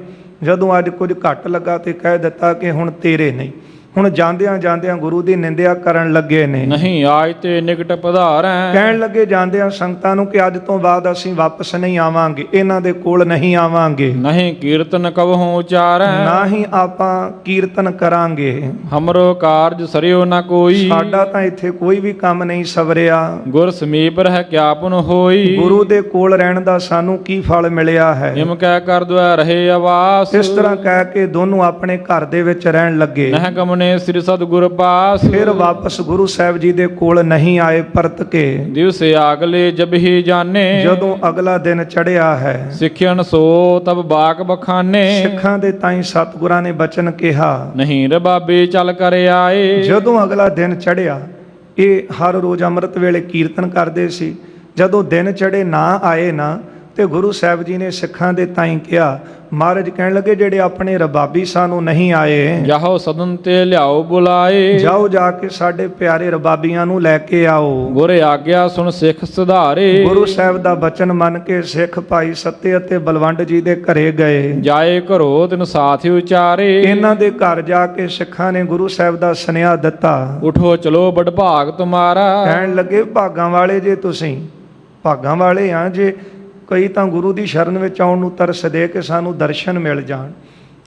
ਜਦੋਂ ਅੱਜ ਕੁਝ ਘੱਟ ਲੱਗਾ ਤੇ ਕਹਿ ਦਿੱਤਾ ਕਿ ਹੁਣ ਤੇਰੇ ਨਹੀਂ। ਹੁਣ ਜਾਂਦਿਆਂ ਗੁਰੂ ਦੀ ਨਿੰਦਿਆ ਕਰਨ ਲੱਗੇ ਨੇ। ਨਹੀਂ ਆਜ ਤੇ ਨਿਕਟ ਪਧਾਰੈ। ਕਹਿਣ ਲੱਗੇ ਜਾਂਦਿਆਂ ਸੰਗਤਾਂ ਨੂੰ ਕਿ ਅੱਜ ਤੋਂ ਬਾਅਦ ਅਸੀਂ ਵਾਪਸ ਨਹੀਂ ਆਵਾਂਗੇ, ਇਹਨਾਂ ਦੇ ਕੋਲ ਨਹੀਂ ਆਵਾਂਗੇ। ਨਹੀਂ ਕੀਰਤਨ ਕਵਹੁ ਉਚਾਰੈ। ਨਾ ਹੀ ਆਪਾਂ ਕੀਰਤਨ ਕਰਾਂਗੇ। ਹਮਰੋ ਕਾਰਜ ਸਰਿਓ ਨਾ ਕੋਈ। ਸਾਡਾ ਤਾਂ ਇੱਥੇ ਕੋਈ ਵੀ ਕੰਮ ਨਹੀਂ ਸਵਰਿਆ। ਗੁਰ ਸਮੀਪ ਰਹਿ ਕਿਆ ਪੁਨ ਹੋਈ। ਗੁਰੂ ਦੇ ਕੋਲ ਰਹਿਣ ਦਾ ਸਾਨੂੰ ਕੀ ਫਲ ਮਿਲਿਆ ਹੈ। ਨਿਮ ਕਹਿ ਕਰ ਦੁਆ ਰਹੇ ਆਵਾਸ। ਇਸ ਤਰ੍ਹਾਂ ਕਹਿ ਕੇ ਦੋਨੋਂ ਆਪਣੇ ਘਰ ਦੇ ਵਿੱਚ ਰਹਿਣ ਲੱਗੇ। ਨਹਿ ਗਮਨ ਸ੍ਰੀ ਸਤਿਗੁਰ ਪਾਸ। ਫਿਰ ਵਾਪਸ ਗੁਰੂ ਸਾਹਿਬ ਜੀ ਦੇ ਕੋਲ ਨਹੀਂ ਆਏ ਪਰਤ ਕੇ। ਦਿਵਸੇ ਆਗਲੇ ਜਬ ਹੀ ਜਾਣੇ। ਜਦੋਂ ਅਗਲਾ ਦਿਨ ਚੜਿਆ ਹੈ। ਸਿੱਖਿਆਨ ਸੋ ਤਬ ਬਾਕ ਬਖਾਨੇ। ਸਿੱਖਾਂ ਦੇ ਤਾਈਂ ਸਤਿਗੁਰਾਂ ਨੇ ਬਚਨ ਕਿਹਾ, ਨਹੀਂ ਰਬਾਬੇ ਚੱਲ ਕਰ ਆਏ। ਜਦੋਂ ਅਗਲਾ ਦਿਨ ਚੜਿਆ, ਇਹ ਹਰ ਰੋਜ਼ ਅੰਮ੍ਰਿਤ ਵੇਲੇ ਕੀਰਤਨ ਕਰਦੇ ਸੀ। ਜਦੋਂ ਦਿਨ ਚੜੇ ਨਾ ਆਏ ਨਾ, ਤੇ ਗੁਰੂ ਸਾਹਿਬ ਜੀ ਨੇ ਸਿੱਖਾਂ ਦੇ ਤਾਈਂ ਕਿਹਾ। ਮਹਾਰਾਜ ਕਹਿਣ ਲੱਗੇ ਜਿਹੜੇ ਆਪਣੇ ਰਬਾਬੀ ਸਾਨੂੰ ਨਹੀਂ ਆਏ, ਜਾਓ ਸਦਨ ਤੇ ਲਿਆਓ ਬੁਲਾਏ। ਜਾਓ ਜਾ ਕੇ ਸਾਡੇ ਪਿਆਰੇ ਰਬਾਬੀਆਂ ਨੂੰ ਲੈ ਕੇ ਆਓ। ਗੁਰ ਆਗਿਆ ਸੁਣ ਸਿੱਖ ਸੁਧਾਰੇ। ਗੁਰੂ ਸਾਹਿਬ ਦਾ ਬਚਨ ਮੰਨ ਕੇ ਸਿੱਖ ਭਾਈ ਸੱਤੇ ਅਤੇ ਬਲਵੰਡ ਜੀ ਦੇ ਘਰੇ ਗਏ। ਜਾਏ ਘਰੋ ਤਿਨ ਸਾਥੀ ਉਚਾਰੇ। ਇਹਨਾਂ ਦੇ ਘਰ ਜਾ ਕੇ ਸਿੱਖਾਂ ਨੇ ਗੁਰੂ ਸਾਹਿਬ ਦਾ ਸੁਨੇਹਾ ਦਿੱਤਾ। ਉਠੋ ਚਲੋ ਬੜ ਭਾਗ ਤੁਮਾਰਾ। ਕਹਿਣ ਲੱਗੇ ਭਾਗਾਂ ਵਾਲੇ ਜੇ ਤੁਸੀਂ, ਭਾਗਾਂ ਵਾਲੇ ਆ ਜੇ। ਕਈ ਤਾਂ ਗੁਰੂ ਦੀ ਸ਼ਰਨ ਵਿੱਚ ਆਉਣ ਨੂੰ ਤਰਸ ਦੇ ਕੇ ਸਾਨੂੰ ਦਰਸ਼ਨ ਮਿਲ ਜਾਣ,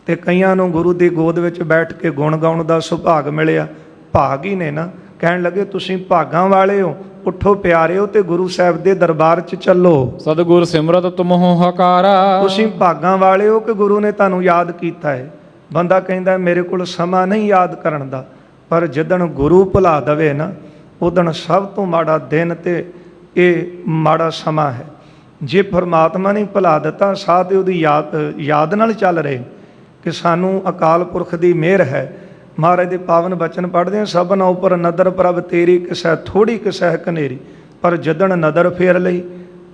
ਤੇ ਕਈਆਂ ਨੂੰ ਗੁਰੂ ਦੀ ਗੋਦ ਵਿੱਚ ਬੈਠ ਕੇ ਗੁਣ ਗਾਉਣ ਦਾ ਸੁਭਾਗ ਮਿਲਿਆ। ਭਾਗ ਹੀ ਨੇ ਨਾ। ਕਹਿਣ ਲੱਗੇ ਤੁਸੀਂ ਭਾਗਾਂ ਵਾਲੇ ਹੋ, ਉਠੋ ਪਿਆਰਿਓ ਤੇ ਗੁਰੂ ਸਾਹਿਬ ਦੇ ਦਰਬਾਰ 'ਚ ਚੱਲੋ। ਸਤਿਗੁਰ ਸਿਮਰਤ ਤੁਮਹੁ ਹਕਾਰਾ। ਤੁਸੀਂ ਭਾਗਾਂ ਵਾਲੇ ਹੋ ਕਿ ਗੁਰੂ ਨੇ ਤੁਹਾਨੂੰ ਯਾਦ ਕੀਤਾ ਹੈ। ਬੰਦਾ ਕਹਿੰਦਾ ਮੇਰੇ ਕੋਲ ਸਮਾਂ ਨਹੀਂ ਯਾਦ ਕਰਨ ਦਾ, ਪਰ ਜਿੱਦਣ ਗੁਰੂ ਭੁਲਾ ਦਵੇ ਨਾ, ਉਦਣ ਸਭ ਤੋਂ ਮਾੜਾ ਦਿਨ ਤੇ ਇਹ ਮਾੜਾ ਸਮਾਂ ਹੈ। ਜੇ ਪਰਮਾਤਮਾ ਨੇ ਭੁਲਾ ਦਿੱਤਾ, ਸਾਧ ਉਹਦੀ ਯਾਦ ਨਾਲ ਚੱਲ ਰਹੇ ਕਿ ਸਾਨੂੰ ਅਕਾਲ ਪੁਰਖ ਦੀ ਮਿਹਰ ਹੈ। ਮਹਾਰਾਜ ਦੇ ਪਾਵਨ ਬਚਨ ਪੜ੍ਹਦੇ ਹਾਂ, ਸਭਨਾ ਉੱਪਰ ਨਦਰ ਪ੍ਰਭ ਤੇਰੀ, ਕਿਸੈ ਥੋੜੀ ਕਿਸੈ ਕਨੇਰੀ। ਪਰ ਜਦਣ ਨਦਰ ਫੇਰ ਲਈ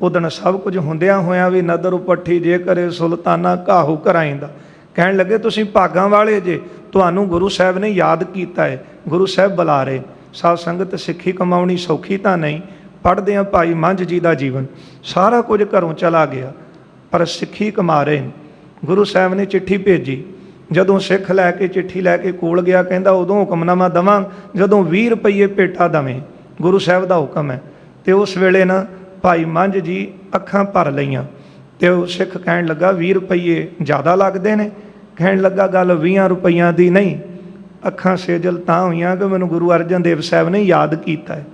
ਉਦਣ ਸਭ ਕੁਝ ਹੁੰਦਿਆਂ ਹੋਇਆਂ ਵੀ ਨਦਰ ਉਪੱਠੀ ਜੇ ਕਰੇ ਸੁਲਤਾਨਾ ਕਾਹੂ ਕਰਾਈਂਦਾ। ਕਹਿਣ ਲੱਗੇ ਤੁਸੀਂ ਭਾਗਾਂ ਵਾਲੇ ਜੇ, ਤੁਹਾਨੂੰ ਗੁਰੂ ਸਾਹਿਬ ਨੇ ਯਾਦ ਕੀਤਾ ਹੈ, ਗੁਰੂ ਸਾਹਿਬ ਬੁਲਾ ਰਹੇ। ਸਾਧ ਸੰਗਤ, ਸਿੱਖੀ ਕਮਾਉਣੀ ਸੌਖੀ ਤਾਂ ਨਹੀਂ। ਪੜ੍ਹਦੇ ਹਾਂ ਭਾਈ ਮੰਝ ਜੀ ਦਾ ਜੀਵਨ, ਸਾਰਾ ਕੁਝ ਘਰੋਂ ਚਲਾ ਗਿਆ ਪਰ ਸਿੱਖੀ ਕਮਾ ਰਹੇ ਨੇ। ਗੁਰੂ ਸਾਹਿਬ ਨੇ ਚਿੱਠੀ ਭੇਜੀ, ਜਦੋਂ ਸਿੱਖ ਲੈ ਕੇ ਚਿੱਠੀ ਲੈ ਕੇ ਕੋਲ ਗਿਆ, ਕਹਿੰਦਾ ਉਦੋਂ ਹੁਕਮਨਾਮਾ ਦੇਵਾਂ ਜਦੋਂ 20 ਰੁਪਈਏ ਭੇਟਾ ਦੇਵੇਂ, ਗੁਰੂ ਸਾਹਿਬ ਦਾ ਹੁਕਮ ਹੈ। ਤੇ ਉਸ ਵੇਲੇ ਨਾ ਭਾਈ ਮੰਝ ਜੀ ਅੱਖਾਂ ਭਰ ਲਈਆਂ ਤੇ ਉਹ ਸਿੱਖ ਕਹਿਣ ਲੱਗਾ 20 ਰੁਪਈਏ ਜ਼ਿਆਦਾ ਲੱਗਦੇ ਨੇ। ਕਹਿਣ ਲੱਗਾ ਗੱਲ 20 ਰੁਪਈਆਂ ਦੀ ਨਹੀਂ, ਅੱਖਾਂ ਸੇਜਲ ਤਾਂ ਹੋਈਆਂ ਕਿ ਮੈਨੂੰ ਗੁਰੂ ਅਰਜਨ ਦੇਵ ਸਾਹਿਬ ਨੇ ਯਾਦ ਕੀਤਾ ਹੈ।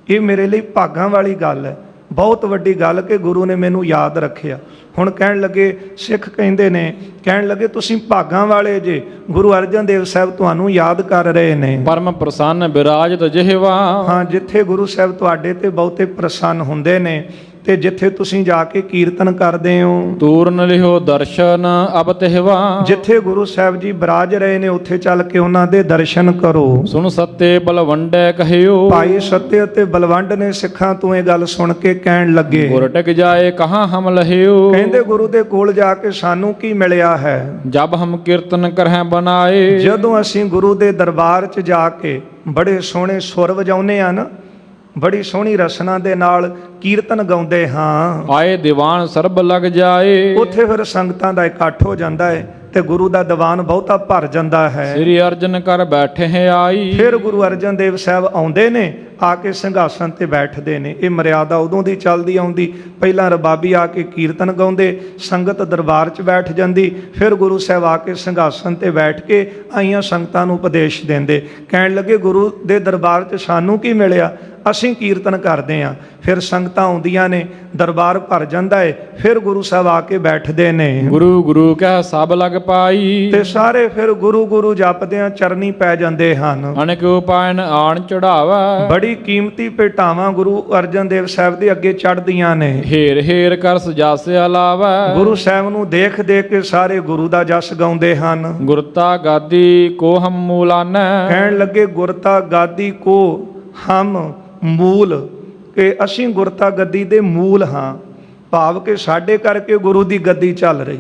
ਇਹ ਮੇਰੇ ਲਈ ਭਾਗਾਂ ਵਾਲੀ ਗੱਲ ਹੈ, ਬਹੁਤ ਵੱਡੀ ਗੱਲ ਕਿ ਗੁਰੂ ਨੇ ਮੈਨੂੰ ਯਾਦ ਰੱਖਿਆ। ਹੁਣ ਕਹਿਣ ਲੱਗੇ, ਸਿੱਖ ਕਹਿੰਦੇ ਨੇ, ਕਹਿਣ ਲੱਗੇ ਤੁਸੀਂ ਭਾਗਾਂ ਵਾਲੇ ਜੇ, ਗੁਰੂ ਅਰਜਨ ਦੇਵ ਸਾਹਿਬ ਤੁਹਾਨੂੰ ਯਾਦ ਕਰ ਰਹੇ ਨੇ। ਪਰਮ ਪ੍ਰਸੰਨ ਬਿਰਾਜਤ ਜਿਹਵਾ। ਹਾਂ, ਜਿੱਥੇ ਗੁਰੂ ਸਾਹਿਬ ਤੁਹਾਡੇ ਤੇ ਬਹੁਤੇ ਪ੍ਰਸੰਨ ਹੁੰਦੇ ਨੇ ਤੇ ਜਿੱਥੇ ਤੁਸੀਂ ਜਾ ਕੇ ਕੀਰਤਨ ਕਰਦੇ ਹੋ, ਤੂਰਨ ਲਿਓ ਦਰਸ਼ਨ ਅਬ ਤਹਿਵਾ। ਜਿੱਥੇ ਗੁਰੂ ਸਾਹਿਬ ਜੀ ਬਿਰਾਜ ਰਹੇ ਨੇ ਉੱਥੇ ਚੱਲ ਕੇ ਉਹਨਾਂ ਦੇ ਦਰਸ਼ਨ ਕਰੋ। ਸੁਣ ਸੱਤੇ ਬਲਵੰਡੈ ਕਹਿਓ। ਭਾਈ ਸੱਤੇ ਅਤੇ ਬਲਵੰਡ ਨੇ ਸਿੱਖਾਂ ਤੋਂ ਇਹ ਗੱਲ ਸੁਣ ਕੇ ਕਹਿਣ ਲੱਗੇ, ਗੁਰ ਟਿਕ ਜਾਏ ਕਹਾਂ ਹਮ ਲਹਿਓ। ਕਹਿੰਦੇ ਗੁਰੂ ਦੇ ਕੋਲ ਜਾ ਕੇ ਸਾਨੂੰ ਕੀ ਮਿਲਿਆ ਹੈ? ਜਬ ਹਮ ਕੀਰਤਨ ਕਰਹਿ ਬਨਾਏ। ਜਦੋਂ ਅਸੀਂ ਗੁਰੂ ਦੇ ਦਰਬਾਰ 'ਚ ਜਾ ਕੇ ਬੜੇ ਸੋਹਣੇ ਸੁਰ ਵਜਾਉਂਦੇ ਆ ਨਾ, ਬੜੀ ਸੋਹਣੀ ਰਸਨਾ ਦੇ ਨਾਲ ਕੀਰਤਨ ਗਾਉਂਦੇ ਹਾਂ, ਆਏ ਦੀਵਾਨ ਸਰਬ ਲਗ ਜਾਏ। ਉੱਥੇ ਫਿਰ ਸੰਗਤਾਂ ਦਾ ਇਕੱਠ ਹੋ ਜਾਂਦਾ ਹੈ ਤੇ ਗੁਰੂ ਦਾ ਦੀਵਾਨ ਬਹੁਤਾ ਭਰ ਜਾਂਦਾ ਹੈ। ਸ੍ਰੀ ਅਰਜਨ ਕਰ ਬੈਠੇ ਹੈ ਆਈ। ਫਿਰ ਗੁਰੂ ਅਰਜਨ ਦੇਵ ਸਾਹਿਬ ਆਉਂਦੇ ਨੇ, ਆ ਕੇ ਸਿੰਘਾਸਨ ਤੇ ਬੈਠਦੇ ਨੇ। ਇਹ ਮਰਿਆਦਾ ਉਦੋਂ ਦੀ ਚੱਲਦੀ ਆਉਂਦੀ। ਪਹਿਲਾਂ ਰਬਾਬੀ ਆ ਕੇ ਕੀਰਤਨ ਗਾਉਂਦੇ, ਸੰਗਤ ਦਰਬਾਰ 'ਚ ਬੈਠ ਜਾਂਦੀ, ਫਿਰ ਗੁਰੂ ਸਾਹਿਬ ਆ ਕੇ ਸਿੰਘਾਸਨ ਤੇ ਬੈਠ ਕੇ ਆਈਆਂ ਸੰਗਤਾਂ ਨੂੰ ਉਪਦੇਸ਼ ਦਿੰਦੇ। ਕਹਿਣ ਲੱਗੇ ਗੁਰੂ ਦੇ ਦਰਬਾਰ 'ਚ ਸਾਨੂੰ ਕੀ ਮਿਲਿਆ? ਅਸੀਂ ਕੀਰਤਨ ਕਰਦੇ ਹਾਂ। ਫਿਰ ਸੰਗਤਾਂ ਆਉਂਦੀਆਂ ਨੇ, ਦਰਬਾਰ ਭਰ ਜਾਂਦਾ ਹੈ, ਫਿਰ ਗੁਰੂ ਸਾਹਿਬ ਆ ਕੇ ਬੈਠਦੇ ਨੇ। ਗੁਰੂ ਗੁਰੂ ਕਹਿ ਸਭ ਲਗ ਪਾਈ। ਤੇ ਸਾਰੇ ਫਿਰ ਗੁਰੂ ਗੁਰੂ ਜਪਦਿਆਂ ਚਰਨੀ ਪੈ ਜਾਂਦੇ ਹਨ। ਅਨੇਕ ਉਪਾਇਨ ਆਣ ਚੜਾਵਾ। ਬੜੀ ਕੀਮਤੀ ਭੇਟਾਵਾਂ ਗੁਰੂ ਅਰਜਨ ਦੇਵ ਸਾਹਿਬ ਦੇ ਅੱਗੇ ਚੜ੍ਹਦੀਆਂ ਨੇ। ਹੇਰ ਹੇਰ ਕਰ ਸਜਾਸੇ ਅਲਾਵਾ। ਗੁਰੂ ਸਾਹਿਬ ਨੂੰ ਦੇਖ ਦੇਖ ਕੇ ਸਾਰੇ ਗੁਰੂ ਦਾ ਜਸ ਗਾਉਂਦੇ ਹਨ। ਗੁਰਤਾ ਗਾਦੀ ਕੋ ਹਮ ਮੂਲਾਨੈ। ਕਹਿਣ ਲੱਗੇ ਗੁਰਤਾ ਗਾਦੀ ਕੋ ਹਮ ਮੂਲ, ਕਿ ਅਸੀਂ ਗੁਰਤਾ ਗੱਦੀ ਦੇ ਮੂਲ ਹਾਂ। ਭਾਵ ਕਿ ਸਾਡੇ ਕਰਕੇ ਗੁਰੂ ਦੀ ਗੱਦੀ ਚੱਲ ਰਹੀ।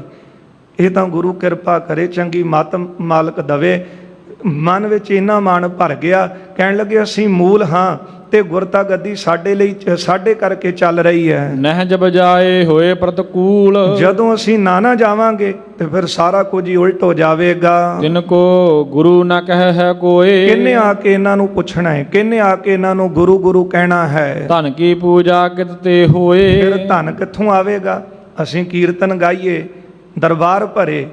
ਇਹ ਤਾਂ ਗੁਰੂ ਕਿਰਪਾ ਕਰੇ, ਚੰਗੀ ਮੱਤ ਮਾਲਕ ਦਵੇ। ਮਨ ਵਿੱਚ ਇੰਨਾ ਮਾਣ ਭਰ ਗਿਆ, ਕਹਿਣ ਲੱਗੇ ਅਸੀਂ ਮੂਲ ਹਾਂ ਤੇ ਗੁਰਤਾ ਗੱਦੀ ਸਾਡੇ ਲਈ, ਸਾਡੇ ਕਰਕੇ ਚੱਲ ਰਹੀ ਹੈ। ਨਹਿ ਜਬ ਜਾਏ ਹੋਏ ਪ੍ਰਤਕੂਲ। ਜਦੋਂ ਅਸੀਂ ਨਾ ਜਾਵਾਂਗੇ ਤੇ ਫਿਰ ਸਾਰਾ ਕੁਝ ਹੀ ਉਲਟ ਹੋ ਜਾਵੇਗਾ। ਤਿਨ ਕੋ ਗੁਰੂ ਨਾ ਕਹਿ ਹੈ ਕੋਏ। ਕਿਹਨੇ ਆ ਕੇ ਇਹਨਾਂ ਨੂੰ ਪੁੱਛਣਾ ਹੈ? ਕਿਹਨੇ ਆ ਕੇ ਇਹਨਾਂ ਨੂੰ ਗੁਰੂ ਗੁਰੂ ਕਹਿਣਾ ਹੈ? ਧਨ ਕੀ ਪੂਜਾ ਕਿਤ ਤੇ ਹੋਏ। ਫਿਰ ਧਨ ਕਿੱਥੋਂ ਆਵੇਗਾ? ਅਸੀਂ ਕੀਰਤਨ ਗਾਈਏ, ਦਰਬਾਰ ਭਰੇ,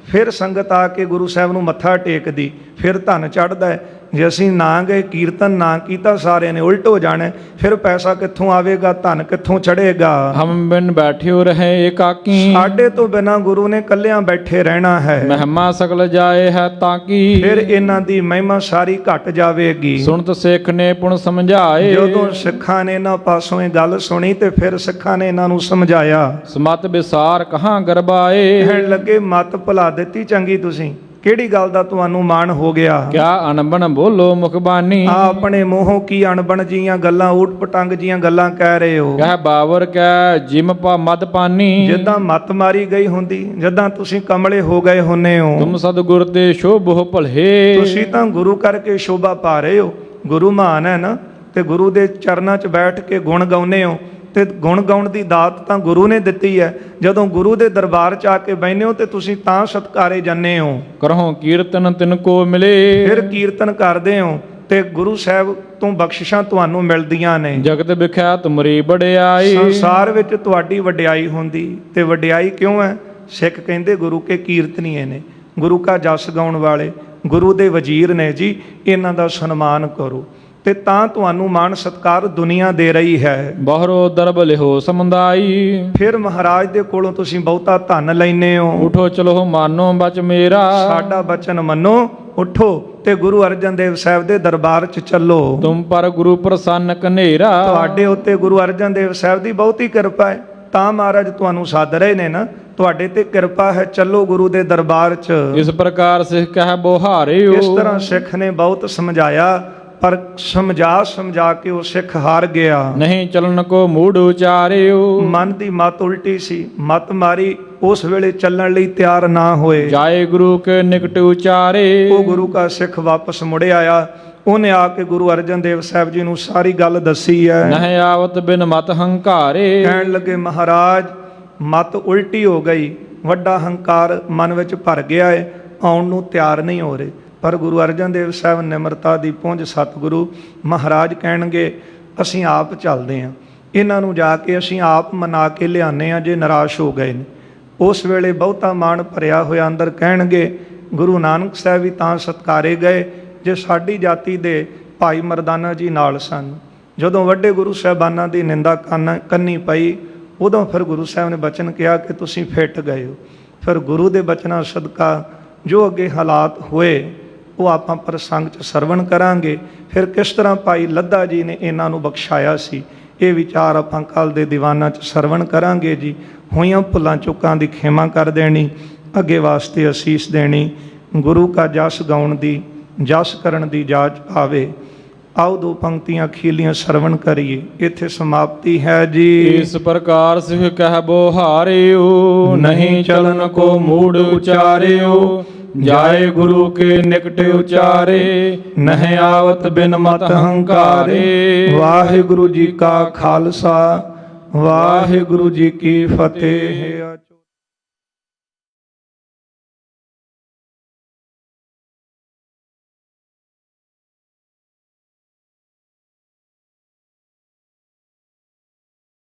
ਫਿਰ ਸੰਗਤ ਆ ਕੇ ਗੁਰੂ ਸਾਹਿਬ ਨੂੰ ਮੱਥਾ ਟੇਕਦੀ, ਫਿਰ ਧਨ ਚੜ੍ਹਦਾ ਹੈ। ਜੇ ਅਸੀਂ ਨਾ ਗਏ, ਕੀਰਤਨ ਨਾ ਕੀਤਾ, ਸਾਰਿਆਂ ਨੇ ਉਲਟ ਹੋ ਜਾਣਾ। ਫਿਰ ਪੈਸਾ ਕਿੱਥੋਂ ਆਵੇਗਾ? ਧਨ ਕਿੱਥੋਂ ਚੜ੍ਹੇਗਾ? ਹਮ ਬਿਨ ਬੈਠਿਓ ਰਹੇ ਏਕਾਕੀ। ਸਾਡੇ ਤੋਂ ਬਿਨਾਂ ਗੁਰੂ ਨੇ ਇਕੱਲਿਆਂ ਬੈਠੇ ਰਹਿਣਾ ਹੈ। ਮਹਿਮਾ ਸਕਲ ਜਾਏ ਹੈ ਤਾਂ ਕੀ। ਫਿਰ ਇਹਨਾਂ ਦੀ ਮਹਿਮਾ ਸਾਰੀ ਘਟ ਜਾਵੇਗੀ। ਸੁਣਤ ਸਿੱਖ ਨੇ ਪੁਣ ਸਮਝਾਏ। ਜਦੋਂ ਸਿੱਖਾਂ ਨੇ ਇਹਨਾਂ ਪਾਸੋਂ ਇਹ ਗੱਲ ਸੁਣੀ ਤੇ ਫਿਰ ਸਿੱਖਾਂ ਨੇ ਇਹਨਾਂ ਨੂੰ ਸਮਝਾਇਆ। ਸਮਤ ਵਿਸਾਰ ਕਹਾਂ ਗਰਬਾਏ। ਕਹਿਣ ਲੱਗੇ ਮਤ ਭੁਲਾ ਦਿੱਤੀ ਚੰਗੀ ਤੁਸੀਂ, ਕਿਹੜੀ ਗੱਲ ਦਾ ਤੁਹਾਨੂੰ ਮਾਣ ਹੋ ਗਿਆ? ਕਿਆ ਅਣਬਣ ਬੋਲੋ ਮੁਖਬਾਨੀ। ਆਪਣੇ ਮੂੰਹੋਂ ਕੀ ਅਣਬਣ ਜੀਆਂ ਗੱਲਾਂ, ਊਟ ਪਟੰਗ ਜੀਆਂ ਗੱਲਾਂ ਕਹਿ ਰਹੇ ਹੋ। ਕਹਿ ਬਾਵਰ ਕਹਿ ਜਿਮ ਪਾ ਮਦ ਪਾਨੀ। ਜਿੱਦਾਂ ਮੱਤ ਮਾਰੀ ਗਈ ਹੁੰਦੀ, ਜਿੱਦਾਂ ਤੁਸੀਂ ਕਮਲੇ ਹੋ ਗਏ ਹੁੰਨੇ ਹੋ। ਤੁਮ ਸਤਿਗੁਰ ਤੇ ਸ਼ੋਭੋ ਭਲੇ। ਤੁਸੀਂ ਤਾਂ ਗੁਰੂ ਕਰਕੇ ਸ਼ੋਭਾ ਪਾ ਰਹੇ ਹੋ। ਗੁਰੂ ਮਹਾਨ ਹੈ ਨਾ, ਤੇ ਗੁਰੂ ਦੇ ਚਰਨਾਂ 'ਚ ਬੈਠ ਕੇ ਗੁਣ ਗਾਉਂਦੇ ਹੋ। ਤੇ ਗੁਣ ਗਾਉਣ ਦੀ ਦਾਤ ਤਾਂ ਗੁਰੂ ਨੇ ਦਿੱਤੀ ਹੈ। ਜਦੋਂ ਗੁਰੂ ਦੇ ਦਰਬਾਰ 'ਚ ਆ ਕੇ ਬਹਿੰਦੇ ਹੋ ਤੇ ਤੁਸੀਂ ਤਾਂ ਸਤਿਕਾਰੇ ਜਾਂਦੇ ਹੋ। ਕਰਹੁ ਕੀਰਤਨ ਤਿਨ ਕੋ ਮਿਲੇ। ਫਿਰ ਕੀਰਤਨ ਕਰਦੇ ਹੋ ਤੇ ਗੁਰੂ ਸਾਹਿਬ ਤੋਂ ਬਖਸ਼ਿਸ਼ਾਂ ਤੁਹਾਨੂੰ ਮਿਲਦੀਆਂ ਨੇ। ਜਗਤ ਵਿਖਿਆ ਤੁਮਰੀ ਵਡਿਆਈ। ਸੰਸਾਰ ਵਿੱਚ ਤੁਹਾਡੀ ਵਡਿਆਈ ਹੁੰਦੀ। ਤੇ ਵਡਿਆਈ ਕਿਉਂ ਹੈ? ਸਿੱਖ ਕਹਿੰਦੇ ਗੁਰੂ ਕੇ ਕੀਰਤਨੀਏ ਨੇ, ਗੁਰੂ ਕਾ ਜਸ ਗਾਉਣ ਵਾਲੇ, ਗੁਰੂ ਦੇ ਵਜ਼ੀਰ ਨੇ ਜੀ, ਇਹਨਾਂ ਦਾ ਸਨਮਾਨ ਕਰੋ। ਤੇ ਤਾਂ ਤੁਹਾਨੂੰ ਮਾਣ ਸਤਿਕਾਰ ਦੁਨੀਆ ਦੇ ਰਹੀ ਹੈ। ਬਾਹਰੋ ਦਰਬ ਲਿਹੋ ਸਮੁਦਾਈ। ਫਿਰ ਮਹਾਰਾਜ ਦੇ ਕੋਲੋਂ ਤੁਸੀਂ ਬਹੁਤਾ ਧਨ ਲੈਨੇ ਹੋ। ਉਠੋ ਚਲੋ ਮਾਨੋ ਬਚ ਮੇਰਾ। ਸਾਡਾ ਬਚਨ ਮੰਨੋ, ਉਠੋ ਤੇ ਗੁਰੂ ਅਰਜਨ ਦੇਵ ਸਾਹਿਬ ਦੇ ਦਰਬਾਰ 'ਚ ਚੱਲੋ। ਤੁਮ ਪਰ ਗੁਰੂ ਪ੍ਰਸੰਨ ਕਨੇਰਾ। ਤੁਹਾਡੇ ਉੱਤੇ ਗੁਰੂ ਅਰਜਨ ਦੇਵ ਸਾਹਿਬ ਦੀ ਬਹੁਤੀ ਕਿਰਪਾ ਹੈ, ਤਾਂ ਮਹਾਰਾਜ ਤੁਹਾਨੂੰ ਸੱਦ ਰਹੇ ਨੇ ਨਾ। ਤੁਹਾਡੇ ਤੇ ਕਿਰਪਾ ਹੈ, ਚੱਲੋ ਗੁਰੂ ਦੇ ਦਰਬਾਰ 'ਚ। ਇਸ ਪ੍ਰਕਾਰ ਸਿੱਖ ਕਹਿ ਬੋਹਾਰਿਓ। ਇਸ ਤਰ੍ਹਾਂ ਸਿੱਖ ਨੇ ਬਹੁਤ ਸਮਝਾਇਆ ਪਰ ਸਮਝਾ ਕੇ ਉਹ ਸਿੱਖ ਹਾਰ ਗਿਆ। ਨਹੀਂ ਚਲਨ ਕੋ ਮੂੜ ਉਚਾਰਿਓ, ਮਨ ਦੀ ਮਤ ਉਲਟੀ ਸੀ, ਮਤ ਮਾਰੀ, ਉਸ ਵੇਲੇ ਚੱਲਣ ਲਈ ਤਿਆਰ ਨਾ ਹੋਏ। ਜਾਏ ਗੁਰੂ ਕੇ ਨਿਕਟ ਉਚਾਰੇ, ਉਹ ਗੁਰੂ ਕਾ ਸਿੱਖ ਵਾਪਸ ਮੁੜ ਆਇਆ। ਉਹਨੇ ਆ ਕੇ ਗੁਰੂ ਅਰਜਨ ਦੇਵ ਸਾਹਿਬ ਜੀ ਨੂੰ ਸਾਰੀ ਗੱਲ ਦੱਸੀ ਹੈ। ਨਹਿ ਆਵਤ ਬਿਨ ਮਤ ਹੰਕਾਰੇ, ਕਹਿਣ ਲੱਗੇ ਮਹਾਰਾਜ ਮਤ ਉਲਟੀ ਹੋ ਗਈ, ਵੱਡਾ ਹੰਕਾਰ ਮਨ ਵਿੱਚ ਭਰ ਗਿਆ ਹੈ, ਆਉਣ ਨੂੰ ਤਿਆਰ ਨਹੀਂ ਹੋ ਰਹੇ। ਪਰ ਗੁਰੂ ਅਰਜਨ ਦੇਵ ਸਾਹਿਬ ਨਿਮਰਤਾ ਦੀ ਪੁੰਜ ਸਤਿਗੁਰੂ ਮਹਾਰਾਜ ਕਹਿਣਗੇ ਅਸੀਂ ਆਪ ਚੱਲਦੇ ਹਾਂ, ਇਹਨਾਂ ਨੂੰ ਜਾ ਕੇ ਅਸੀਂ ਆਪ ਮਨਾ ਕੇ ਲਿਆਉਂਦੇ ਹਾਂ ਜੇ ਨਿਰਾਸ਼ ਹੋ ਗਏ ਨੇ। ਉਸ ਵੇਲੇ ਬਹੁਤਾ ਮਾਣ ਭਰਿਆ ਹੋਇਆ ਅੰਦਰ ਕਹਿਣਗੇ ਗੁਰੂ ਨਾਨਕ ਸਾਹਿਬ ਵੀ ਤਾਂ ਸਤਿਕਾਰੇ ਗਏ ਜੇ ਸਾਡੀ ਜਾਤੀ ਦੇ ਭਾਈ ਮਰਦਾਨਾ ਜੀ ਨਾਲ ਸਨ। ਜਦੋਂ ਵੱਡੇ ਗੁਰੂ ਸਾਹਿਬਾਨਾਂ ਦੀ ਨਿੰਦਾ ਕੰਨੀ ਪਈ, ਉਦੋਂ ਫਿਰ ਗੁਰੂ ਸਾਹਿਬ ਨੇ ਬਚਨ ਕਿਹਾ ਕਿ ਤੁਸੀਂ ਫਿੱਟ ਗਏ ਹੋ। ਫਿਰ ਗੁਰੂ ਦੇ ਬਚਨਾਂ ਸਦਕਾ ਜੋ ਅੱਗੇ ਹਾਲਾਤ ਹੋਏ ਉਹ ਆਪਾਂ ਪ੍ਰਸੰਗ 'ਚ ਸਰਵਣ ਕਰਾਂਗੇ। ਫਿਰ ਕਿਸ ਤਰ੍ਹਾਂ ਭਾਈ ਲੱਧਾ ਜੀ ਨੇ ਇਹਨਾਂ ਨੂੰ ਬਖਸ਼ਾਇਆ ਸੀ, ਇਹ ਵਿਚਾਰ ਆਪਾਂ ਕੱਲ੍ਹ ਦੇ ਦੀਵਾਨਾਂ 'ਚ ਸਰਵਣ ਕਰਾਂਗੇ ਜੀ। ਹੋਈਆਂ ਭੁੱਲਾਂ ਚੁੱਕਾਂ ਦੀ ਖਿਮਾ ਕਰ ਦੇਣੀ, ਅੱਗੇ ਵਾਸਤੇ ਅਸੀਸ ਦੇਣੀ, ਗੁਰੂ ਕਾ ਜਸ ਗਾਉਣ ਦੀ, ਜਸ ਕਰਨ ਦੀ ਜਾਚ ਆਵੇ। ਆਓ ਦੋ ਪੰਕਤੀਆਂ ਖੀਲੀਆਂ ਸਰਵਣ ਕਰੀਏ। ਇੱਥੇ ਸਮਾਪਤੀ ਹੈ ਜੀ। ਇਸ ਪ੍ਰਕਾਰ ਸਿਖ ਕਹਿ ਬੋਹਾਰਿਓ, ਨਹੀਂ ਚਲਨ ਕੋ ਮੂੜ ਉਚਾਰਿਓ। ਜਾਏ ਗੁਰੂ ਕੇ ਨਿਕਟ ਉਚਾਰੇ, ਨਹਿ ਆਵਤ ਬਿਨ ਮਤ ਹੰਕਾਰੇ। ਵਾਹਿਗੁਰੂ ਜੀ ਕਾ ਖਾਲਸਾ, ਵਾਹਿਗੁਰੂ ਜੀ ਕੀ ਫਤਿਹ।